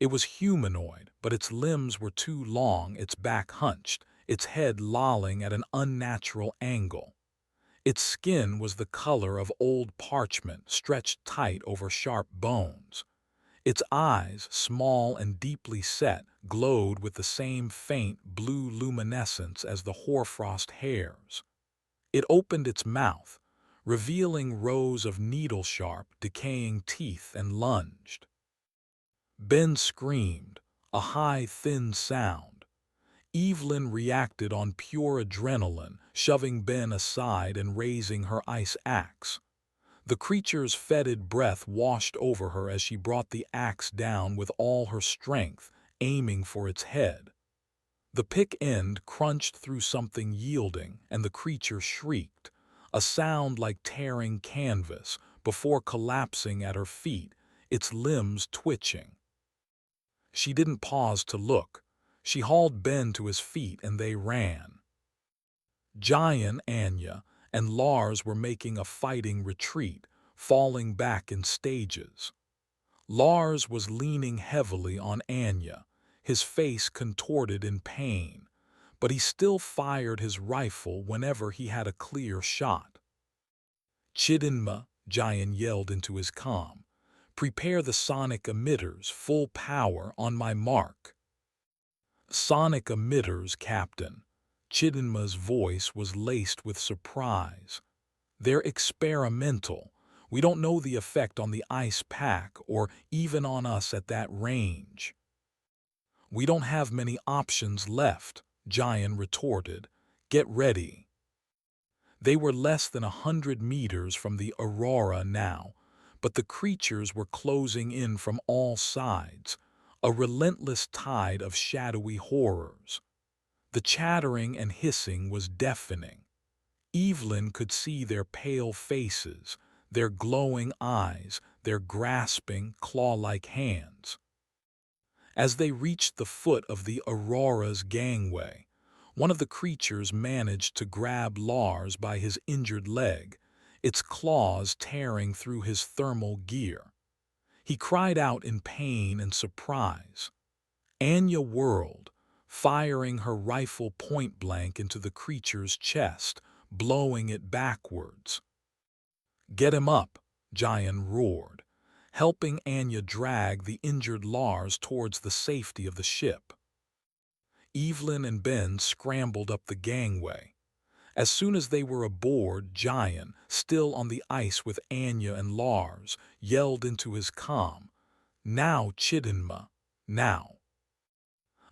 It was humanoid, but its limbs were too long, its back hunched, its head lolling at an unnatural angle. Its skin was the color of old parchment, stretched tight over sharp bones. Its eyes, small and deeply set, glowed with the same faint blue luminescence as the hoarfrost hairs. It opened its mouth, revealing rows of needle-sharp, decaying teeth, and lunged. Ben screamed, a high, thin sound. Evelyn reacted on pure adrenaline, shoving Ben aside and raising her ice axe. The creature's fetid breath washed over her as she brought the axe down with all her strength, aiming for its head. The pick end crunched through something yielding, and the creature shrieked, a sound like tearing canvas, before collapsing at her feet, its limbs twitching. She didn't pause to look. She hauled Ben to his feet and they ran. Giant, Anya, and Lars were making a fighting retreat, falling back in stages. Lars was leaning heavily on Anya, his face contorted in pain, but he still fired his rifle whenever he had a clear shot. "Chidinma," Giant yelled into his comm, "prepare the sonic emitters, full power, on my mark." "Sonic emitters, Captain." Chidinma's voice was laced with surprise. "They're experimental. We don't know the effect on the ice pack or even on us at that range." "We don't have many options left," Giant retorted. "Get ready." They were less than 100 meters from the Aurora now, but the creatures were closing in from all sides, a relentless tide of shadowy horrors. The chattering and hissing was deafening. Evelyn could see their pale faces, their glowing eyes, their grasping, claw-like hands. As they reached the foot of the Aurora's gangway, one of the creatures managed to grab Lars by his injured leg, its claws tearing through his thermal gear. He cried out in pain and surprise. Anya whirled, firing her rifle point-blank into the creature's chest, blowing it backwards. "Get him up," Giant roared, helping Anya drag the injured Lars towards the safety of the ship. Evelyn and Ben scrambled up the gangway. As soon as they were aboard, Giant, still on the ice with Anya and Lars, yelled into his comm, "Now, Chidinma, now."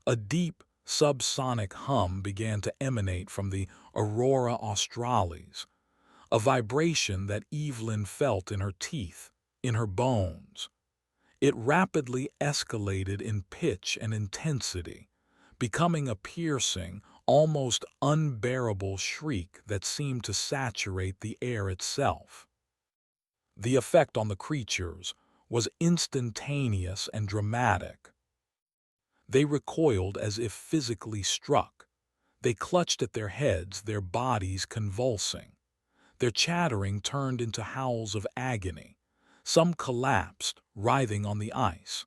A deep, subsonic hum began to emanate from the Aurora Australis, a vibration that Evelyn felt in her teeth, in her bones. It rapidly escalated in pitch and intensity, becoming a piercing, almost unbearable shriek that seemed to saturate the air itself. The effect on the creatures was instantaneous and dramatic. They recoiled as if physically struck. They clutched at their heads, their bodies convulsing. Their chattering turned into howls of agony. Some collapsed, writhing on the ice.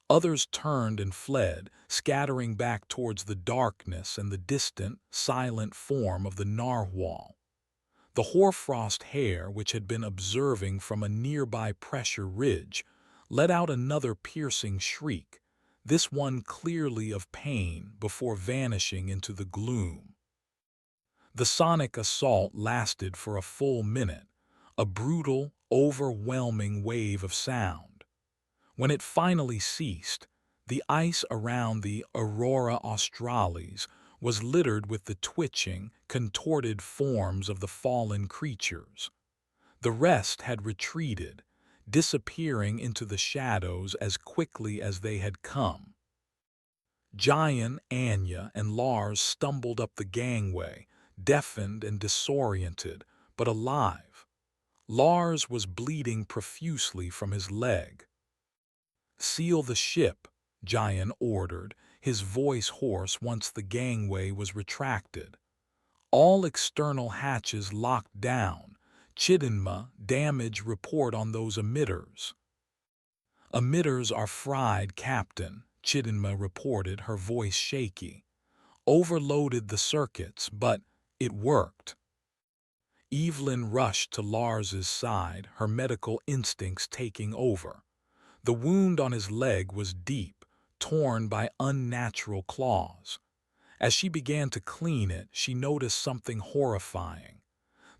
Others turned and fled, scattering back towards the darkness and the distant, silent form of the narwhal. The hoarfrost hare, which had been observing from a nearby pressure ridge, let out another piercing shriek, this one clearly of pain, before vanishing into the gloom. The sonic assault lasted for a full minute, a brutal, overwhelming wave of sound. When it finally ceased, the ice around the Aurora Australis was littered with the twitching, contorted forms of the fallen creatures. The rest had retreated, disappearing into the shadows as quickly as they had come. Giant, Anya, and Lars stumbled up the gangway, deafened and disoriented, but alive. Lars was bleeding profusely from his leg. "Seal the ship," Giant ordered, his voice hoarse once the gangway was retracted. "All external hatches locked down. Chidinma, damage report on those emitters." "Emitters are fried, Captain," Chidinma reported, her voice shaky. "Overloaded the circuits, but it worked." Evelyn rushed to Lars's side, her medical instincts taking over. The wound on his leg was deep, torn by unnatural claws. As she began to clean it, she noticed something horrifying.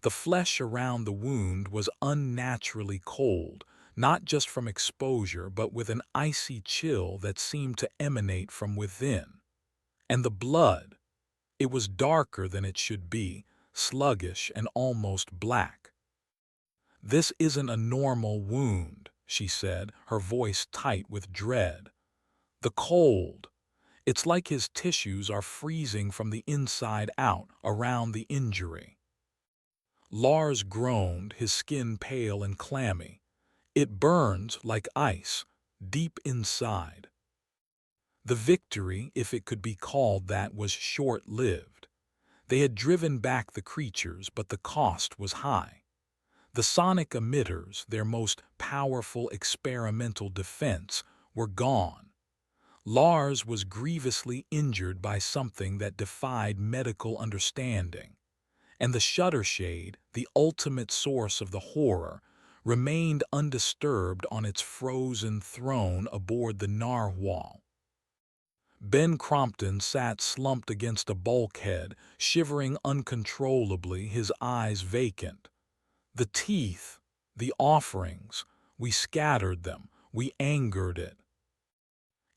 The flesh around the wound was unnaturally cold, not just from exposure, but with an icy chill that seemed to emanate from within. And the blood, it was darker than it should be, sluggish and almost black. "This isn't a normal wound," she said, her voice tight with dread. "The cold. It's like his tissues are freezing from the inside out around the injury." Lars groaned, his skin pale and clammy. "It burns like ice, deep inside." The victory, if it could be called that, was short-lived. They had driven back the creatures, but the cost was high. The sonic emitters, their most powerful experimental defense, were gone. Lars was grievously injured by something that defied medical understanding. And the Shuttershade, the ultimate source of the horror, remained undisturbed on its frozen throne aboard the Narwhal. Ben Crompton sat slumped against a bulkhead, shivering uncontrollably, his eyes vacant. "The teeth, the offerings, we scattered them, we angered it."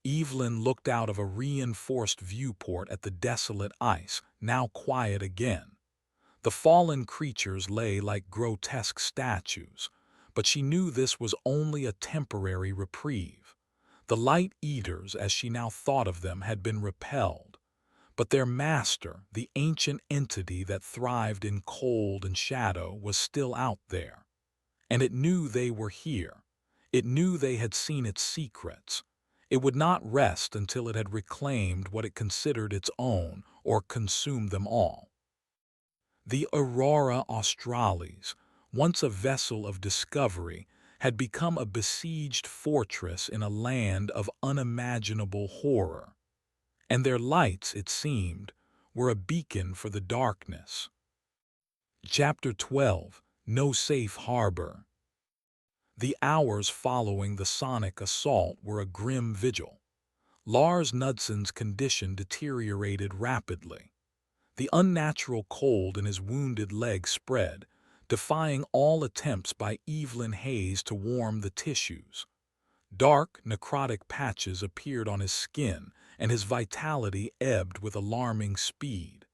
Evelyn looked out of a reinforced viewport at the desolate ice, now quiet again. The fallen creatures lay like grotesque statues, but she knew this was only a temporary reprieve. The Light Eaters, as she now thought of them, had been repelled. But their master, the ancient entity that thrived in cold and shadow, was still out there. And it knew they were here. It knew they had seen its secrets. It would not rest until it had reclaimed what it considered its own or consumed them all. The Aurora Australis, once a vessel of discovery, had become a besieged fortress in a land of unimaginable horror, and their lights, it seemed, were a beacon for the darkness. Chapter 12. No Safe Harbor. The hours following the sonic assault were a grim vigil. Lars Knudson's condition deteriorated rapidly. The unnatural cold in his wounded leg spread, defying all attempts by Evelyn Hayes to warm the tissues. Dark, necrotic patches appeared on his skin, and his vitality ebbed with alarming speed.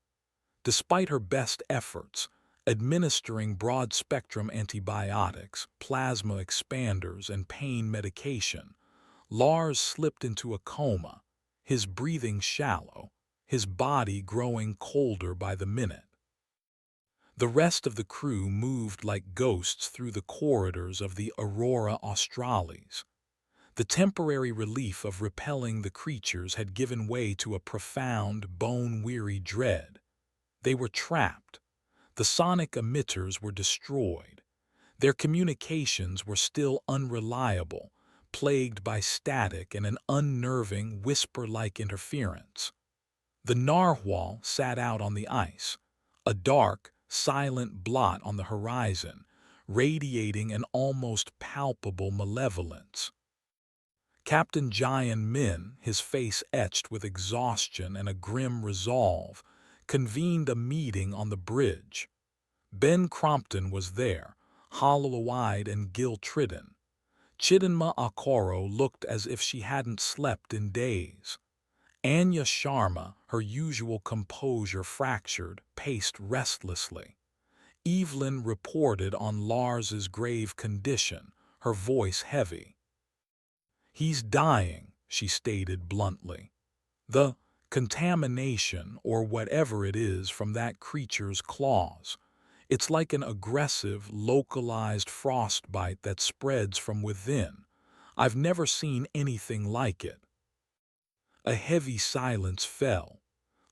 Despite her best efforts, administering broad-spectrum antibiotics, plasma expanders, and pain medication, Lars slipped into a coma, his breathing shallow, his body growing colder by the minute. The rest of the crew moved like ghosts through the corridors of the Aurora Australis. The temporary relief of repelling the creatures had given way to a profound, bone-weary dread. They were trapped. The sonic emitters were destroyed. Their communications were still unreliable, plagued by static and an unnerving, whisper-like interference. The Narwhal sat out on the ice, a dark, silent blot on the horizon, radiating an almost palpable malevolence. Captain Jian Min, his face etched with exhaustion and a grim resolve, convened a meeting on the bridge. Ben Crompton was there, hollow-eyed and guilt-ridden. Chidinma Akoro looked as if she hadn't slept in days. Anya Sharma, her usual composure fractured, paced restlessly. Evelyn reported on Lars's grave condition, her voice heavy. "He's dying," she stated bluntly. "The contamination, or whatever it is, from that creature's claws. It's like an aggressive, localized frostbite that spreads from within. I've never seen anything like it." A heavy silence fell.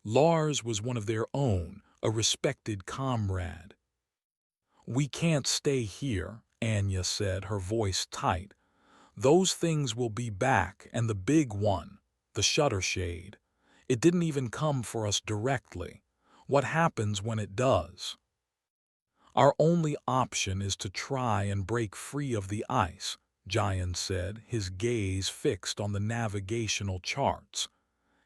Lars was one of their own, a respected comrade. "We can't stay here," Anya said, her voice tight. "Those things will be back, and the big one, the shutter shade. It didn't even come for us directly. What happens when it does?" "Our only option is to try and break free of the ice," Giant said, his gaze fixed on the navigational charts.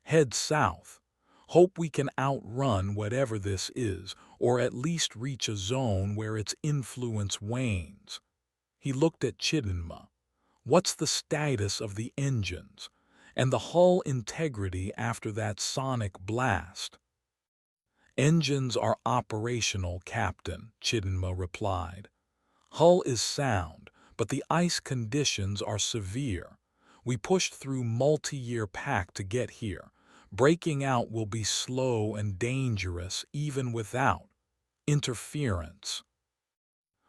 "Head south. Hope we can outrun whatever this is, or at least reach a zone where its influence wanes." He looked at Chidinma. "What's the status of the engines? And the hull integrity after that sonic blast?" "Engines are operational, Captain," Chidinma replied. "Hull is sound, but the ice conditions are severe. We pushed through multi-year pack to get here. Breaking out will be slow and dangerous even without interference."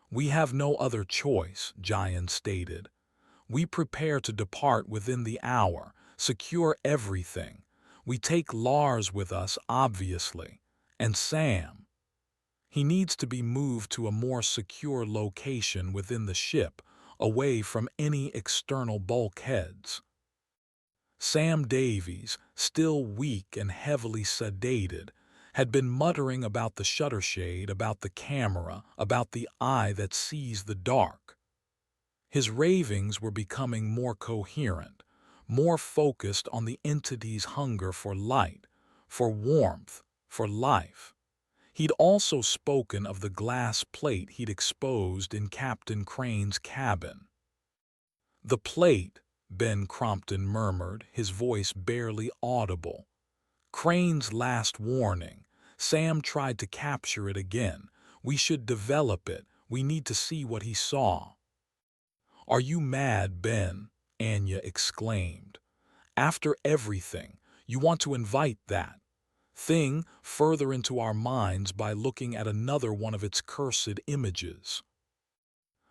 "We have no other choice," Giant stated. "We prepare to depart within the hour, secure everything. We take Lars with us, obviously, and Sam. He needs to be moved to a more secure location within the ship, away from any external bulkheads." Sam Davies, still weak and heavily sedated, had been muttering about the shutter shade, about the camera, about the eye that sees the dark. His ravings were becoming more coherent, more focused on the entity's hunger for light, for warmth, for life. He'd also spoken of the glass plate he'd exposed in Captain Crane's cabin. "The plate," Ben Crompton murmured, his voice barely audible. "Crane's last warning. Sam tried to capture it again. We should develop it. We need to see what he saw." "Are you mad, Ben?" Anya exclaimed. "After everything, you want to invite that thing further into our minds by looking at another one of its cursed images."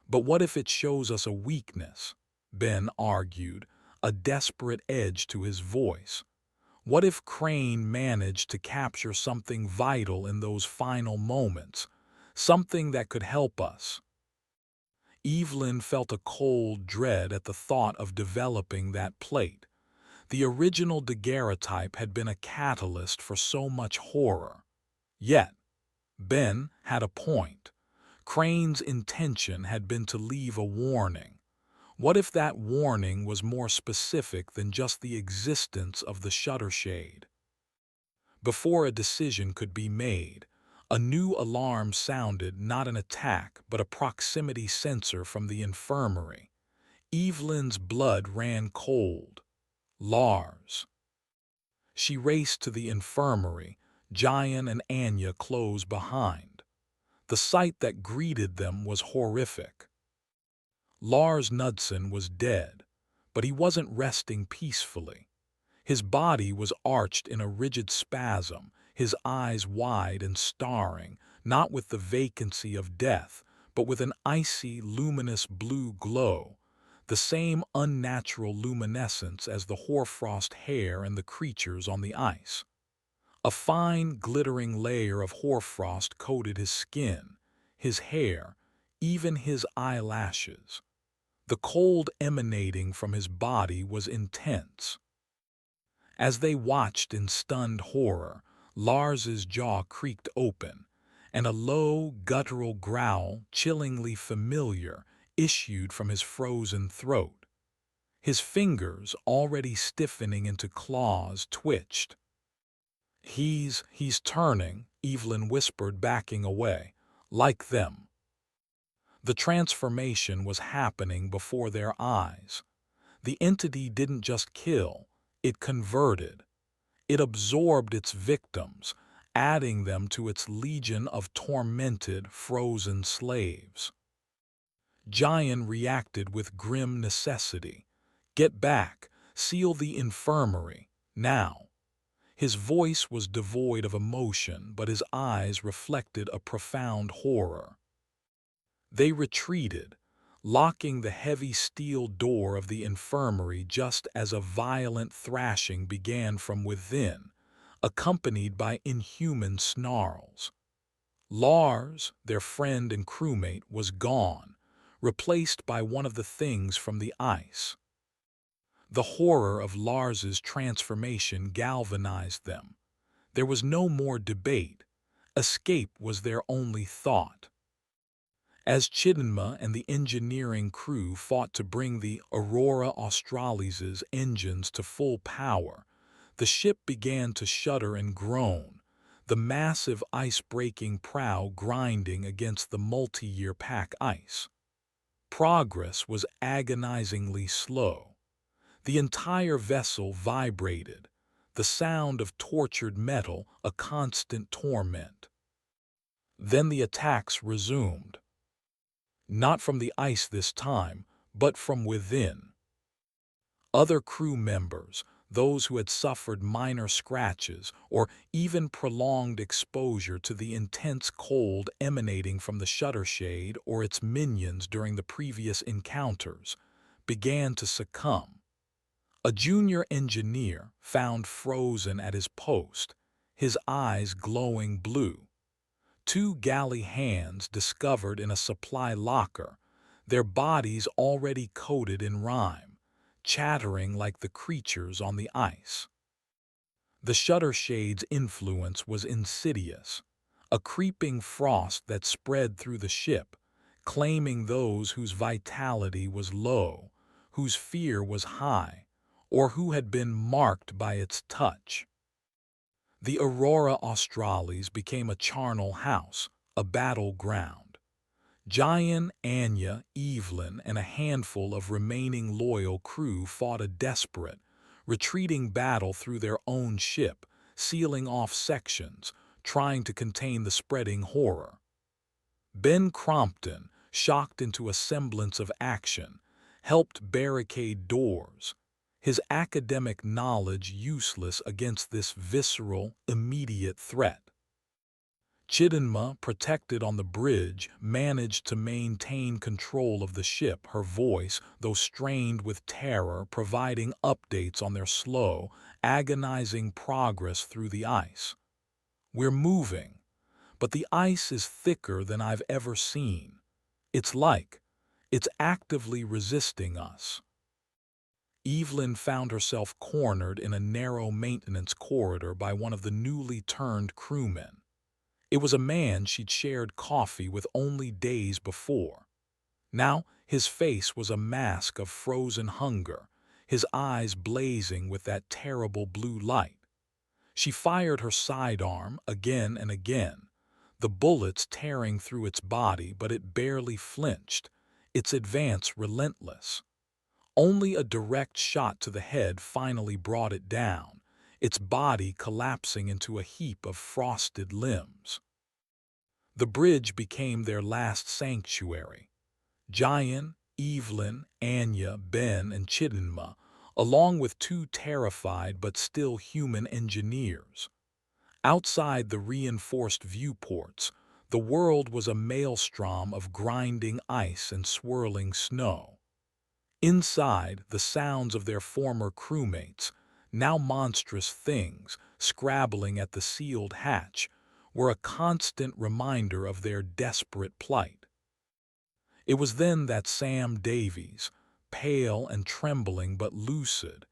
"But what if it shows us a weakness?" Ben argued. a desperate edge to his voice. What if Crane managed to capture something vital in those final moments, something that could help us? Evelyn felt a cold dread at the thought of developing that plate. The original daguerreotype had been a catalyst for so much horror. Yet, Ben had a point. Crane's intention had been to leave a warning. What if that warning was more specific than just the existence of the shutter shade? Before a decision could be made, a new alarm sounded, not an attack, but a proximity sensor from the infirmary. Evelyn's blood ran cold. Lars. She raced to the infirmary, Jayan and Anya close behind. The sight that greeted them was horrific. Lars Knudsen was dead, but he wasn't resting peacefully. His body was arched in a rigid spasm, his eyes wide and staring, not with the vacancy of death, but with an icy, luminous blue glow, the same unnatural luminescence as the hoarfrost hair and the creatures on the ice. A fine, glittering layer of hoarfrost coated his skin, his hair, even his eyelashes. The cold emanating from his body was intense. As they watched in stunned horror, Lars's jaw creaked open, and a low, guttural growl, chillingly familiar, issued from his frozen throat. His fingers, already stiffening into claws, twitched. He's turning," Evelyn whispered, backing away. "Like them." The transformation was happening before their eyes. The entity didn't just kill, it converted. It absorbed its victims, adding them to its legion of tormented, frozen slaves. Jayan reacted with grim necessity. "Get back, seal the infirmary, now." His voice was devoid of emotion, but his eyes reflected a profound horror. They retreated, locking the heavy steel door of the infirmary just as a violent thrashing began from within, accompanied by inhuman snarls. Lars, their friend and crewmate, was gone, replaced by one of the things from the ice. The horror of Lars's transformation galvanized them. There was no more debate. Escape was their only thought. As Chidinma and the engineering crew fought to bring the Aurora Australis's engines to full power, the ship began to shudder and groan, the massive ice-breaking prow grinding against the multi-year pack ice. Progress was agonizingly slow. The entire vessel vibrated, the sound of tortured metal a constant torment. Then the attacks resumed. Not from the ice this time, but from within. Other crew members, those who had suffered minor scratches or even prolonged exposure to the intense cold emanating from the shutter shade or its minions during the previous encounters, began to succumb. A junior engineer found frozen at his post, his eyes glowing blue. Two galley hands discovered in a supply locker, their bodies already coated in rime, chattering like the creatures on the ice. The shutter shade's influence was insidious, a creeping frost that spread through the ship, claiming those whose vitality was low, whose fear was high, or who had been marked by its touch. The Aurora Australis became a charnel house, a battleground. Jayan, Anya, Evelyn, and a handful of remaining loyal crew fought a desperate, retreating battle through their own ship, sealing off sections, trying to contain the spreading horror. Ben Crompton, shocked into a semblance of action, helped barricade doors, his academic knowledge useless against this visceral, immediate threat. Chidinma, protected on the bridge, managed to maintain control of the ship, her voice, though strained with terror, providing updates on their slow, agonizing progress through the ice. We're moving, but the ice is thicker than I've ever seen. It's actively resisting us. Evelyn found herself cornered in a narrow maintenance corridor by one of the newly turned crewmen. It was a man she'd shared coffee with only days before. Now his face was a mask of frozen hunger, his eyes blazing with that terrible blue light. She fired her sidearm again and again, the bullets tearing through its body, but it barely flinched, its advance relentless. Only a direct shot to the head finally brought it down, its body collapsing into a heap of frosted limbs. The bridge became their last sanctuary. Jayan, Evelyn, Anya, Ben, and Chidinma, along with two terrified but still human engineers. Outside the reinforced viewports, the world was a maelstrom of grinding ice and swirling snow. Inside, the sounds of their former crewmates, now monstrous things, scrabbling at the sealed hatch, were a constant reminder of their desperate plight. It was then that Sam Davies, pale and trembling but lucid,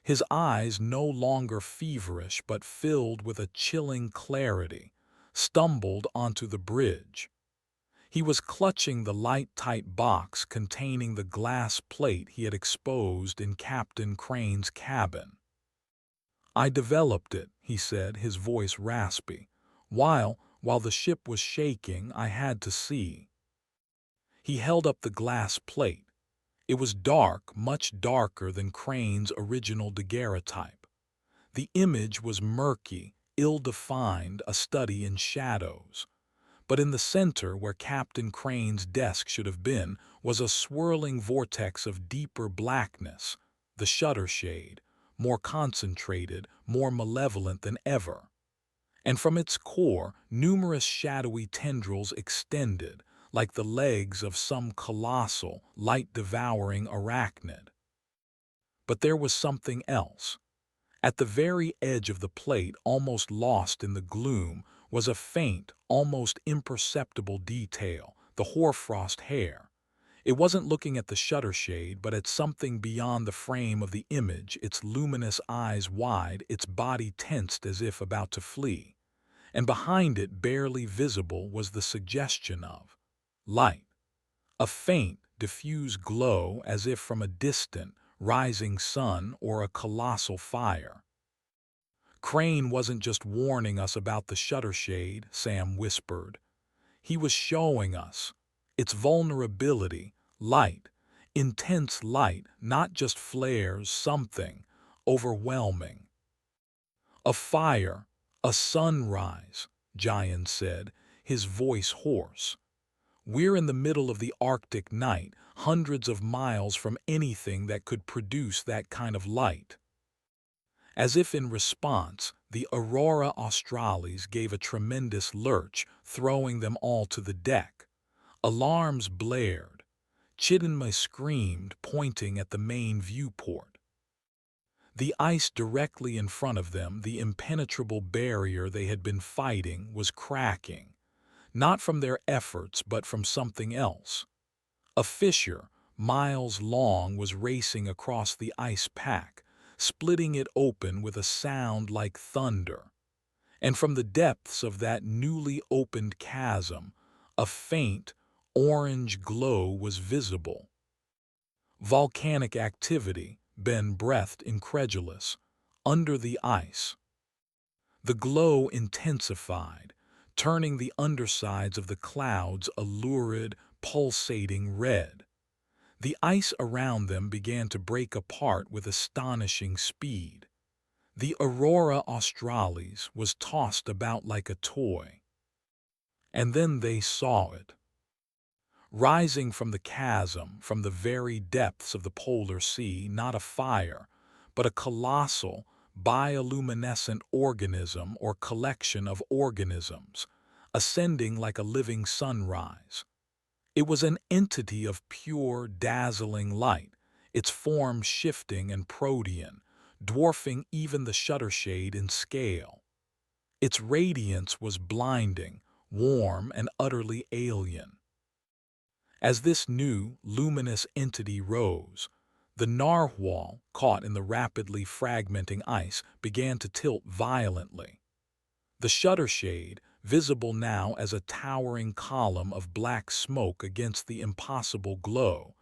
his eyes no longer feverish but filled with a chilling clarity, stumbled onto the bridge. He was clutching the light-tight box containing the glass plate he had exposed in Captain Crane's cabin. "I developed it," he said, his voice raspy. While the ship was shaking, I had to see." He held up the glass plate. It was dark, much darker than Crane's original daguerreotype. The image was murky, ill-defined, a study in shadows. But in the center, where Captain Crane's desk should have been, was a swirling vortex of deeper blackness, the shutter shade, more concentrated, more malevolent than ever. And from its core, numerous shadowy tendrils extended, like the legs of some colossal, light-devouring arachnid. But there was something else. At the very edge of the plate, almost lost in the gloom, was a faint, almost imperceptible detail, the hoarfrost hair. It wasn't looking at the shutter shade, but at something beyond the frame of the image, its luminous eyes wide, its body tensed as if about to flee. And behind it, barely visible, was the suggestion of light. A faint, diffuse glow as if from a distant, rising sun or a colossal fire. "Crane wasn't just warning us about the shutter shade," Sam whispered. "He was showing us its vulnerability, light, intense light, not just flares, something overwhelming. A fire, a sunrise," Jayan said, his voice hoarse. "We're in the middle of the Arctic night, hundreds of miles from anything that could produce that kind of light." As if in response, the Aurora Australis gave a tremendous lurch, throwing them all to the deck. Alarms blared. Chidinma screamed, pointing at the main viewport. The ice directly in front of them, the impenetrable barrier they had been fighting, was cracking, not from their efforts but from something else. A fissure, miles long, was racing across the ice pack, splitting it open with a sound like thunder. And from the depths of that newly opened chasm, a faint, orange glow was visible. "Volcanic activity," Ben breathed, incredulous. "Under the ice." The glow intensified, turning the undersides of the clouds a lurid, pulsating red. The ice around them began to break apart with astonishing speed. The Aurora Australis was tossed about like a toy. And then they saw it. Rising from the chasm, from the very depths of the polar sea, not a fire, but a colossal, bioluminescent organism or collection of organisms, ascending like a living sunrise. It was an entity of pure, dazzling light, its form shifting and protean, dwarfing even the shutter shade in scale. Its radiance was blinding, warm, and utterly alien. As this new, luminous entity rose, the narwhal, caught in the rapidly fragmenting ice, began to tilt violently. The shutter shade, visible now as a towering column of black smoke against the impossible glow,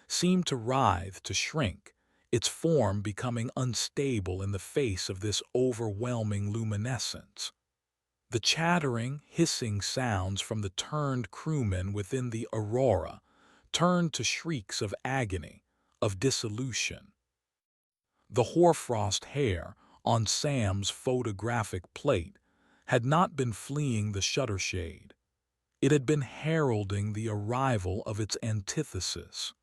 seemed to writhe, to shrink, its form becoming unstable in the face of this overwhelming luminescence. The chattering, hissing sounds from the turned crewmen within the Aurora turned to shrieks of agony, of dissolution. The hoarfrost hair on Sam's photographic plate had not been fleeing the shutter shade. It had been heralding the arrival of its antithesis.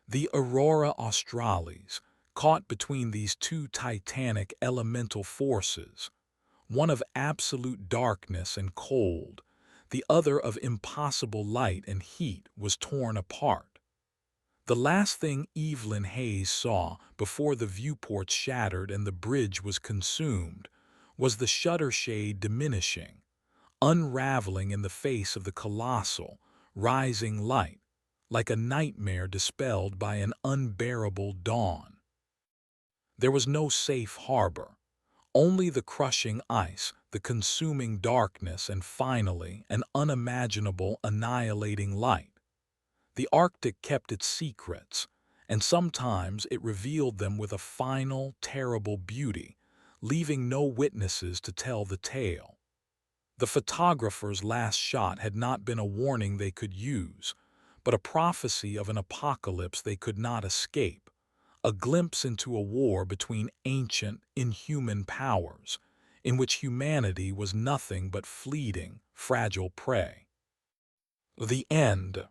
The Aurora Australis, caught between these two titanic elemental forces, one of absolute darkness and cold, the other of impossible light and heat, was torn apart. The last thing Evelyn Hayes saw before the viewport shattered and the bridge was consumed was the shutter shade diminishing, unraveling in the face of the colossal, rising light, like a nightmare dispelled by an unbearable dawn. There was no safe harbor, only the crushing ice, the consuming darkness, and finally an unimaginable, annihilating light. The Arctic kept its secrets, and sometimes it revealed them with a final, terrible beauty, leaving no witnesses to tell the tale. The photographer's last shot had not been a warning they could use, but a prophecy of an apocalypse they could not escape, a glimpse into a war between ancient, inhuman powers, in which humanity was nothing but fleeting, fragile prey. The end.